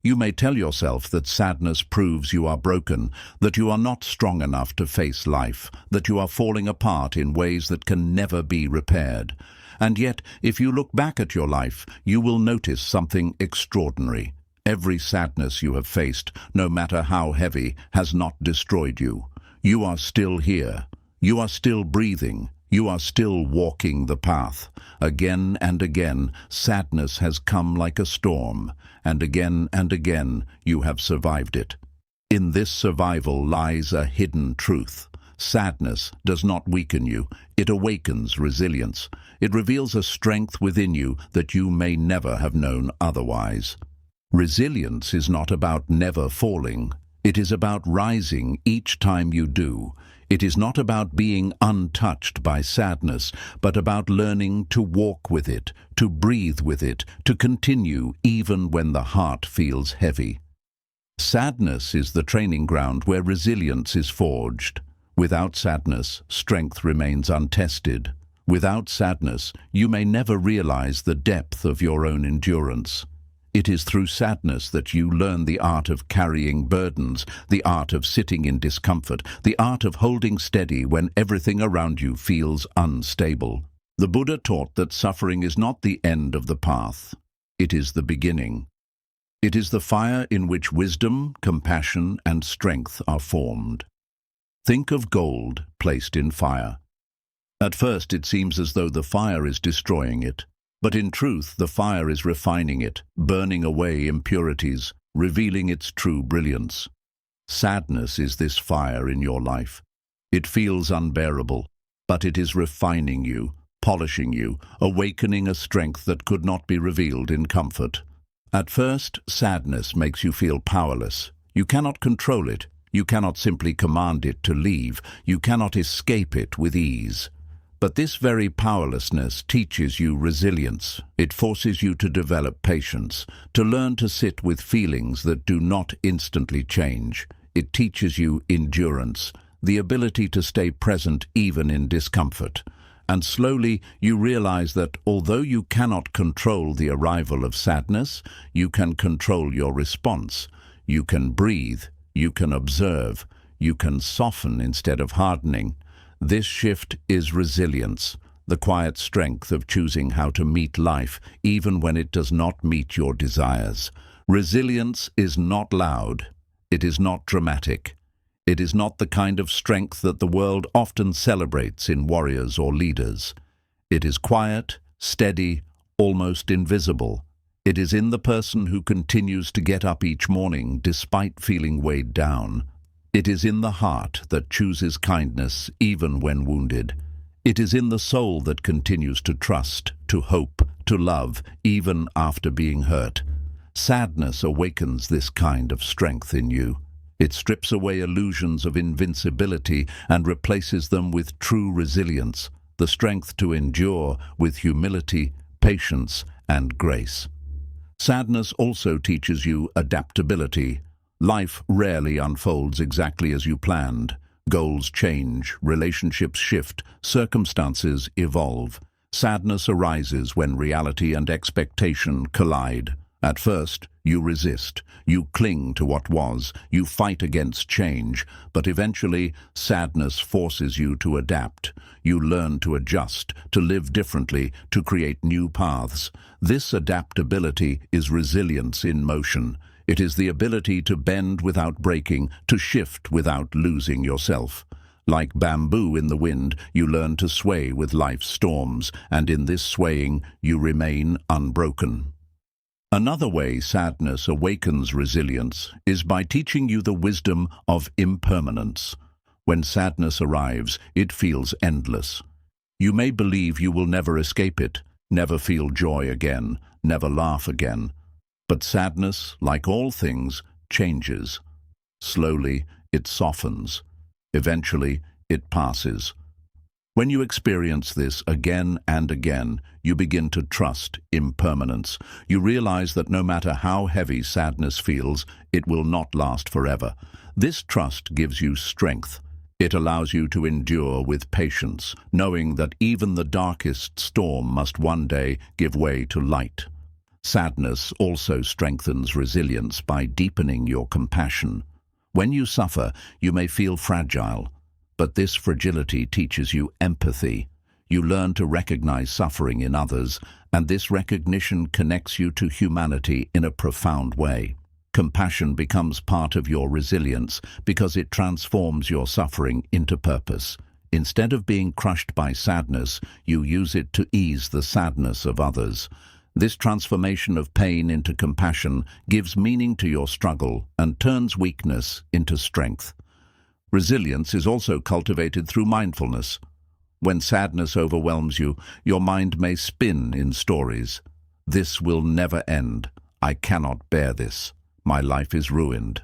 You may tell yourself that sadness proves you are broken, that you are not strong enough to face life, that you are falling apart in ways that can never be repaired. And yet, if you look back at your life, you will notice something extraordinary. Every sadness you have faced, no matter how heavy, has not destroyed you. You are still here. You are still breathing. You are still walking the path. Again and again, sadness has come like a storm, and again, you have survived it. In this survival lies a hidden truth. Sadness does not weaken you. It awakens resilience. It reveals a strength within you that you may never have known otherwise. Resilience is not about never falling. It is about rising each time you do. It is not about being untouched by sadness, but about learning to walk with it, to breathe with it, to continue even when the heart feels heavy. Sadness is the training ground where resilience is forged. Without sadness, strength remains untested. Without sadness, you may never realize the depth of your own endurance. It is through sadness that you learn the art of carrying burdens, the art of sitting in discomfort, the art of holding steady when everything around you feels unstable. The Buddha taught that suffering is not the end of the path. It is the beginning. It is the fire in which wisdom, compassion, and strength are formed. Think of gold placed in fire. At first it seems as though the fire is destroying it, but in truth the fire is refining it, burning away impurities, revealing its true brilliance. Sadness is this fire in your life. It feels unbearable, but it is refining you, polishing you, awakening a strength that could not be revealed in comfort. At first, sadness makes you feel powerless. You cannot control it. You cannot simply command it to leave. You cannot escape it with ease. But this very powerlessness teaches you resilience. It forces you to develop patience, to learn to sit with feelings that do not instantly change. It teaches you endurance, the ability to stay present even in discomfort. And slowly you realize that although you cannot control the arrival of sadness, you can control your response. You can breathe, you can observe, you can soften instead of hardening. This shift is resilience, the quiet strength of choosing how to meet life even when it does not meet your desires. Resilience is not loud. It is not dramatic. It is not the kind of strength that the world often celebrates in warriors or leaders. It is quiet, steady, almost invisible. It is in the person who continues to get up each morning despite feeling weighed down. It is in the heart that chooses kindness even when wounded. It is in the soul that continues to trust, to hope, to love, even after being hurt. Sadness awakens this kind of strength in you. It strips away illusions of invincibility and replaces them with true resilience, the strength to endure with humility, patience, and grace. Sadness also teaches you adaptability. Life rarely unfolds exactly as you planned. Goals change, relationships shift, circumstances evolve. Sadness arises when reality and expectation collide. At first, you resist, you cling to what was, you fight against change, but eventually, sadness forces you to adapt. You learn to adjust, to live differently, to create new paths. This adaptability is resilience in motion. It is the ability to bend without breaking, to shift without losing yourself. Like bamboo in the wind, you learn to sway with life's storms, and in this swaying, you remain unbroken. Another way sadness awakens resilience is by teaching you the wisdom of impermanence. When sadness arrives, it feels endless. You may believe you will never escape it, never feel joy again, never laugh again. But sadness, like all things, changes. Slowly, it softens. Eventually, it passes. When you experience this again and again, you begin to trust impermanence. You realize that no matter how heavy sadness feels, it will not last forever. This trust gives you strength. It allows you to endure with patience, knowing that even the darkest storm must one day give way to light. Sadness also strengthens resilience by deepening your compassion. When you suffer, you may feel fragile. But this fragility teaches you empathy. You learn to recognize suffering in others, and this recognition connects you to humanity in a profound way. Compassion becomes part of your resilience because it transforms your suffering into purpose. Instead of being crushed by sadness, you use it to ease the sadness of others. This transformation of pain into compassion gives meaning to your struggle and turns weakness into strength. Resilience is also cultivated through mindfulness. When sadness overwhelms you, your mind may spin in stories. This will never end. I cannot bear this. My life is ruined.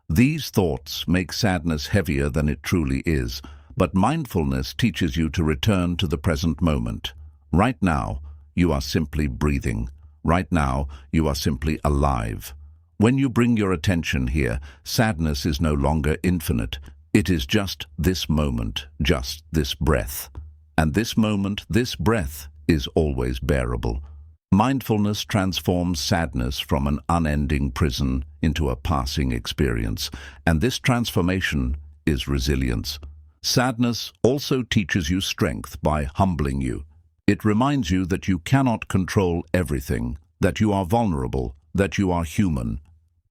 These thoughts make sadness heavier than it truly is, but mindfulness teaches you to return to the present moment. Right now, you are simply breathing. Right now, you are simply alive. When you bring your attention here, sadness is no longer infinite. It is just this moment, just this breath. And this moment, this breath, is always bearable. Mindfulness transforms sadness from an unending prison into a passing experience, and this transformation is resilience. Sadness also teaches you strength by humbling you. It reminds you that you cannot control everything, that you are vulnerable, that you are human.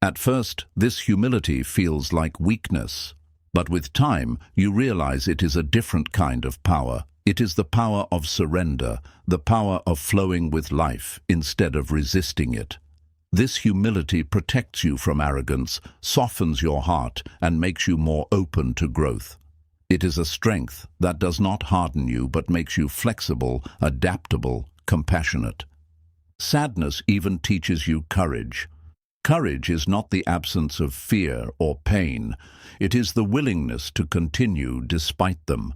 At first, this humility feels like weakness, but with time, you realize it is a different kind of power. It is the power of surrender, the power of flowing with life instead of resisting it. This humility protects you from arrogance, softens your heart, and makes you more open to growth. It is a strength that does not harden you but makes you flexible, adaptable, compassionate. Sadness even teaches you courage. Courage is not the absence of fear or pain. It is the willingness to continue despite them.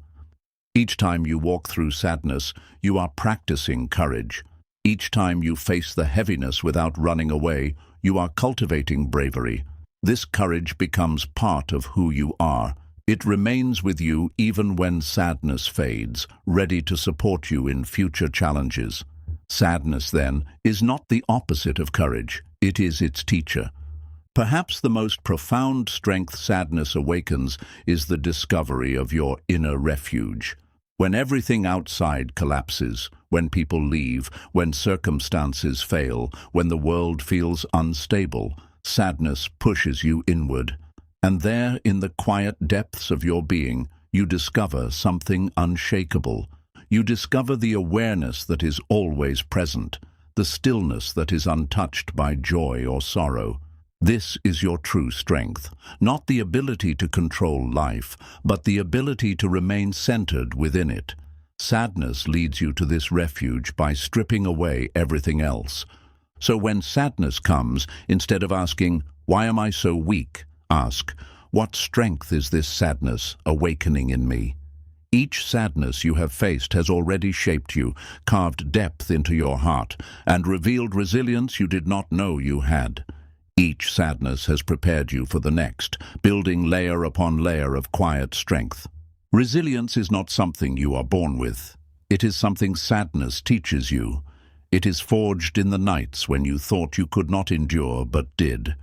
Each time you walk through sadness, you are practicing courage. Each time you face the heaviness without running away, you are cultivating bravery. This courage becomes part of who you are. It remains with you even when sadness fades, ready to support you in future challenges. Sadness, then, is not the opposite of courage. It is its teacher. Perhaps the most profound strength sadness awakens is the discovery of your inner refuge. When everything outside collapses, when people leave, when circumstances fail, when the world feels unstable, sadness pushes you inward. And there, in the quiet depths of your being, you discover something unshakable. You discover the awareness that is always present, the stillness that is untouched by joy or sorrow. This is your true strength, not the ability to control life, but the ability to remain centered within it. Sadness leads you to this refuge by stripping away everything else. So when sadness comes, instead of asking, "Why am I so weak?" ask, "What strength is this sadness awakening in me?" Each sadness you have faced has already shaped you, carved depth into your heart, and revealed resilience you did not know you had. Each sadness has prepared you for the next, building layer upon layer of quiet strength. Resilience is not something you are born with. It is something sadness teaches you. It is forged in the nights when you thought you could not endure but did.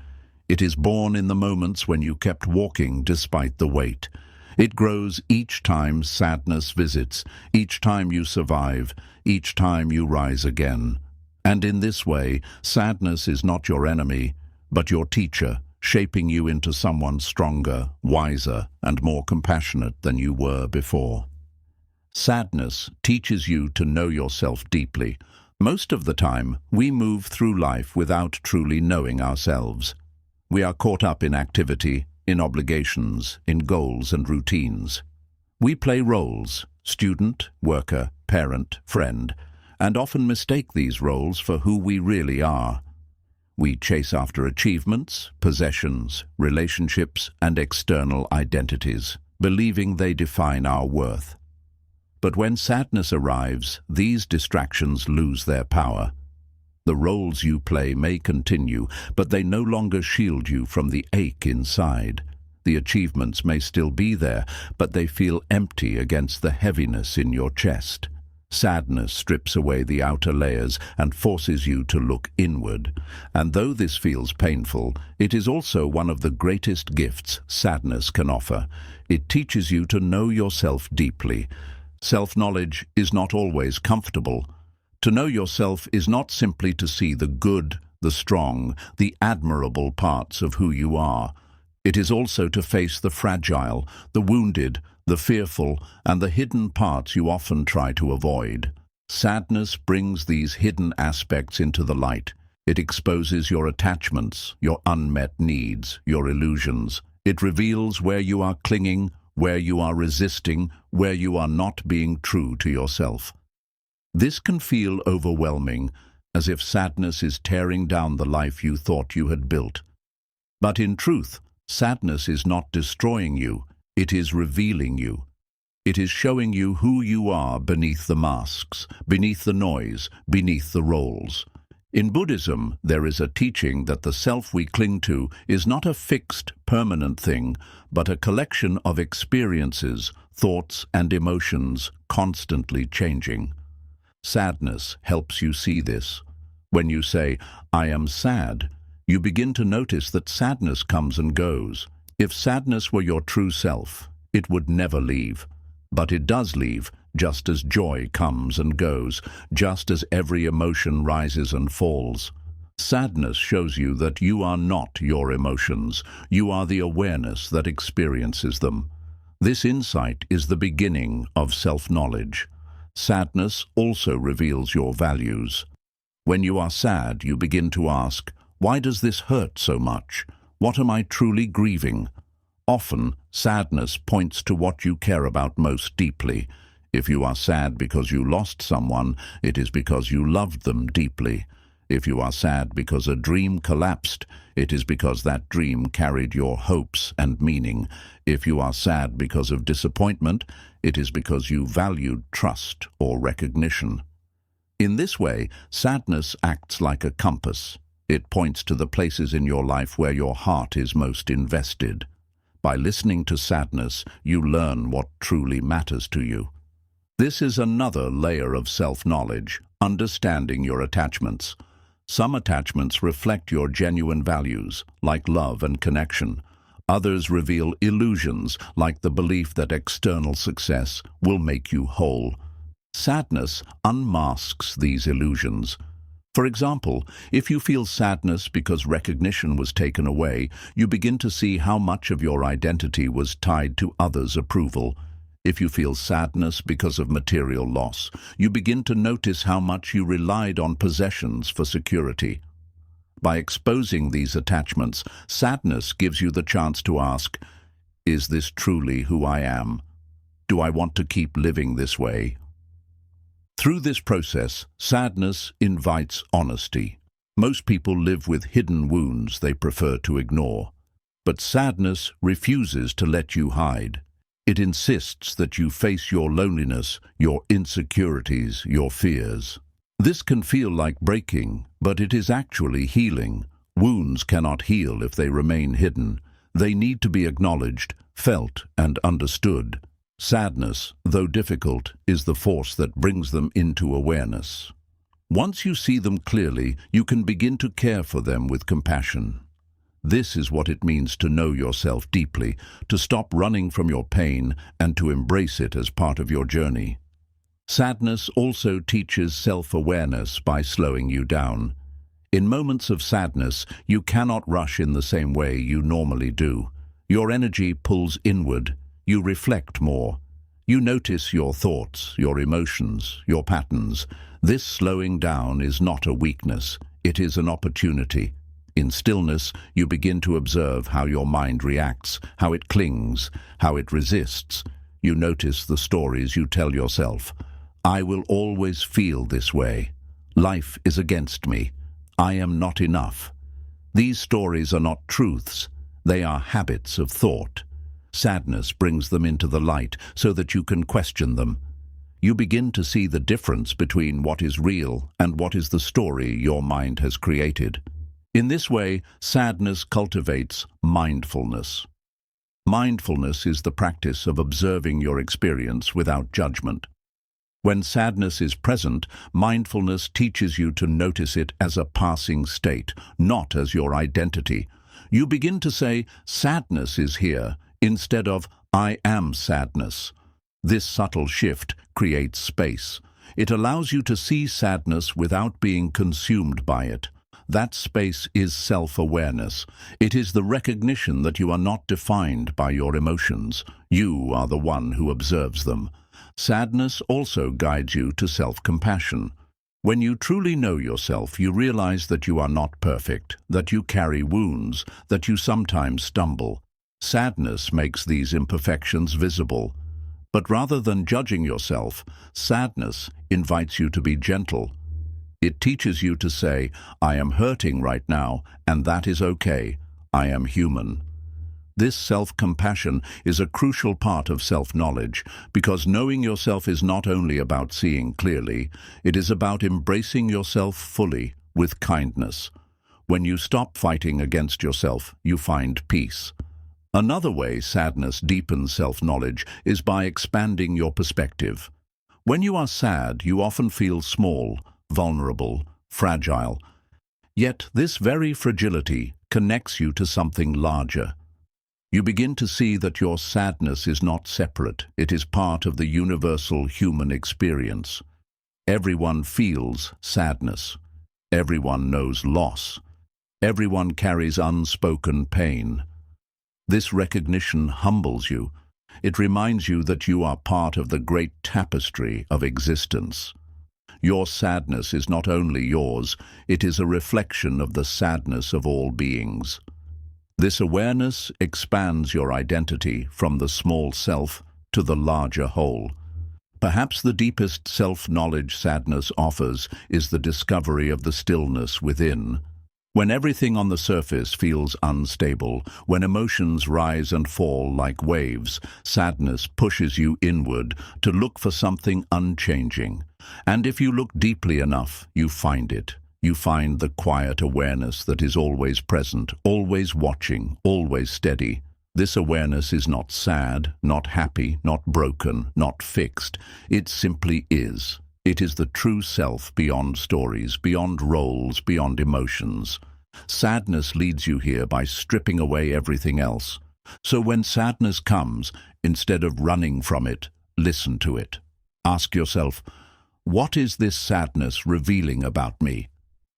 It is born in the moments when you kept walking despite the weight. It grows each time sadness visits, each time you survive, each time you rise again. And in this way, sadness is not your enemy, but your teacher, shaping you into someone stronger, wiser, and more compassionate than you were before. Sadness teaches you to know yourself deeply. Most of the time, we move through life without truly knowing ourselves. We are caught up in activity, in obligations, in goals and routines. We play roles, student, worker, parent, friend, and often mistake these roles for who we really are. We chase after achievements, possessions, relationships, and external identities, believing they define our worth. But when sadness arrives, these distractions lose their power. The roles you play may continue, but they no longer shield you from the ache inside. The achievements may still be there, but they feel empty against the heaviness in your chest. Sadness strips away the outer layers and forces you to look inward. And though this feels painful, it is also one of the greatest gifts sadness can offer. It teaches you to know yourself deeply. Self-knowledge is not always comfortable. To know yourself is not simply to see the good, the strong, the admirable parts of who you are. It is also to face the fragile, the wounded, the fearful, and the hidden parts you often try to avoid. Sadness brings these hidden aspects into the light. It exposes your attachments, your unmet needs, your illusions. It reveals where you are clinging, where you are resisting, where you are not being true to yourself. This can feel overwhelming, as if sadness is tearing down the life you thought you had built. But in truth, sadness is not destroying you, it is revealing you. It is showing you who you are beneath the masks, beneath the noise, beneath the roles. In Buddhism, there is a teaching that the self we cling to is not a fixed, permanent thing, but a collection of experiences, thoughts, and emotions constantly changing. Sadness helps you see this. When you say, "I am sad," you begin to notice that sadness comes and goes. If sadness were your true self, it would never leave. But it does leave, just as joy comes and goes, just as every emotion rises and falls. Sadness shows you that you are not your emotions. You are the awareness that experiences them. This insight is the beginning of self-knowledge. Sadness also reveals your values. When you are sad, you begin to ask, why does this hurt so much? What am I truly grieving? Often, sadness points to what you care about most deeply. If you are sad because you lost someone, it is because you loved them deeply. If you are sad because a dream collapsed, it is because that dream carried your hopes and meaning. If you are sad because of disappointment, it is because you valued trust or recognition. In this way, sadness acts like a compass. It points to the places in your life where your heart is most invested. By listening to sadness, you learn what truly matters to you. This is another layer of self-knowledge, understanding your attachments. Some attachments reflect your genuine values, like love and connection. Others reveal illusions, like the belief that external success will make you whole. Sadness unmasks these illusions. For example, if you feel sadness because recognition was taken away, you begin to see how much of your identity was tied to others' approval. If you feel sadness because of material loss, you begin to notice how much you relied on possessions for security. By exposing these attachments, sadness gives you the chance to ask, is this truly who I am? Do I want to keep living this way? Through this process, sadness invites honesty. Most people live with hidden wounds they prefer to ignore. But sadness refuses to let you hide. It insists that you face your loneliness, your insecurities, your fears. This can feel like breaking, but it is actually healing. Wounds cannot heal if they remain hidden. They need to be acknowledged, felt, and understood. Sadness, though difficult, is the force that brings them into awareness. Once you see them clearly, you can begin to care for them with compassion. This is what it means to know yourself deeply, to stop running from your pain and to embrace it as part of your journey. Sadness also teaches self-awareness by slowing you down. In moments of sadness, you cannot rush in the same way you normally do. Your energy pulls inward. You reflect more. You notice your thoughts, your emotions, your patterns. This slowing down is not a weakness. It is an opportunity. In stillness, you begin to observe how your mind reacts, how it clings, how it resists. You notice the stories you tell yourself. I will always feel this way. Life is against me. I am not enough. These stories are not truths. They are habits of thought. Sadness brings them into the light so that you can question them. You begin to see the difference between what is real and what is the story your mind has created. In this way, sadness cultivates mindfulness. Mindfulness is the practice of observing your experience without judgment. When sadness is present, mindfulness teaches you to notice it as a passing state, not as your identity. You begin to say, sadness is here, instead of, I am sadness. This subtle shift creates space. It allows you to see sadness without being consumed by it. That space is self-awareness. It is the recognition that you are not defined by your emotions. You are the one who observes them. Sadness also guides you to self-compassion. When you truly know yourself, you realize that you are not perfect, that you carry wounds, that you sometimes stumble. Sadness makes these imperfections visible. But rather than judging yourself, sadness invites you to be gentle. It teaches you to say, I am hurting right now, and that is okay. I am human. This self-compassion is a crucial part of self-knowledge, because knowing yourself is not only about seeing clearly, it is about embracing yourself fully, with kindness. When you stop fighting against yourself, you find peace. Another way sadness deepens self-knowledge is by expanding your perspective. When you are sad, you often feel small, vulnerable, fragile. Yet this very fragility connects you to something larger. You begin to see that your sadness is not separate. It is part of the universal human experience. Everyone feels sadness. Everyone knows loss. Everyone carries unspoken pain. This recognition humbles you. It reminds you that you are part of the great tapestry of existence. Your sadness is not only yours, it is a reflection of the sadness of all beings. This awareness expands your identity from the small self to the larger whole. Perhaps the deepest self-knowledge sadness offers is the discovery of the stillness within. When everything on the surface feels unstable, when emotions rise and fall like waves, sadness pushes you inward to look for something unchanging. And if you look deeply enough, you find it. You find the quiet awareness that is always present, always watching, always steady. This awareness is not sad, not happy, not broken, not fixed. It simply is. It is the true self beyond stories, beyond roles, beyond emotions. Sadness leads you here by stripping away everything else. So when sadness comes, instead of running from it, listen to it. Ask yourself, what is this sadness revealing about me?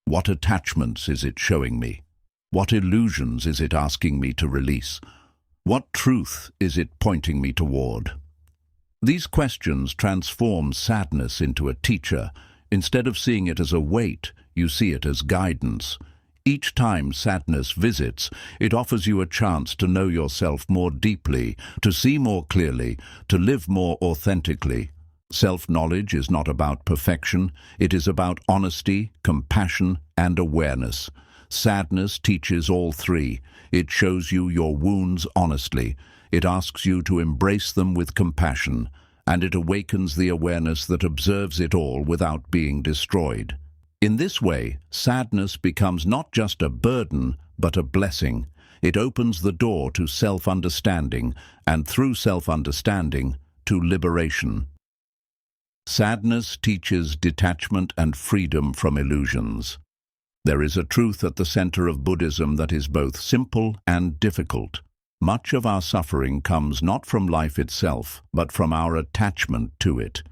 What attachments is it showing me? What illusions is it asking me to release? What truth is it pointing me toward? These questions transform sadness into a teacher. Instead of seeing it as a weight, you see it as guidance. Each time sadness visits, it offers you a chance to know yourself more deeply, to see more clearly, to live more authentically. Self-knowledge is not about perfection, it is about honesty, compassion, and awareness. Sadness teaches all three. It shows you your wounds honestly. It asks you to embrace them with compassion, and it awakens the awareness that observes it all without being destroyed. In this way, sadness becomes not just a burden, but a blessing. It opens the door to self-understanding, and through self-understanding, to liberation. Sadness teaches detachment and freedom from illusions. There is a truth at the center of Buddhism that is both simple and difficult. Much of our suffering comes not from life itself, but from our attachment to it.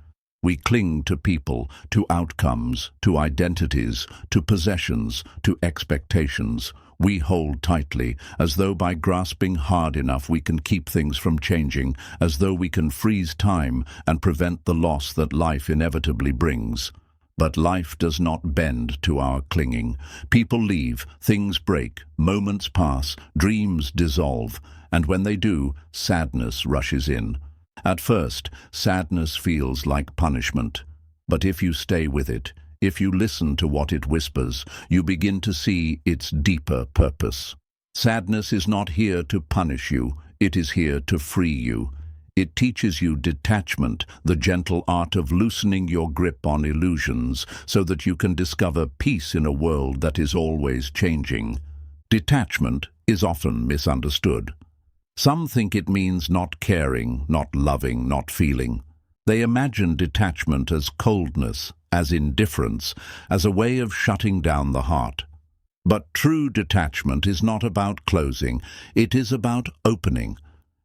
We cling to people, to outcomes, to identities, to possessions, to expectations. We hold tightly, as though by grasping hard enough we can keep things from changing, as though we can freeze time and prevent the loss that life inevitably brings. But life does not bend to our clinging. People leave, things break, moments pass, dreams dissolve, and when they do, sadness rushes in. At first, sadness feels like punishment, but if you stay with it, if you listen to what it whispers, you begin to see its deeper purpose. Sadness is not here to punish you, it is here to free you. It teaches you detachment, the gentle art of loosening your grip on illusions so that you can discover peace in a world that is always changing. Detachment is often misunderstood. Some think it means not caring, not loving, not feeling. They imagine detachment as coldness, as indifference, as a way of shutting down the heart. But true detachment is not about closing, it is about opening.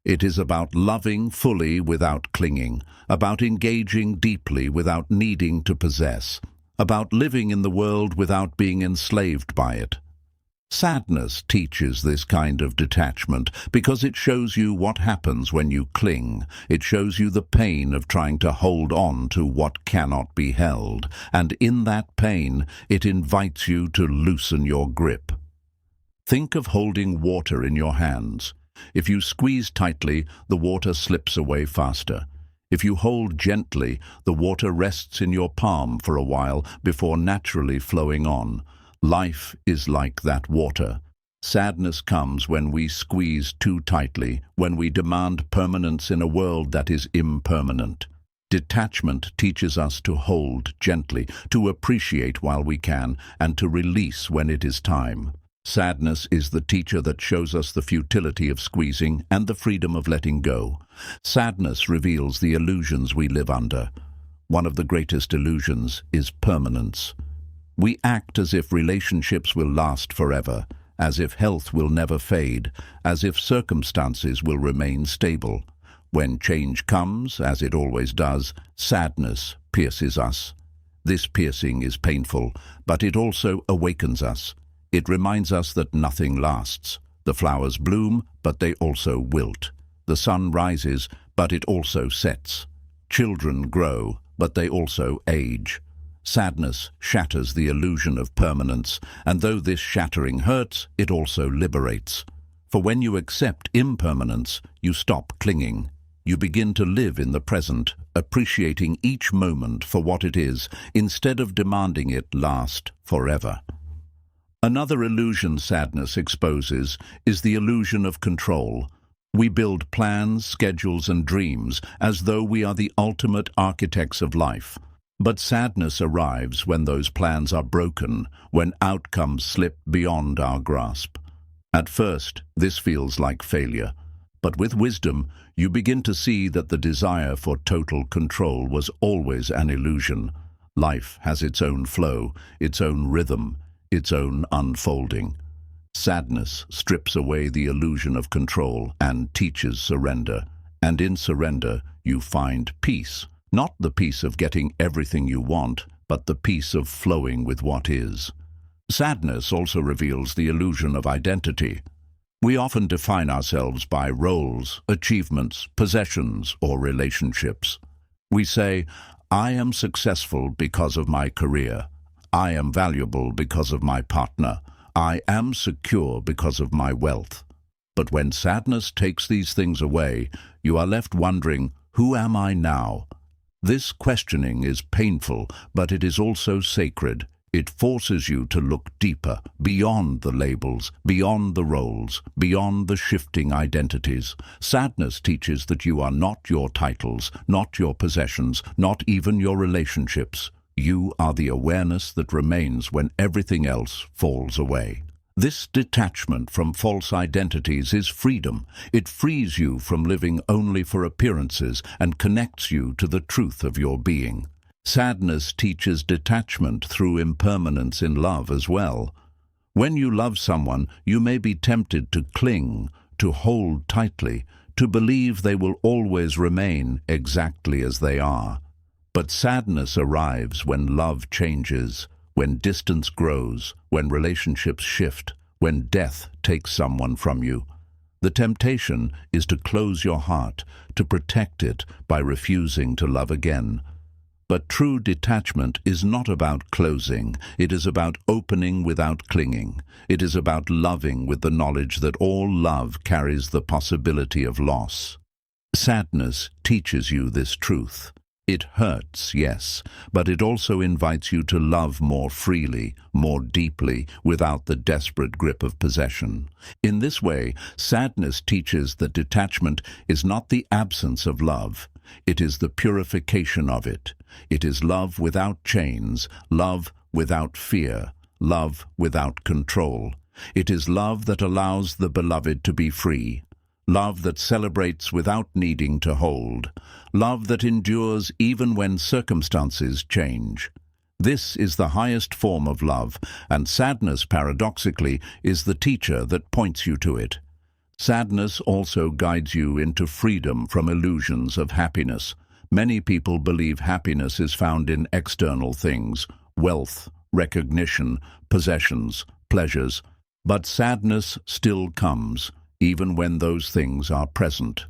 It is about loving fully without clinging, about engaging deeply without needing to possess, about living in the world without being enslaved by it. Sadness teaches this kind of detachment because it shows you what happens when you cling. It shows you the pain of trying to hold on to what cannot be held, and in that pain, it invites you to loosen your grip. Think of holding water in your hands. If you squeeze tightly, the water slips away faster. If you hold gently, the water rests in your palm for a while before naturally flowing on. Life is like that water. Sadness comes when we squeeze too tightly, when we demand permanence in a world that is impermanent. Detachment teaches us to hold gently, to appreciate while we can, and to release when it is time. Sadness is the teacher that shows us the futility of squeezing and the freedom of letting go. Sadness reveals the illusions we live under. One of the greatest illusions is permanence. We act as if relationships will last forever, as if health will never fade, as if circumstances will remain stable. When change comes, as it always does, sadness pierces us. This piercing is painful, but it also awakens us. It reminds us that nothing lasts. The flowers bloom, but they also wilt. The sun rises, but it also sets. Children grow, but they also age. Sadness shatters the illusion of permanence, and though this shattering hurts, it also liberates. For when you accept impermanence, you stop clinging. You begin to live in the present, appreciating each moment for what it is, instead of demanding it last forever. Another illusion sadness exposes is the illusion of control. We build plans, schedules, and dreams as though we are the ultimate architects of life. But sadness arrives when those plans are broken, when outcomes slip beyond our grasp. At first, this feels like failure. But with wisdom, you begin to see that the desire for total control was always an illusion. Life has its own flow, its own rhythm, its own unfolding. Sadness strips away the illusion of control and teaches surrender. And in surrender, you find peace. Not the peace of getting everything you want, but the peace of flowing with what is. Sadness also reveals the illusion of identity. We often define ourselves by roles, achievements, possessions, or relationships. We say, I am successful because of my career. I am valuable because of my partner. I am secure because of my wealth. But when sadness takes these things away, you are left wondering, who am I now? This questioning is painful, but it is also sacred. It forces you to look deeper, beyond the labels, beyond the roles, beyond the shifting identities. Sadness teaches that you are not your titles, not your possessions, not even your relationships. You are the awareness that remains when everything else falls away. This detachment from false identities is freedom. It frees you from living only for appearances and connects you to the truth of your being. Sadness teaches detachment through impermanence in love as well. When you love someone, you may be tempted to cling, to hold tightly, to believe they will always remain exactly as they are. But sadness arrives when love changes, when distance grows, when relationships shift, when death takes someone from you. The temptation is to close your heart, to protect it by refusing to love again. But true detachment is not about closing. It is about opening without clinging. It is about loving with the knowledge that all love carries the possibility of loss. Sadness teaches you this truth. It hurts, yes, but it also invites you to love more freely, more deeply, without the desperate grip of possession. In this way, sadness teaches that detachment is not the absence of love. It is the purification of it. It is love without chains, love without fear, love without control. It is love that allows the beloved to be free. Love that celebrates without needing to hold. Love that endures even when circumstances change. This is the highest form of love, and sadness, paradoxically, is the teacher that points you to it. Sadness also guides you into freedom from illusions of happiness. Many people believe happiness is found in external things, wealth, recognition, possessions, pleasures. But sadness still comes, even when those things are present.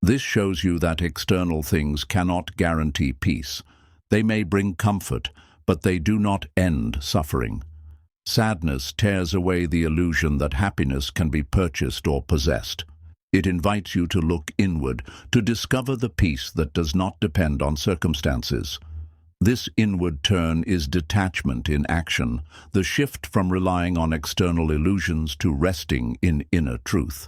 This shows you that external things cannot guarantee peace. They may bring comfort, but they do not end suffering. Sadness tears away the illusion that happiness can be purchased or possessed. It invites you to look inward, to discover the peace that does not depend on circumstances. This inward turn is detachment in action, the shift from relying on external illusions to resting in inner truth.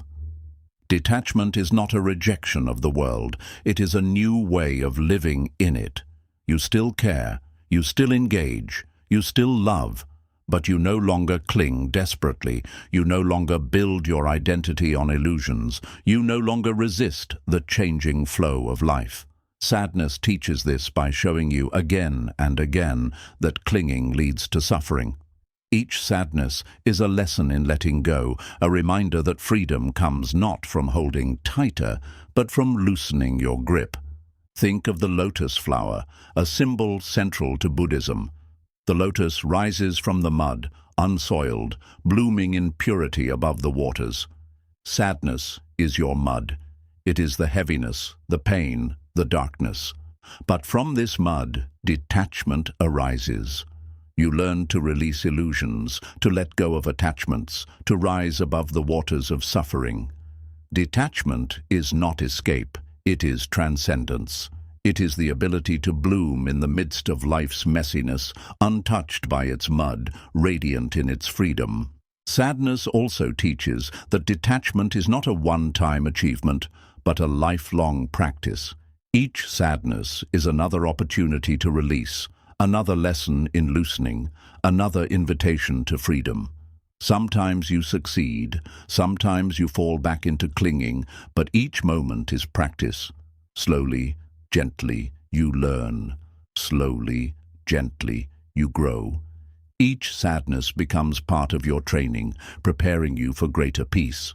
Detachment is not a rejection of the world. It is a new way of living in it. You still care, you still engage, you still love, but you no longer cling desperately. You no longer build your identity on illusions. You no longer resist the changing flow of life. Sadness teaches this by showing you again and again that clinging leads to suffering. Each sadness is a lesson in letting go, a reminder that freedom comes not from holding tighter, but from loosening your grip. Think of the lotus flower, a symbol central to Buddhism. The lotus rises from the mud, unsoiled, blooming in purity above the waters. Sadness is your mud. It is the heaviness, the pain, the darkness. But from this mud, detachment arises. You learn to release illusions, to let go of attachments, to rise above the waters of suffering. Detachment is not escape, it is transcendence. It is the ability to bloom in the midst of life's messiness, untouched by its mud, radiant in its freedom. Sadness also teaches that detachment is not a one-time achievement, but a lifelong practice. Each sadness is another opportunity to release, another lesson in loosening, another invitation to freedom. Sometimes you succeed, sometimes you fall back into clinging, but each moment is practice. Slowly, gently, you learn. Slowly, gently, you grow. Each sadness becomes part of your training, preparing you for greater peace.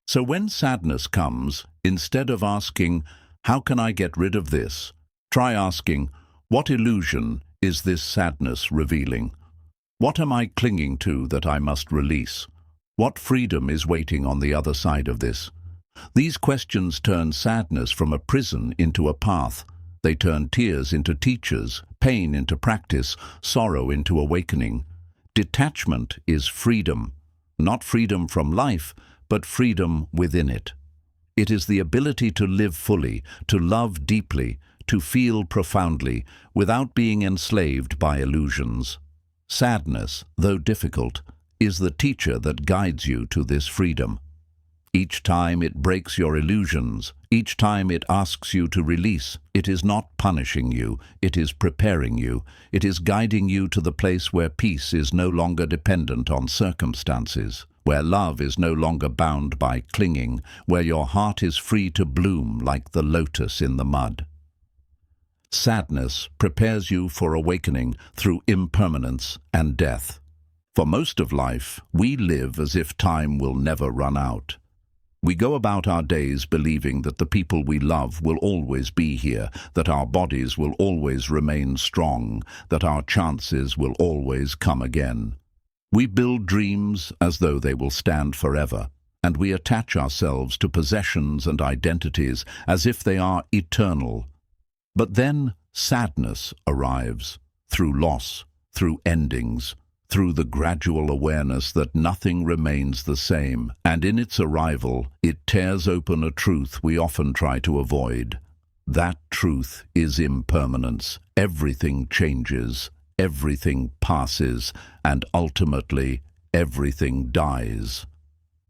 So when sadness comes, instead of asking, "How can I get rid of this?" try asking, "What illusion is this sadness revealing? What am I clinging to that I must release? What freedom is waiting on the other side of this?" These questions turn sadness from a prison into a path. They turn tears into teachers, pain into practice, sorrow into awakening. Detachment is freedom, not freedom from life, but freedom within it. It is the ability to live fully, to love deeply, to feel profoundly, without being enslaved by illusions. Sadness, though difficult, is the teacher that guides you to this freedom. Each time it breaks your illusions, each time it asks you to release, it is not punishing you, it is preparing you, it is guiding you to the place where peace is no longer dependent on circumstances, where love is no longer bound by clinging, where your heart is free to bloom like the lotus in the mud. Sadness prepares you for awakening through impermanence and death. For most of life, we live as if time will never run out. We go about our days believing that the people we love will always be here, that our bodies will always remain strong, that our chances will always come again. We build dreams as though they will stand forever, and we attach ourselves to possessions and identities as if they are eternal. But then sadness arrives, through loss, through endings, through the gradual awareness that nothing remains the same, and in its arrival, it tears open a truth we often try to avoid. That truth is impermanence. Everything changes, everything passes, and ultimately, everything dies.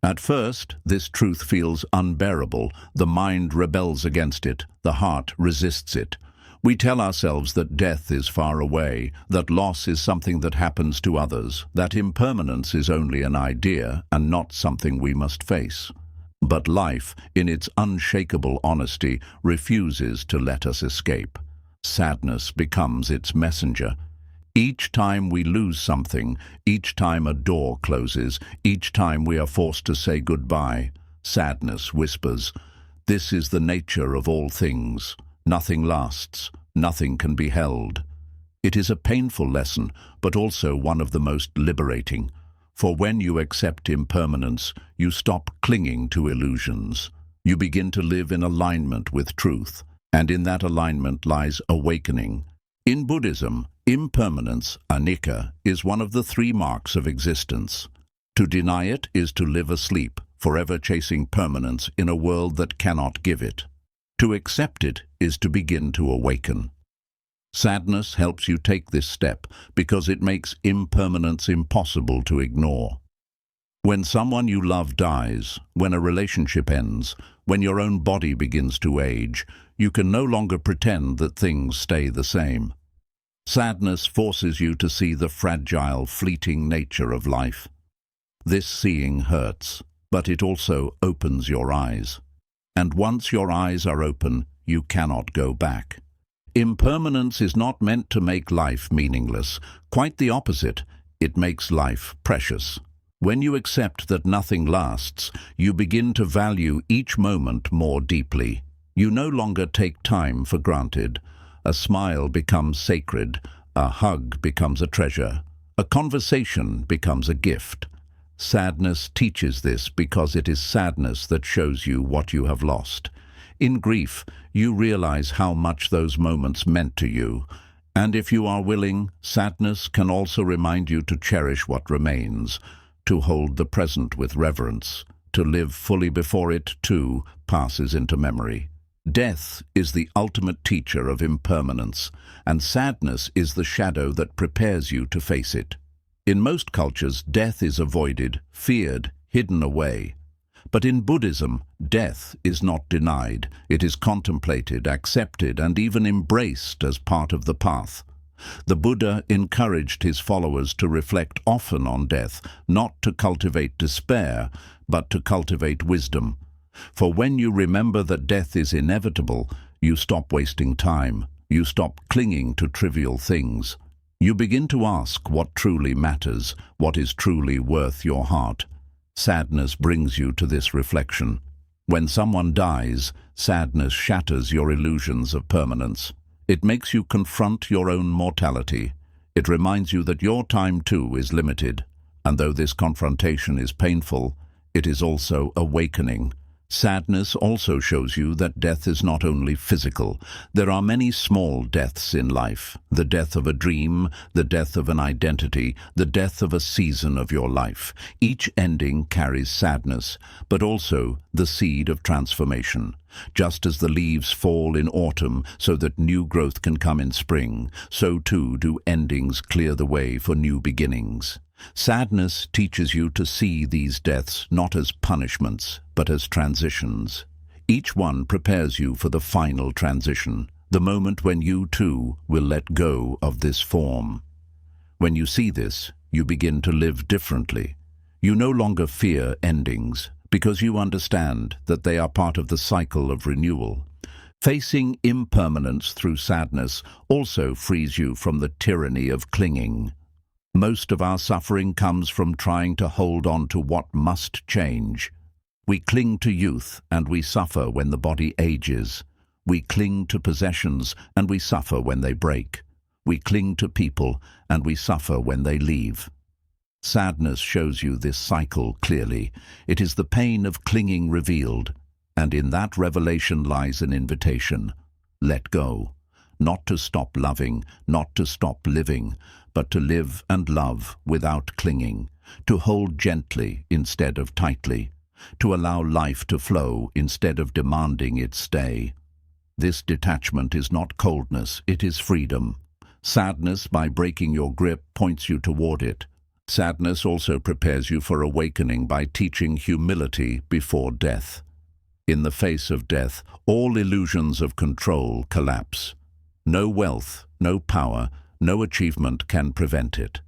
At first, this truth feels unbearable. The mind rebels against it, the heart resists it. We tell ourselves that death is far away, that loss is something that happens to others, that impermanence is only an idea and not something we must face. But life, in its unshakable honesty, refuses to let us escape. Sadness becomes its messenger. Each time we lose something, each time a door closes, each time we are forced to say goodbye, sadness whispers, "This is the nature of all things. Nothing lasts, nothing can be held." It is a painful lesson, but also one of the most liberating. For when you accept impermanence, you stop clinging to illusions. You begin to live in alignment with truth, and in that alignment lies awakening. In Buddhism, impermanence, anicca, is one of the three marks of existence. To deny it is to live asleep, forever chasing permanence in a world that cannot give it. To accept it is to begin to awaken. Sadness helps you take this step because it makes impermanence impossible to ignore. When someone you love dies, when a relationship ends, when your own body begins to age, you can no longer pretend that things stay the same. Sadness forces you to see the fragile, fleeting nature of life. This seeing hurts, but it also opens your eyes. And once your eyes are open, you cannot go back. Impermanence is not meant to make life meaningless. Quite the opposite. It makes life precious. When you accept that nothing lasts, you begin to value each moment more deeply. You no longer take time for granted. A smile becomes sacred. A hug becomes a treasure. A conversation becomes a gift. Sadness teaches this because it is sadness that shows you what you have lost. In grief, you realize how much those moments meant to you. And if you are willing, sadness can also remind you to cherish what remains, to hold the present with reverence, to live fully before it, too, passes into memory. Death is the ultimate teacher of impermanence, and sadness is the shadow that prepares you to face it. In most cultures, death is avoided, feared, hidden away. But in Buddhism, death is not denied. It is contemplated, accepted, and even embraced as part of the path. The Buddha encouraged his followers to reflect often on death, not to cultivate despair, but to cultivate wisdom. For when you remember that death is inevitable, you stop wasting time. You stop clinging to trivial things. You begin to ask what truly matters, what is truly worth your heart. Sadness brings you to this reflection. When someone dies, sadness shatters your illusions of permanence. It makes you confront your own mortality. It reminds you that your time too is limited. And though this confrontation is painful, it is also awakening. Sadness also shows you that death is not only physical. There are many small deaths in life. The death of a dream, the death of an identity, the death of a season of your life. Each ending carries sadness, but also the seed of transformation. Just as the leaves fall in autumn so that new growth can come in spring, so too do endings clear the way for new beginnings. Sadness teaches you to see these deaths not as punishments, but as transitions. Each one prepares you for the final transition, the moment when you too will let go of this form. When you see this, you begin to live differently. You no longer fear endings, because you understand that they are part of the cycle of renewal. Facing impermanence through sadness also frees you from the tyranny of clinging. Most of our suffering comes from trying to hold on to what must change. We cling to youth and we suffer when the body ages. We cling to possessions and we suffer when they break. We cling to people and we suffer when they leave. Sadness shows you this cycle clearly. It is the pain of clinging revealed, and in that revelation lies an invitation. Let go. Not to stop loving, not to stop living, but to live and love without clinging, to hold gently instead of tightly, to allow life to flow instead of demanding it stay. This detachment is not coldness, it is freedom. Sadness, by breaking your grip, points you toward it. Sadness also prepares you for awakening by teaching humility before death. In the face of death, all illusions of control collapse. No wealth, no power, no achievement can prevent it.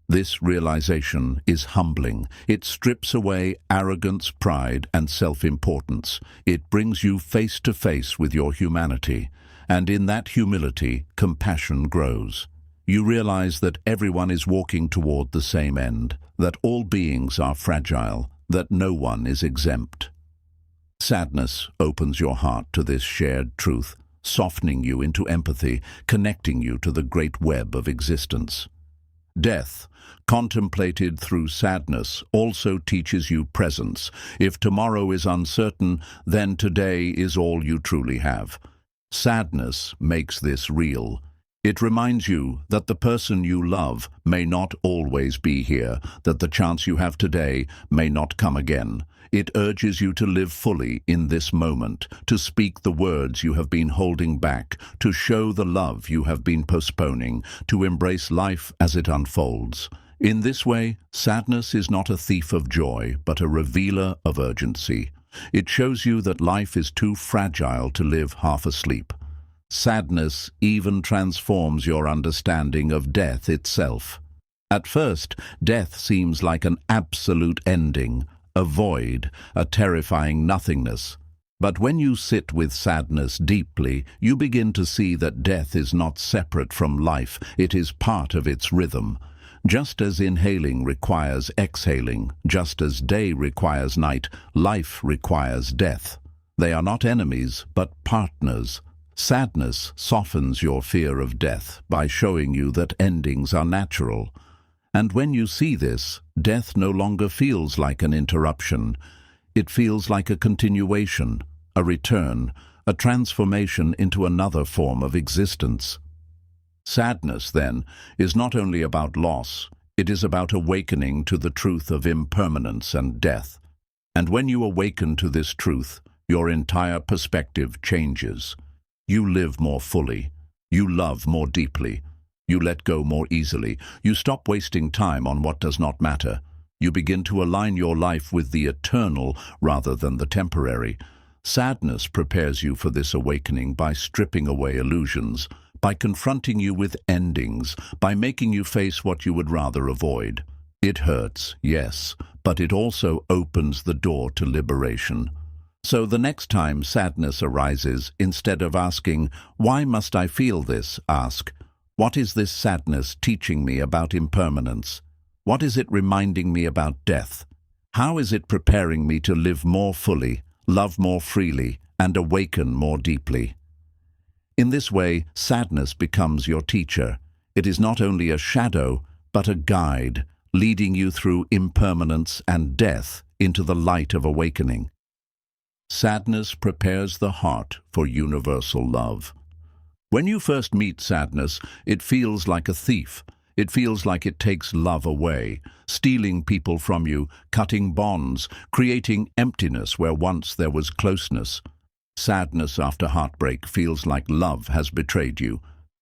This realization is humbling. It strips away arrogance, pride, and self-importance. It brings you face to face with your humanity, and in that humility, compassion grows. You realize that everyone is walking toward the same end, that all beings are fragile, that no one is exempt. Sadness opens your heart to this shared truth, softening you into empathy, connecting you to the great web of existence. Death, contemplated through sadness, also teaches you presence. If tomorrow is uncertain, then today is all you truly have. Sadness makes this real. It reminds you that the person you love may not always be here, that the chance you have today may not come again. It urges you to live fully in this moment, to speak the words you have been holding back, to show the love you have been postponing, to embrace life as it unfolds. In this way, sadness is not a thief of joy, but a revealer of urgency. It shows you that life is too fragile to live half asleep. Sadness even transforms your understanding of death itself. At first, death seems like an absolute ending, a void, a terrifying nothingness. But when you sit with sadness deeply, you begin to see that death is not separate from life, it is part of its rhythm. Just as inhaling requires exhaling, just as day requires night, life requires death. They are not enemies, but partners. Sadness softens your fear of death by showing you that endings are natural. And when you see this, death no longer feels like an interruption. It feels like a continuation, a return, a transformation into another form of existence. Sadness, then, is not only about loss, it is about awakening to the truth of impermanence and death. And when you awaken to this truth, your entire perspective changes. You live more fully. You love more deeply. You let go more easily. You stop wasting time on what does not matter. You begin to align your life with the eternal rather than the temporary. Sadness prepares you for this awakening by stripping away illusions, by confronting you with endings, by making you face what you would rather avoid. It hurts, yes, but it also opens the door to liberation. So the next time sadness arises, instead of asking, "Why must I feel this?" ask, "What is this sadness teaching me about impermanence? What is it reminding me about death? How is it preparing me to live more fully, love more freely, and awaken more deeply?" In this way, sadness becomes your teacher. It is not only a shadow, but a guide, leading you through impermanence and death into the light of awakening. Sadness prepares the heart for universal love. When you first meet sadness, it feels like a thief. It feels like it takes love away, stealing people from you, cutting bonds, creating emptiness where once there was closeness. Sadness after heartbreak feels like love has betrayed you.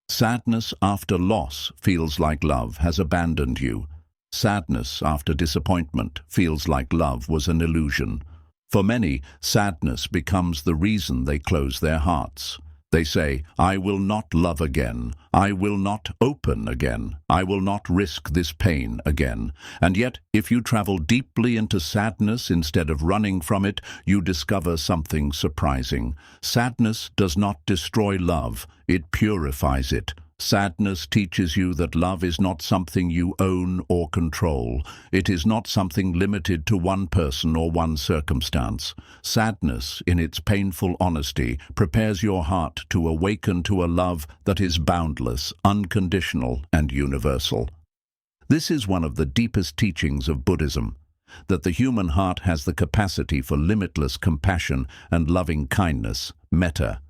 Sadness after loss feels like love has abandoned you. Sadness after disappointment feels like love was an illusion. For many, sadness becomes the reason they close their hearts. They say, "I will not love again. I will not open again. I will not risk this pain again." And yet, if you travel deeply into sadness instead of running from it, you discover something surprising. Sadness does not destroy love, it purifies it. Sadness teaches you that love is not something you own or control. It is not something limited to one person or one circumstance. Sadness, in its painful honesty, prepares your heart to awaken to a love that is boundless, unconditional, and universal. This is one of the deepest teachings of Buddhism, that the human heart has the capacity for limitless compassion and loving kindness, metta.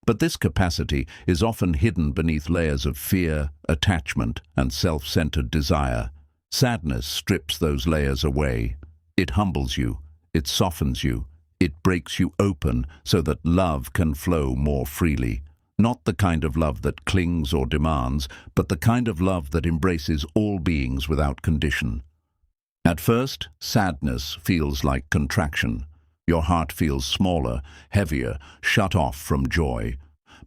But this capacity is often hidden beneath layers of fear, attachment, and self-centered desire. Sadness strips those layers away. It humbles you, it softens you, it breaks you open so that love can flow more freely. Not the kind of love that clings or demands, but the kind of love that embraces all beings without condition. At first, sadness feels like contraction. Your heart feels smaller, heavier, shut off from joy.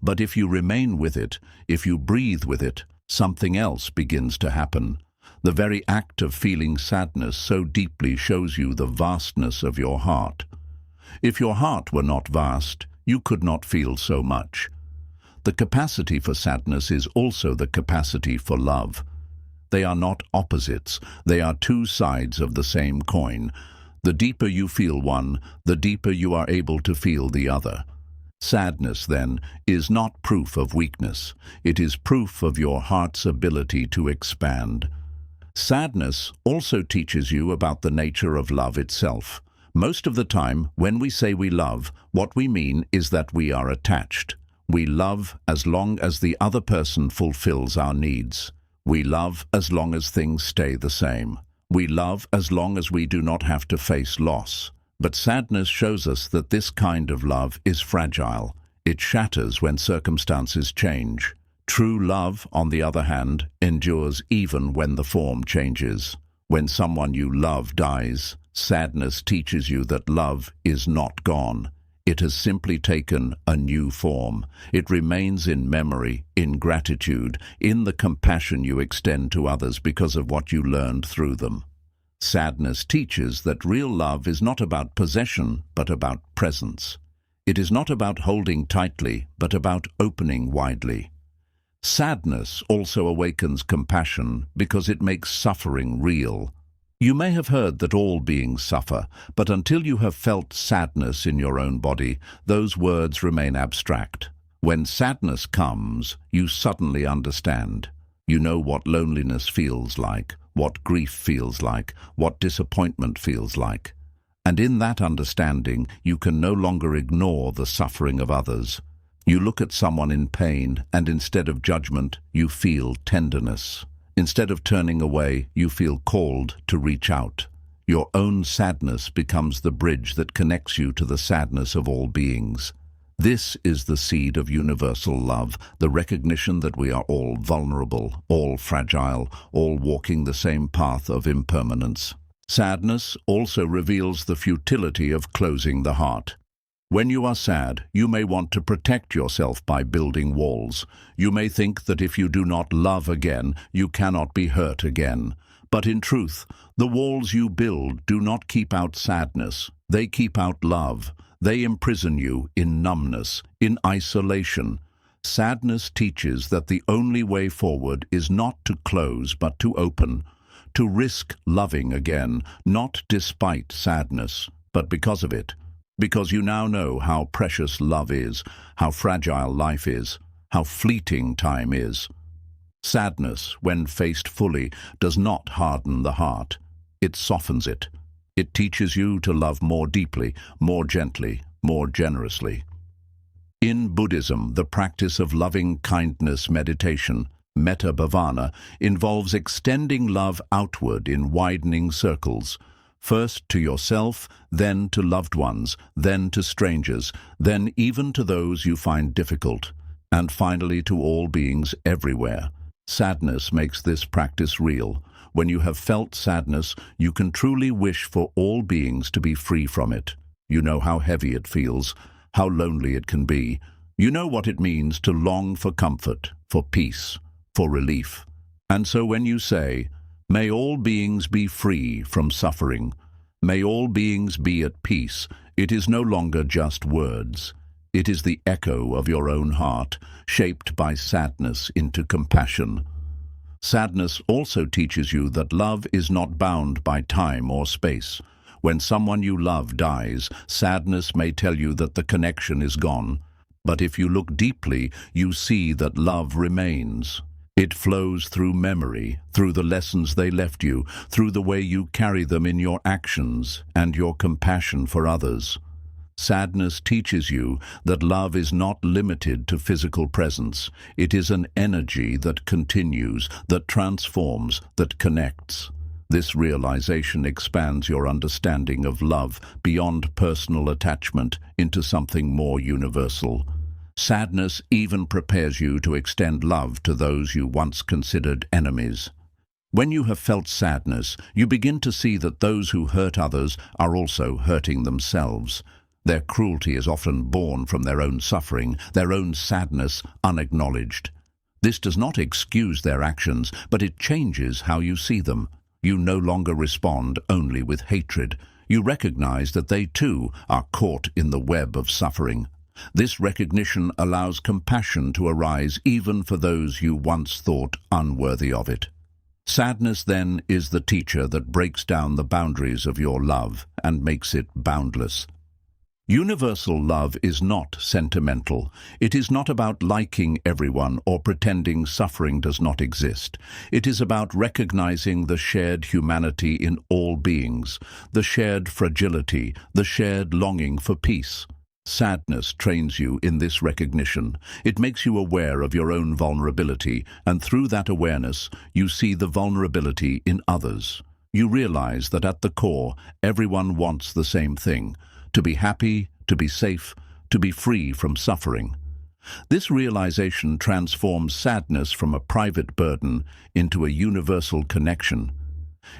But if you remain with it, if you breathe with it, something else begins to happen. The very act of feeling sadness so deeply shows you the vastness of your heart. If your heart were not vast, you could not feel so much. The capacity for sadness is also the capacity for love. They are not opposites, they are two sides of the same coin. The deeper you feel one, the deeper you are able to feel the other. Sadness, then, is not proof of weakness. It is proof of your heart's ability to expand. Sadness also teaches you about the nature of love itself. Most of the time, when we say we love, what we mean is that we are attached. We love as long as the other person fulfills our needs. We love as long as things stay the same. We love as long as we do not have to face loss. But sadness shows us that this kind of love is fragile. It shatters when circumstances change. True love, on the other hand, endures even when the form changes. When someone you love dies, sadness teaches you that love is not gone. It has simply taken a new form. It remains in memory, in gratitude, in the compassion you extend to others because of what you learned through them. Sadness teaches that real love is not about possession, but about presence. It is not about holding tightly, but about opening widely. Sadness also awakens compassion because it makes suffering real. You may have heard that all beings suffer, but until you have felt sadness in your own body, those words remain abstract. When sadness comes, you suddenly understand. You know what loneliness feels like, what grief feels like, what disappointment feels like. And in that understanding, you can no longer ignore the suffering of others. You look at someone in pain, and instead of judgment, you feel tenderness. Instead of turning away, you feel called to reach out. Your own sadness becomes the bridge that connects you to the sadness of all beings. This is the seed of universal love, the recognition that we are all vulnerable, all fragile, all walking the same path of impermanence. Sadness also reveals the futility of closing the heart. When you are sad, you may want to protect yourself by building walls. You may think that if you do not love again, you cannot be hurt again. But in truth, the walls you build do not keep out sadness. They keep out love. They imprison you in numbness, in isolation. Sadness teaches that the only way forward is not to close but to open, to risk loving again, not despite sadness, but because of it. Because you now know how precious love is, how fragile life is, how fleeting time is. Sadness, when faced fully, does not harden the heart. It softens it. It teaches you to love more deeply, more gently, more generously. In Buddhism, the practice of loving kindness meditation, metta bhavana, involves extending love outward in widening circles. First to yourself, then to loved ones, then to strangers, then even to those you find difficult, and finally to all beings everywhere. Sadness makes this practice real. When you have felt sadness, you can truly wish for all beings to be free from it. You know how heavy it feels, how lonely it can be. You know what it means to long for comfort, for peace, for relief. And so when you say, "May all beings be free from suffering. May all beings be at peace," it is no longer just words. It is the echo of your own heart, shaped by sadness into compassion. Sadness also teaches you that love is not bound by time or space. When someone you love dies, sadness may tell you that the connection is gone. But if you look deeply, you see that love remains. It flows through memory, through the lessons they left you, through the way you carry them in your actions and your compassion for others. Sadness teaches you that love is not limited to physical presence. It is an energy that continues, that transforms, that connects. This realization expands your understanding of love beyond personal attachment into something more universal. Sadness even prepares you to extend love to those you once considered enemies. When you have felt sadness, you begin to see that those who hurt others are also hurting themselves. Their cruelty is often born from their own suffering, their own sadness unacknowledged. This does not excuse their actions, but it changes how you see them. You no longer respond only with hatred. You recognize that they too are caught in the web of suffering. This recognition allows compassion to arise even for those you once thought unworthy of it. Sadness, then, is the teacher that breaks down the boundaries of your love and makes it boundless. Universal love is not sentimental. It is not about liking everyone or pretending suffering does not exist. It is about recognizing the shared humanity in all beings, the shared fragility, the shared longing for peace. Sadness trains you in this recognition. It makes you aware of your own vulnerability, and through that awareness, you see the vulnerability in others. You realize that at the core, everyone wants the same thing: to be happy, to be safe, to be free from suffering. This realization transforms sadness from a private burden into a universal connection.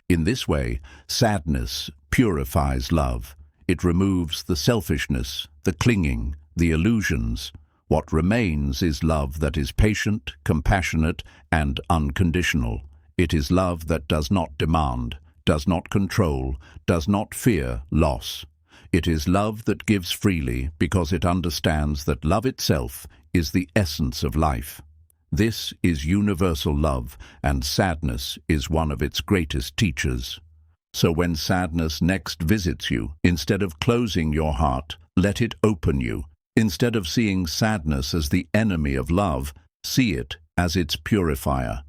In this way, sadness purifies love. It removes the selfishness, the clinging, the illusions. What remains is love that is patient, compassionate, and unconditional. It is love that does not demand, does not control, does not fear loss. It is love that gives freely because it understands that love itself is the essence of life. This is universal love, and sadness is one of its greatest teachers. So when sadness next visits you, instead of closing your heart, let it open you. Instead of seeing sadness as the enemy of love, see it as its purifier.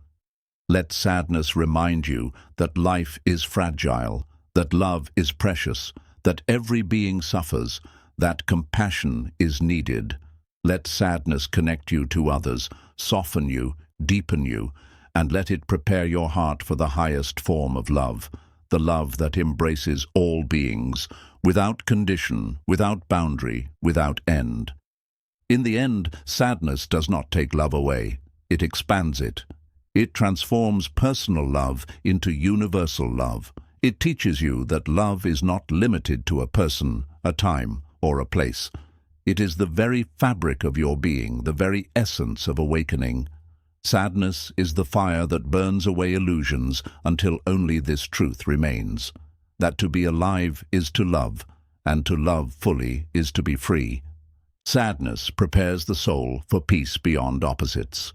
Let sadness remind you that life is fragile, that love is precious, that every being suffers, that compassion is needed. Let sadness connect you to others, soften you, deepen you, and let it prepare your heart for the highest form of love, the love that embraces all beings, without condition, without boundary, without end. In the end, sadness does not take love away. It expands it. It transforms personal love into universal love. It teaches you that love is not limited to a person, a time, or a place. It is the very fabric of your being, the very essence of awakening. Sadness is the fire that burns away illusions until only this truth remains, that to be alive is to love, and to love fully is to be free. Sadness prepares the soul for peace beyond opposites.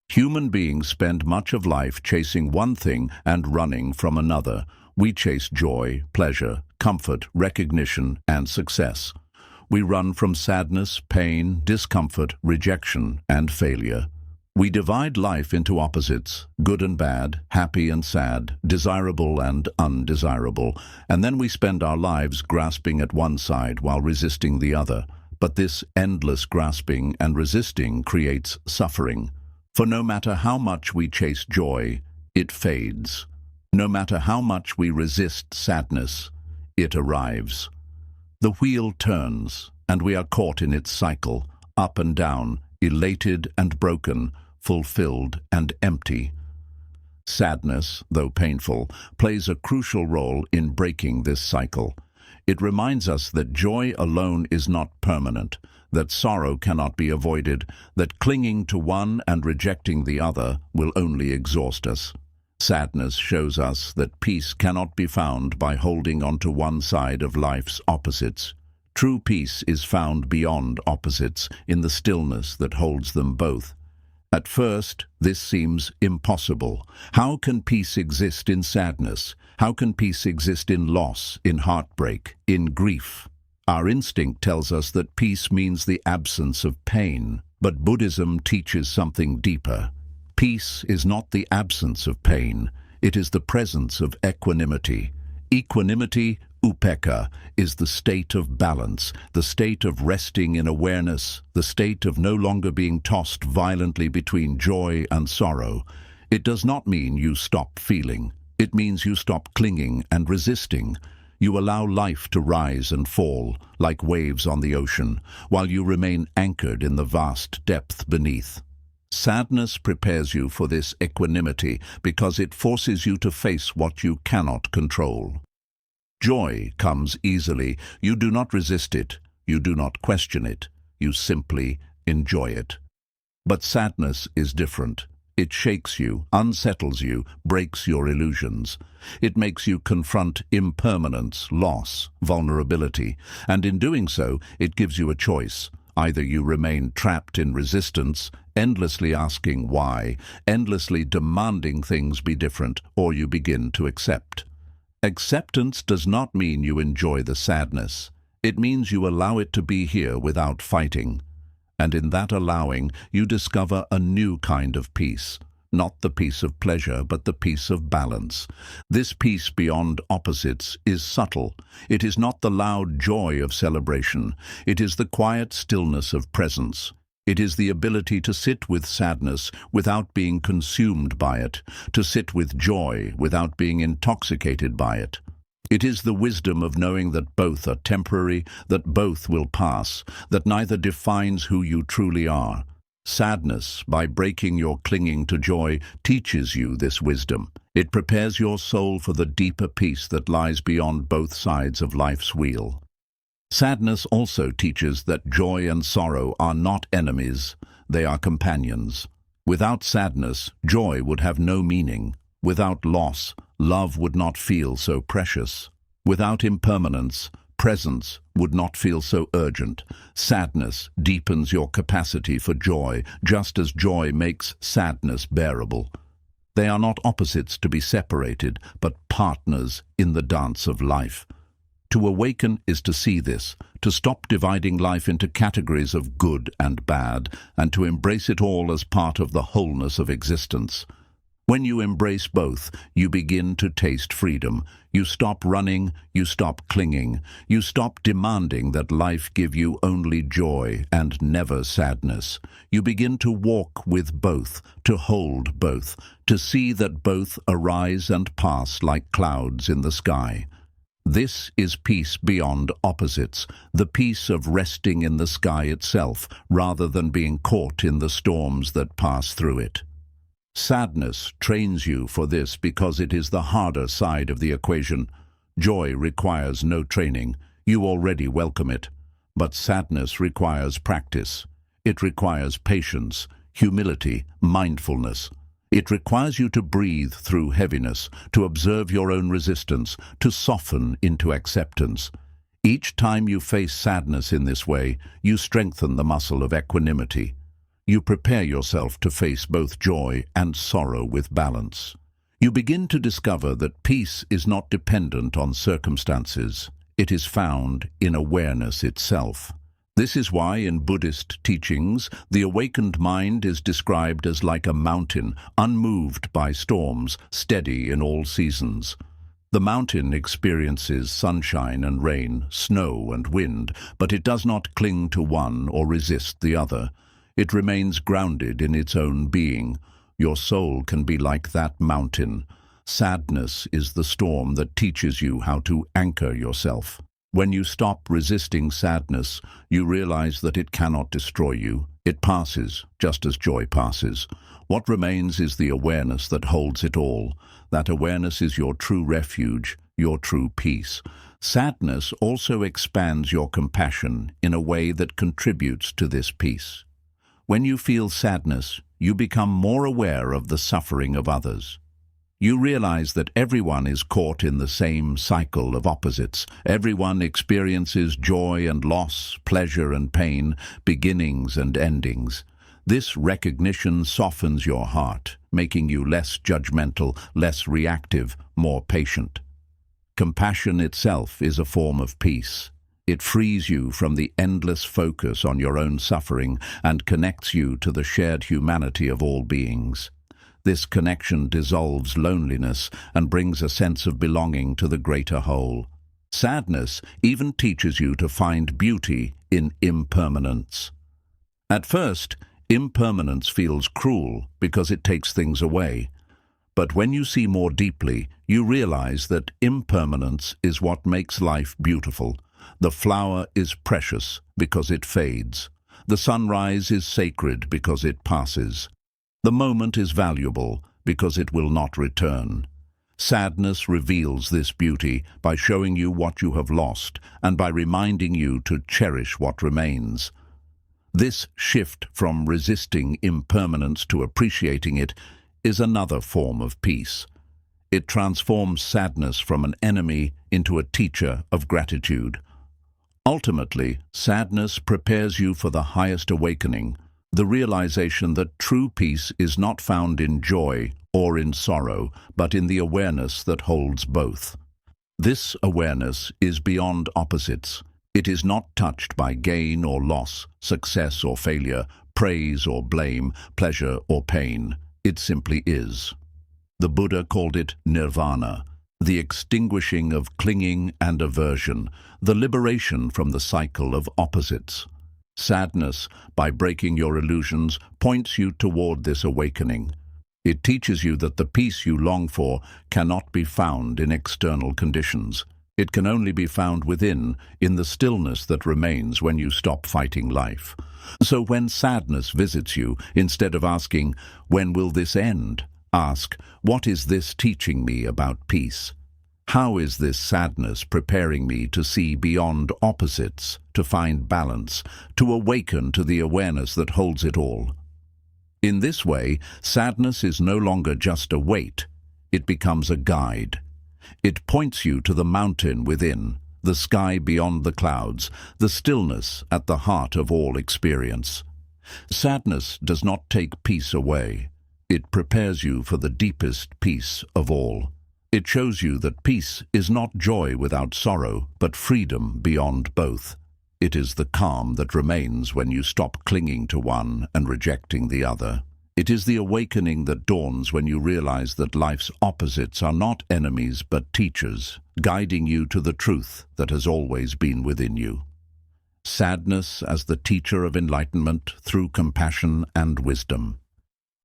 Human beings spend much of life chasing one thing and running from another. We chase joy, pleasure, comfort, recognition, and success. We run from sadness, pain, discomfort, rejection, and failure. We divide life into opposites, good and bad, happy and sad, desirable and undesirable, and then we spend our lives grasping at one side while resisting the other. But this endless grasping and resisting creates suffering. For no matter how much we chase joy, it fades. No matter how much we resist sadness, it arrives. The wheel turns, and we are caught in its cycle, up and down, elated and broken, fulfilled and empty. Sadness, though painful, plays a crucial role in breaking this cycle. It reminds us that joy alone is not permanent, that sorrow cannot be avoided, that clinging to one and rejecting the other will only exhaust us. Sadness shows us that peace cannot be found by holding onto one side of life's opposites. True peace is found beyond opposites, in the stillness that holds them both. At first, this seems impossible. How can peace exist in sadness? How can peace exist in loss, in heartbreak, in grief? Our instinct tells us that peace means the absence of pain, but Buddhism teaches something deeper. Peace is not the absence of pain, it is the presence of equanimity. Equanimity, upekkha, is the state of balance, the state of resting in awareness, the state of no longer being tossed violently between joy and sorrow. It does not mean you stop feeling. It means you stop clinging and resisting. You allow life to rise and fall, like waves on the ocean, while you remain anchored in the vast depth beneath. Sadness prepares you for this equanimity because it forces you to face what you cannot control. Joy comes easily. You do not resist it. You do not question it. You simply enjoy it. But sadness is different. It shakes you, unsettles you, breaks your illusions. It makes you confront impermanence, loss, vulnerability, and in doing so, it gives you a choice. Either you remain trapped in resistance, endlessly asking why, endlessly demanding things be different, or you begin to accept. Acceptance does not mean you enjoy the sadness. It means you allow it to be here without fighting. And in that allowing, you discover a new kind of peace. Not the peace of pleasure, but the peace of balance. This peace beyond opposites is subtle. It is not the loud joy of celebration. It is the quiet stillness of presence. It is the ability to sit with sadness without being consumed by it, to sit with joy without being intoxicated by it. It is the wisdom of knowing that both are temporary, that both will pass, that neither defines who you truly are. Sadness, by breaking your clinging to joy, teaches you this wisdom. It prepares your soul for the deeper peace that lies beyond both sides of life's wheel. Sadness also teaches that joy and sorrow are not enemies, they are companions. Without sadness, joy would have no meaning. Without loss, love would not feel so precious. Without impermanence, presence would not feel so urgent. Sadness deepens your capacity for joy, just as joy makes sadness bearable. They are not opposites to be separated, but partners in the dance of life. To awaken is to see this, to stop dividing life into categories of good and bad, and to embrace it all as part of the wholeness of existence. When you embrace both, you begin to taste freedom. You stop running, you stop clinging, you stop demanding that life give you only joy and never sadness. You begin to walk with both, to hold both, to see that both arise and pass like clouds in the sky. This is peace beyond opposites, the peace of resting in the sky itself, rather than being caught in the storms that pass through it. Sadness trains you for this because it is the harder side of the equation. Joy requires no training. You already welcome it. But sadness requires practice. It requires patience, humility, mindfulness. It requires you to breathe through heaviness, to observe your own resistance, to soften into acceptance. Each time you face sadness in this way, you strengthen the muscle of equanimity. You prepare yourself to face both joy and sorrow with balance. You begin to discover that peace is not dependent on circumstances. It is found in awareness itself. This is why in Buddhist teachings, the awakened mind is described as like a mountain, unmoved by storms, steady in all seasons. The mountain experiences sunshine and rain, snow and wind, but it does not cling to one or resist the other. It remains grounded in its own being. Your soul can be like that mountain. Sadness is the storm that teaches you how to anchor yourself. When you stop resisting sadness, you realize that it cannot destroy you. It passes, just as joy passes. What remains is the awareness that holds it all. That awareness is your true refuge, your true peace. Sadness also expands your compassion in a way that contributes to this peace. When you feel sadness, you become more aware of the suffering of others. You realize that everyone is caught in the same cycle of opposites. Everyone experiences joy and loss, pleasure and pain, beginnings and endings. This recognition softens your heart, making you less judgmental, less reactive, more patient. Compassion itself is a form of peace. It frees you from the endless focus on your own suffering and connects you to the shared humanity of all beings. This connection dissolves loneliness and brings a sense of belonging to the greater whole. Sadness even teaches you to find beauty in impermanence. At first, impermanence feels cruel because it takes things away. But when you see more deeply, you realize that impermanence is what makes life beautiful. The flower is precious because it fades. The sunrise is sacred because it passes. The moment is valuable because it will not return. Sadness reveals this beauty by showing you what you have lost and by reminding you to cherish what remains. This shift from resisting impermanence to appreciating it is another form of peace. It transforms sadness from an enemy into a teacher of gratitude. Ultimately, sadness prepares you for the highest awakening, the realization that true peace is not found in joy or in sorrow, but in the awareness that holds both. This awareness is beyond opposites. It is not touched by gain or loss, success or failure, praise or blame, pleasure or pain. It simply is. The Buddha called it nirvana, the extinguishing of clinging and aversion, the liberation from the cycle of opposites. Sadness, by breaking your illusions, points you toward this awakening. It teaches you that the peace you long for cannot be found in external conditions. It can only be found within, in the stillness that remains when you stop fighting life. So when sadness visits you, instead of asking, "When will this end?" ask, "What is this teaching me about peace? How is this sadness preparing me to see beyond opposites, to find balance, to awaken to the awareness that holds it all?" In this way, sadness is no longer just a weight. It becomes a guide. It points you to the mountain within, the sky beyond the clouds, the stillness at the heart of all experience. Sadness does not take peace away. It prepares you for the deepest peace of all. It shows you that peace is not joy without sorrow, but freedom beyond both. It is the calm that remains when you stop clinging to one and rejecting the other. It is the awakening that dawns when you realize that life's opposites are not enemies but teachers, guiding you to the truth that has always been within you. Sadness as the teacher of enlightenment through compassion and wisdom.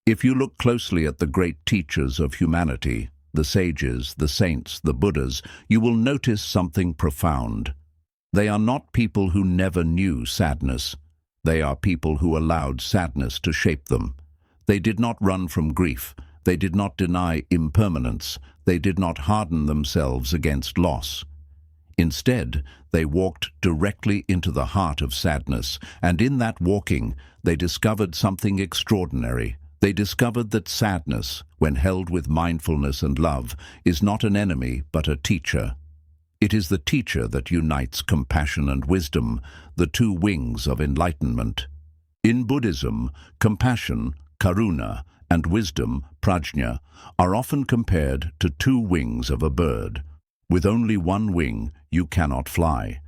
If you look closely at the great teachers of humanity, the sages, the saints, the Buddhas, you will notice something profound. They are not people who never knew sadness. They are people who allowed sadness to shape them. They did not run from grief. They did not deny impermanence. They did not harden themselves against loss. Instead, they walked directly into the heart of sadness, and in that walking, they discovered something extraordinary. They discovered that sadness, when held with mindfulness and love, is not an enemy but a teacher. It is the teacher that unites compassion and wisdom, the two wings of enlightenment. In Buddhism, compassion, karuna, and wisdom, prajna, are often compared to two wings of a bird. With only one wing, you cannot fly.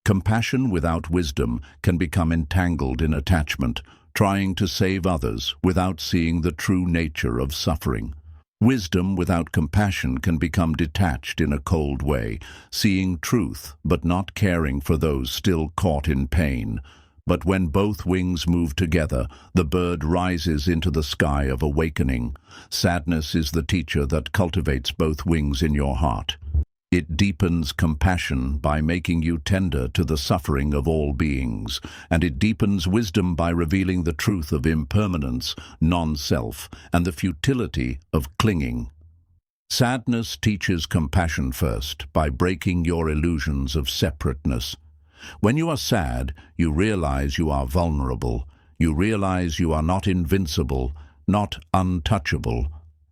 Compassion without wisdom can become entangled in attachment, trying to save others without seeing the true nature of suffering. Wisdom without compassion can become detached in a cold way, seeing truth but not caring for those still caught in pain. But when both wings move together, the bird rises into the sky of awakening. Sadness is the teacher that cultivates both wings in your heart. It deepens compassion by making you tender to the suffering of all beings, and it deepens wisdom by revealing the truth of impermanence, non-self, and the futility of clinging. Sadness teaches compassion first by breaking your illusions of separateness. When you are sad, you realize you are vulnerable. You realize you are not invincible, not untouchable.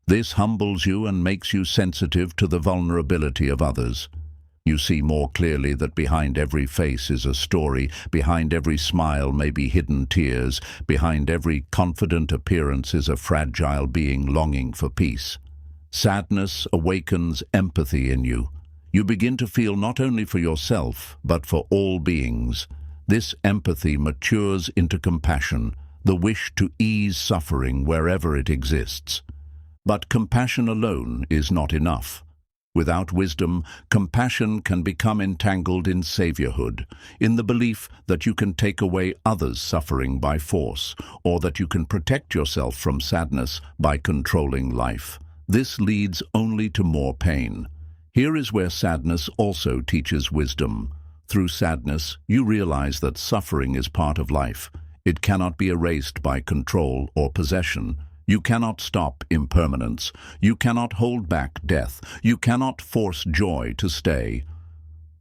This humbles you and makes you sensitive to the vulnerability of others. You see more clearly that behind every face is a story, behind every smile may be hidden tears, behind every confident appearance is a fragile being longing for peace. Sadness awakens empathy in you. You begin to feel not only for yourself, but for all beings. This empathy matures into compassion, the wish to ease suffering wherever it exists. But compassion alone is not enough. Without wisdom, compassion can become entangled in saviorhood, in the belief that you can take away others' suffering by force, or that you can protect yourself from sadness by controlling life. This leads only to more pain. Here is where sadness also teaches wisdom. Through sadness, you realize that suffering is part of life. It cannot be erased by control or possession. You cannot stop impermanence. You cannot hold back death. You cannot force joy to stay.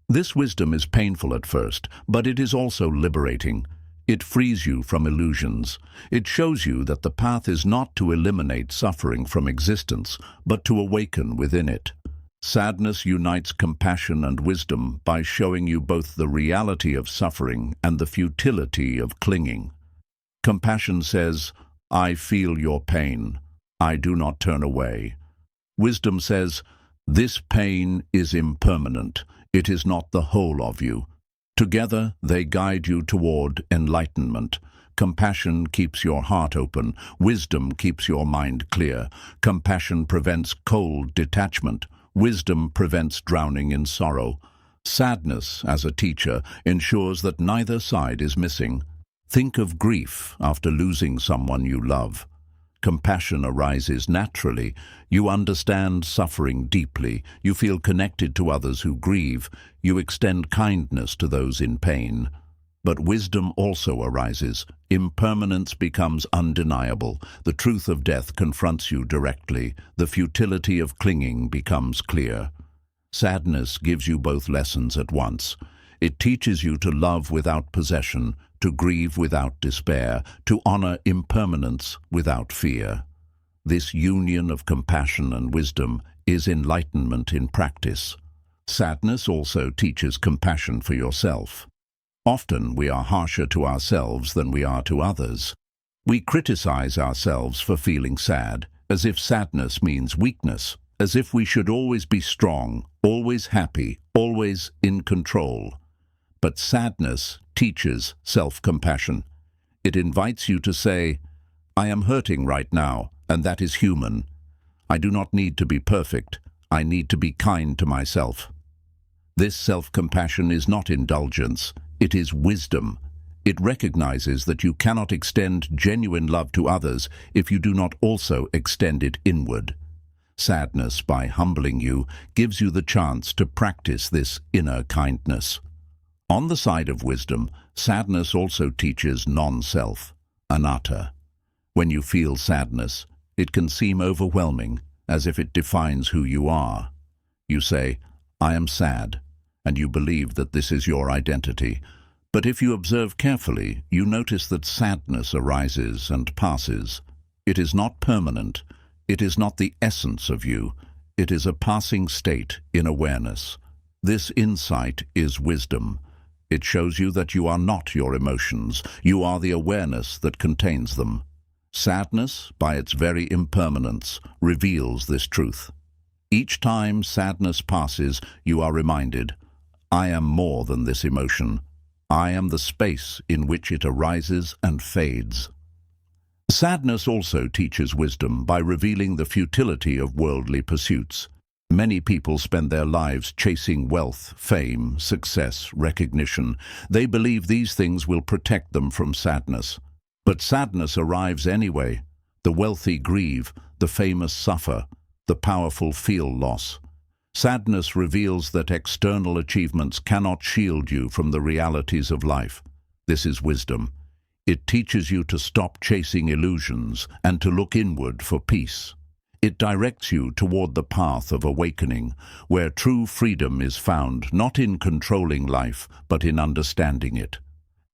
This wisdom is painful at first, but it is also liberating. It frees you from illusions. It shows you that the path is not to eliminate suffering from existence, but to awaken within it. Sadness unites compassion and wisdom by showing you both the reality of suffering and the futility of clinging. Compassion says, "I feel your pain. I do not turn away." Wisdom says, "This pain is impermanent. It is not the whole of you." Together, they guide you toward enlightenment. Compassion keeps your heart open. Wisdom keeps your mind clear. Compassion prevents cold detachment. Wisdom prevents drowning in sorrow. Sadness, as a teacher, ensures that neither side is missing. Think of grief after losing someone you love. Compassion arises naturally. You understand suffering deeply. You feel connected to others who grieve. You extend kindness to those in pain. But wisdom also arises. Impermanence becomes undeniable. The truth of death confronts you directly. The futility of clinging becomes clear. Sadness gives you both lessons at once. It teaches you to love without possession, to grieve without despair, to honor impermanence without fear. This union of compassion and wisdom is enlightenment in practice. Sadness also teaches compassion for yourself. Often we are harsher to ourselves than we are to others. We criticize ourselves for feeling sad, as if sadness means weakness, as if we should always be strong, always happy, always in control. But sadness teaches self-compassion. It invites you to say, I am hurting right now, and that is human. I do not need to be perfect. I need to be kind to myself. This self-compassion is not indulgence. It is wisdom. It recognizes that you cannot extend genuine love to others if you do not also extend it inward. Sadness, by humbling you, gives you the chance to practice this inner kindness. On the side of wisdom, sadness also teaches non-self, anatta. When you feel sadness, it can seem overwhelming, as if it defines who you are. You say, I am sad, and you believe that this is your identity. But if you observe carefully, you notice that sadness arises and passes. It is not permanent. It is not the essence of you. It is a passing state in awareness. This insight is wisdom. It shows you that you are not your emotions. You are the awareness that contains them. Sadness, by its very impermanence, reveals this truth. Each time sadness passes, you are reminded, I am more than this emotion. I am the space in which it arises and fades. Sadness also teaches wisdom by revealing the futility of worldly pursuits. Many people spend their lives chasing wealth, fame, success, recognition. They believe these things will protect them from sadness. But sadness arrives anyway. The wealthy grieve, the famous suffer, the powerful feel loss. Sadness reveals that external achievements cannot shield you from the realities of life. This is wisdom. It teaches you to stop chasing illusions and to look inward for peace. It directs you toward the path of awakening, where true freedom is found not in controlling life, but in understanding it.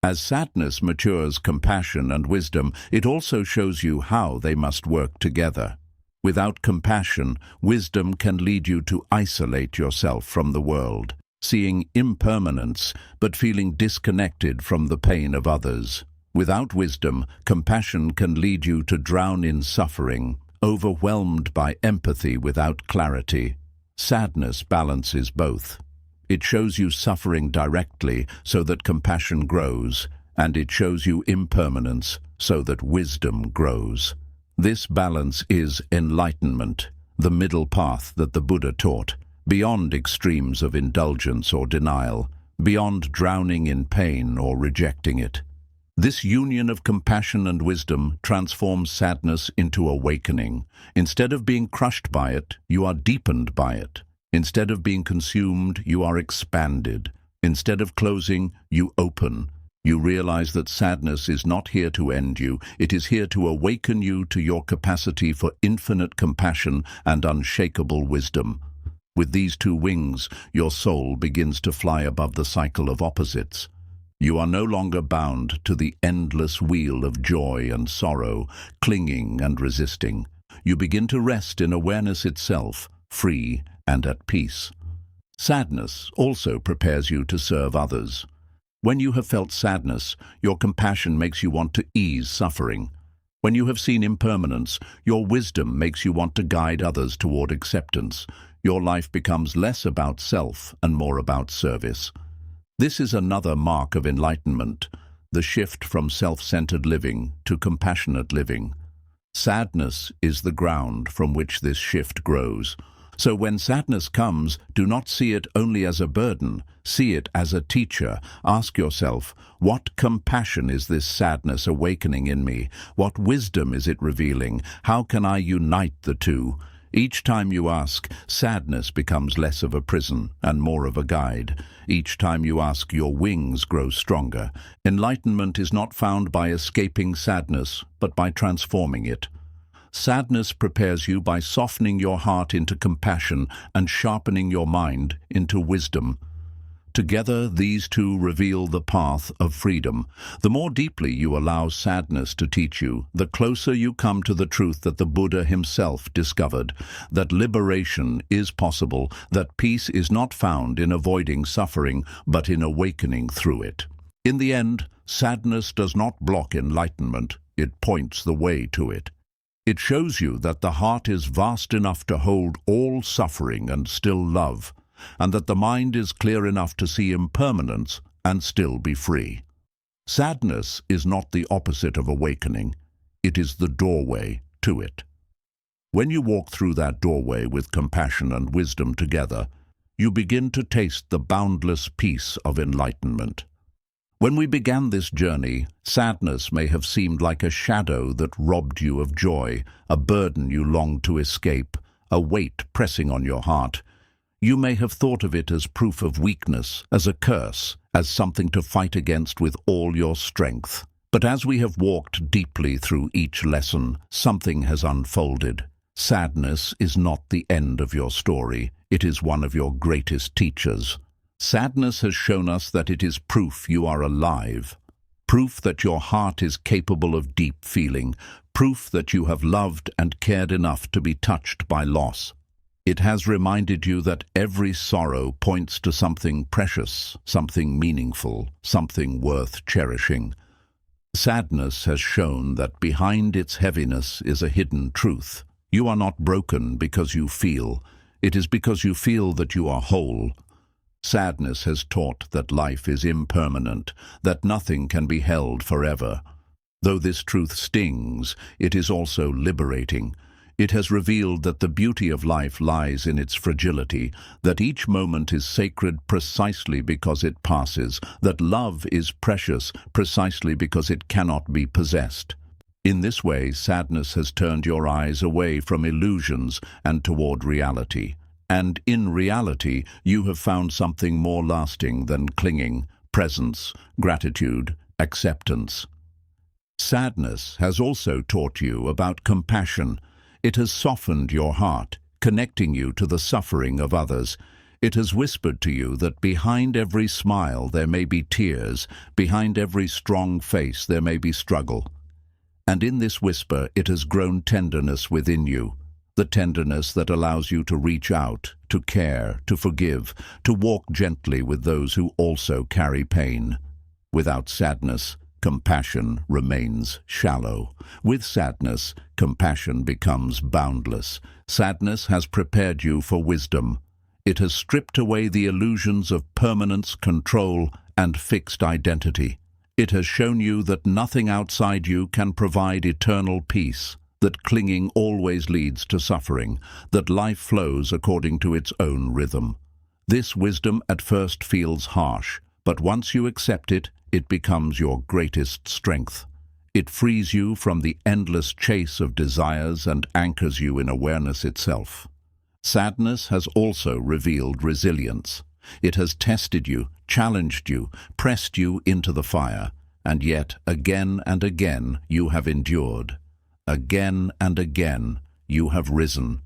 As sadness matures compassion and wisdom, it also shows you how they must work together. Without compassion, wisdom can lead you to isolate yourself from the world, seeing impermanence but feeling disconnected from the pain of others. Without wisdom, compassion can lead you to drown in suffering, overwhelmed by empathy without clarity. Sadness balances both. It shows you suffering directly so that compassion grows, and it shows you impermanence so that wisdom grows. This balance is enlightenment, the middle path that the Buddha taught, beyond extremes of indulgence or denial, beyond drowning in pain or rejecting it. This union of compassion and wisdom transforms sadness into awakening. Instead of being crushed by it, you are deepened by it. Instead of being consumed, you are expanded. Instead of closing, you open. You realize that sadness is not here to end you. It is here to awaken you to your capacity for infinite compassion and unshakable wisdom. With these two wings, your soul begins to fly above the cycle of opposites. You are no longer bound to the endless wheel of joy and sorrow, clinging and resisting. You begin to rest in awareness itself, free and at peace. Sadness also prepares you to serve others. When you have felt sadness, your compassion makes you want to ease suffering. When you have seen impermanence, your wisdom makes you want to guide others toward acceptance. Your life becomes less about self and more about service. This is another mark of enlightenment, the shift from self-centered living to compassionate living. Sadness is the ground from which this shift grows. So when sadness comes, do not see it only as a burden, see it as a teacher. Ask yourself, what compassion is this sadness awakening in me? What wisdom is it revealing? How can I unite the two? Each time you ask, sadness becomes less of a prison and more of a guide. Each time you ask, your wings grow stronger. Enlightenment is not found by escaping sadness, but by transforming it. Sadness prepares you by softening your heart into compassion and sharpening your mind into wisdom. Together, these two reveal the path of freedom. The more deeply you allow sadness to teach you, the closer you come to the truth that the Buddha himself discovered, that liberation is possible, that peace is not found in avoiding suffering, but in awakening through it. In the end, sadness does not block enlightenment, it points the way to it. It shows you that the heart is vast enough to hold all suffering and still love, and that the mind is clear enough to see impermanence and still be free. Sadness is not the opposite of awakening, it is the doorway to it. When you walk through that doorway with compassion and wisdom together, you begin to taste the boundless peace of enlightenment. When we began this journey, sadness may have seemed like a shadow that robbed you of joy, a burden you longed to escape, a weight pressing on your heart. You may have thought of it as proof of weakness, as a curse, as something to fight against with all your strength. But as we have walked deeply through each lesson, something has unfolded. Sadness is not the end of your story, it is one of your greatest teachers. Sadness has shown us that it is proof you are alive, proof that your heart is capable of deep feeling, proof that you have loved and cared enough to be touched by loss. It has reminded you that every sorrow points to something precious, something meaningful, something worth cherishing. Sadness has shown that behind its heaviness is a hidden truth. You are not broken because you feel. It is because you feel that you are whole. Sadness has taught that life is impermanent, that nothing can be held forever. Though this truth stings, it is also liberating. It has revealed that the beauty of life lies in its fragility, that each moment is sacred precisely because it passes, that love is precious precisely because it cannot be possessed. In this way, sadness has turned your eyes away from illusions and toward reality. And in reality, you have found something more lasting than clinging: presence, gratitude, acceptance. Sadness has also taught you about compassion. It has softened your heart, connecting you to the suffering of others. It has whispered to you that behind every smile there may be tears, behind every strong face there may be struggle. And in this whisper it has grown tenderness within you, the tenderness that allows you to reach out, to care, to forgive, to walk gently with those who also carry pain. Without sadness, compassion remains shallow. With sadness, compassion becomes boundless. Sadness has prepared you for wisdom. It has stripped away the illusions of permanence, control, and fixed identity. It has shown you that nothing outside you can provide eternal peace, that clinging always leads to suffering, that life flows according to its own rhythm. This wisdom at first feels harsh, but once you accept it, it becomes your greatest strength. It frees you from the endless chase of desires and anchors you in awareness itself. Sadness has also revealed resilience. It has tested you, challenged you, pressed you into the fire, and yet again and again you have endured. Again and again you have risen.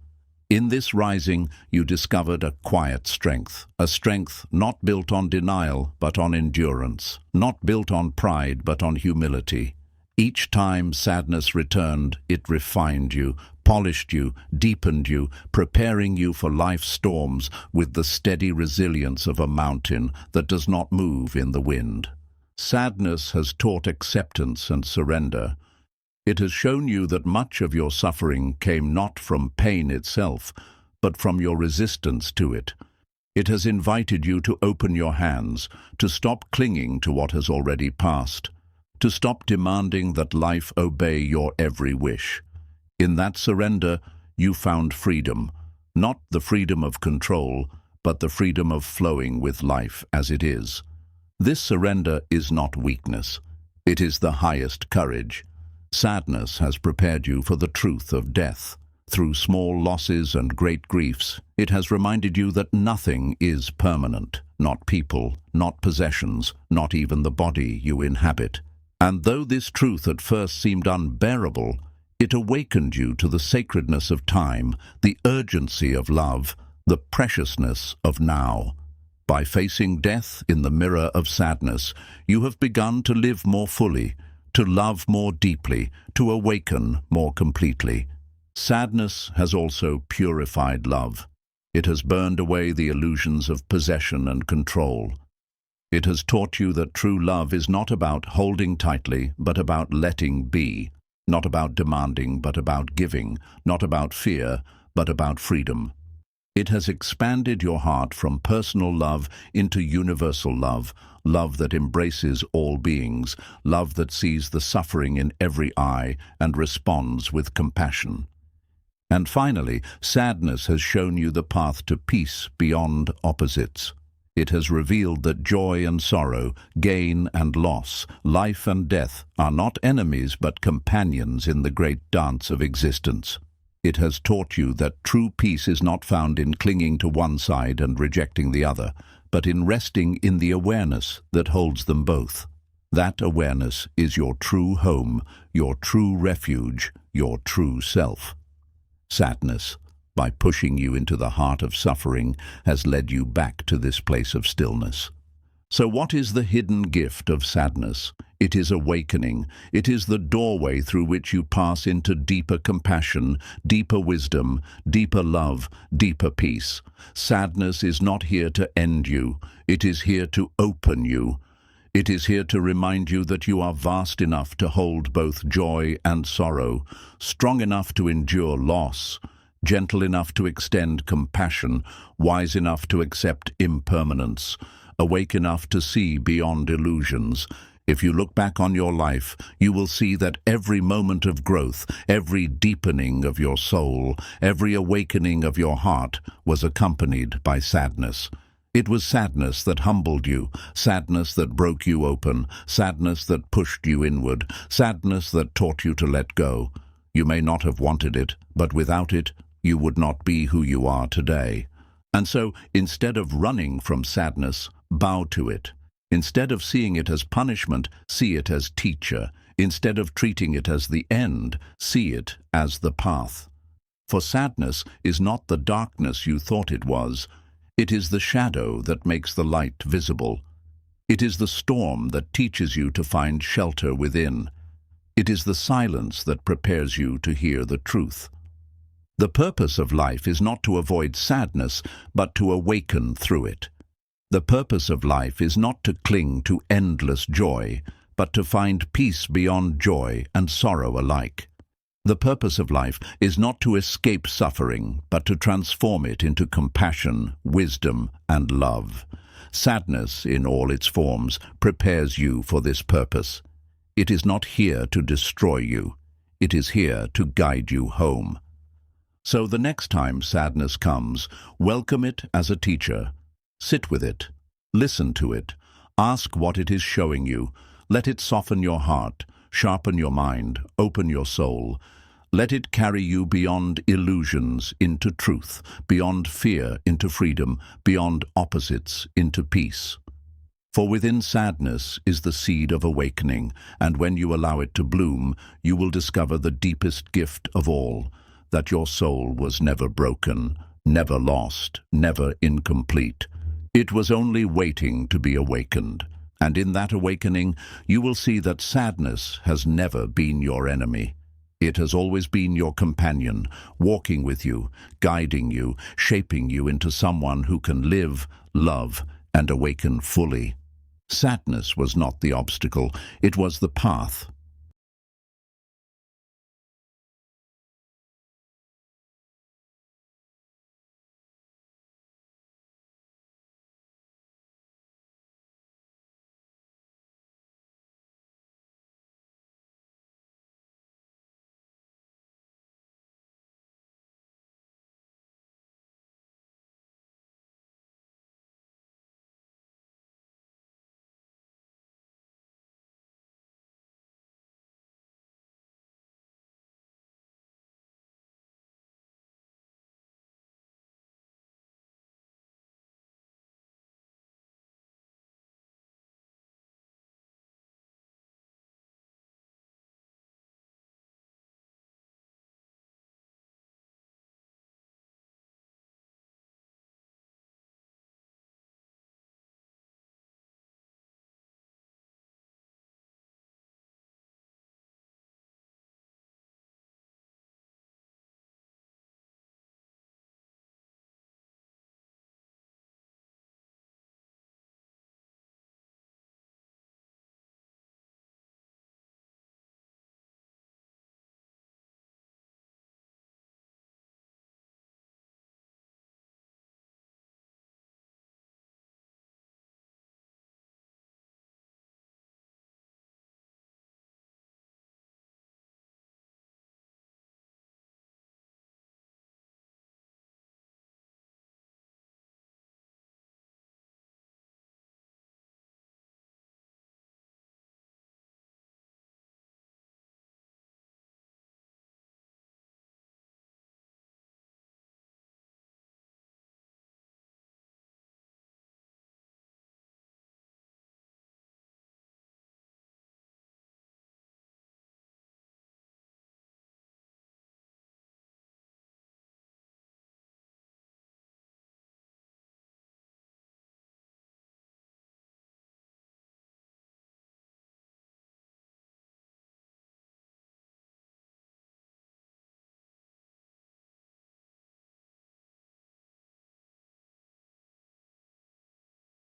In this rising, you discovered a quiet strength, a strength not built on denial but on endurance, not built on pride but on humility. Each time sadness returned, it refined you, polished you, deepened you, preparing you for life's storms with the steady resilience of a mountain that does not move in the wind. Sadness has taught acceptance and surrender. It has shown you that much of your suffering came not from pain itself, but from your resistance to it. It has invited you to open your hands, to stop clinging to what has already passed, to stop demanding that life obey your every wish. In that surrender, you found freedom, not the freedom of control, but the freedom of flowing with life as it is. This surrender is not weakness. It is the highest courage. Sadness has prepared you for the truth of death. Through small losses and great griefs, it has reminded you that nothing is permanent, not people, not possessions, not even the body you inhabit. And though this truth at first seemed unbearable, it awakened you to the sacredness of time, the urgency of love, the preciousness of now. By facing death in the mirror of sadness, you have begun to live more fully, to love more deeply, to awaken more completely. Sadness has also purified love. It has burned away the illusions of possession and control. It has taught you that true love is not about holding tightly, but about letting be, not about demanding, but about giving, not about fear, but about freedom. It has expanded your heart from personal love into universal love, love that embraces all beings, love that sees the suffering in every eye and responds with compassion. And finally, sadness has shown you the path to peace beyond opposites. It has revealed that joy and sorrow, gain and loss, life and death are not enemies but companions in the great dance of existence. It has taught you that true peace is not found in clinging to one side and rejecting the other, but in resting in the awareness that holds them both. That awareness is your true home, your true refuge, your true self. Sadness, by pushing you into the heart of suffering, has led you back to this place of stillness. So what is the hidden gift of sadness? It is awakening. It is the doorway through which you pass into deeper compassion, deeper wisdom, deeper love, deeper peace. Sadness is not here to end you. It is here to open you. It is here to remind you that you are vast enough to hold both joy and sorrow, strong enough to endure loss, gentle enough to extend compassion, wise enough to accept impermanence, awake enough to see beyond illusions. If you look back on your life, you will see that every moment of growth, every deepening of your soul, every awakening of your heart was accompanied by sadness. It was sadness that humbled you, sadness that broke you open, sadness that pushed you inward, sadness that taught you to let go. You may not have wanted it, but without it, you would not be who you are today. And so, instead of running from sadness, bow to it. Instead of seeing it as punishment, see it as teacher. Instead of treating it as the end, see it as the path. For sadness is not the darkness you thought it was. It is the shadow that makes the light visible. It is the storm that teaches you to find shelter within. It is the silence that prepares you to hear the truth. The purpose of life is not to avoid sadness, but to awaken through it. The purpose of life is not to cling to endless joy, but to find peace beyond joy and sorrow alike. The purpose of life is not to escape suffering, but to transform it into compassion, wisdom, and love. Sadness, in all its forms, prepares you for this purpose. It is not here to destroy you. It is here to guide you home. So the next time sadness comes, welcome it as a teacher. Sit with it. Listen to it. Ask what it is showing you. Let it soften your heart, sharpen your mind, open your soul. Let it carry you beyond illusions into truth, beyond fear into freedom, beyond opposites into peace. For within sadness is the seed of awakening, and when you allow it to bloom, you will discover the deepest gift of all, that your soul was never broken, never lost, never incomplete. It was only waiting to be awakened. And in that awakening, you will see that sadness has never been your enemy. It has always been your companion, walking with you, guiding you, shaping you into someone who can live, love, and awaken fully. Sadness was not the obstacle, it was the path,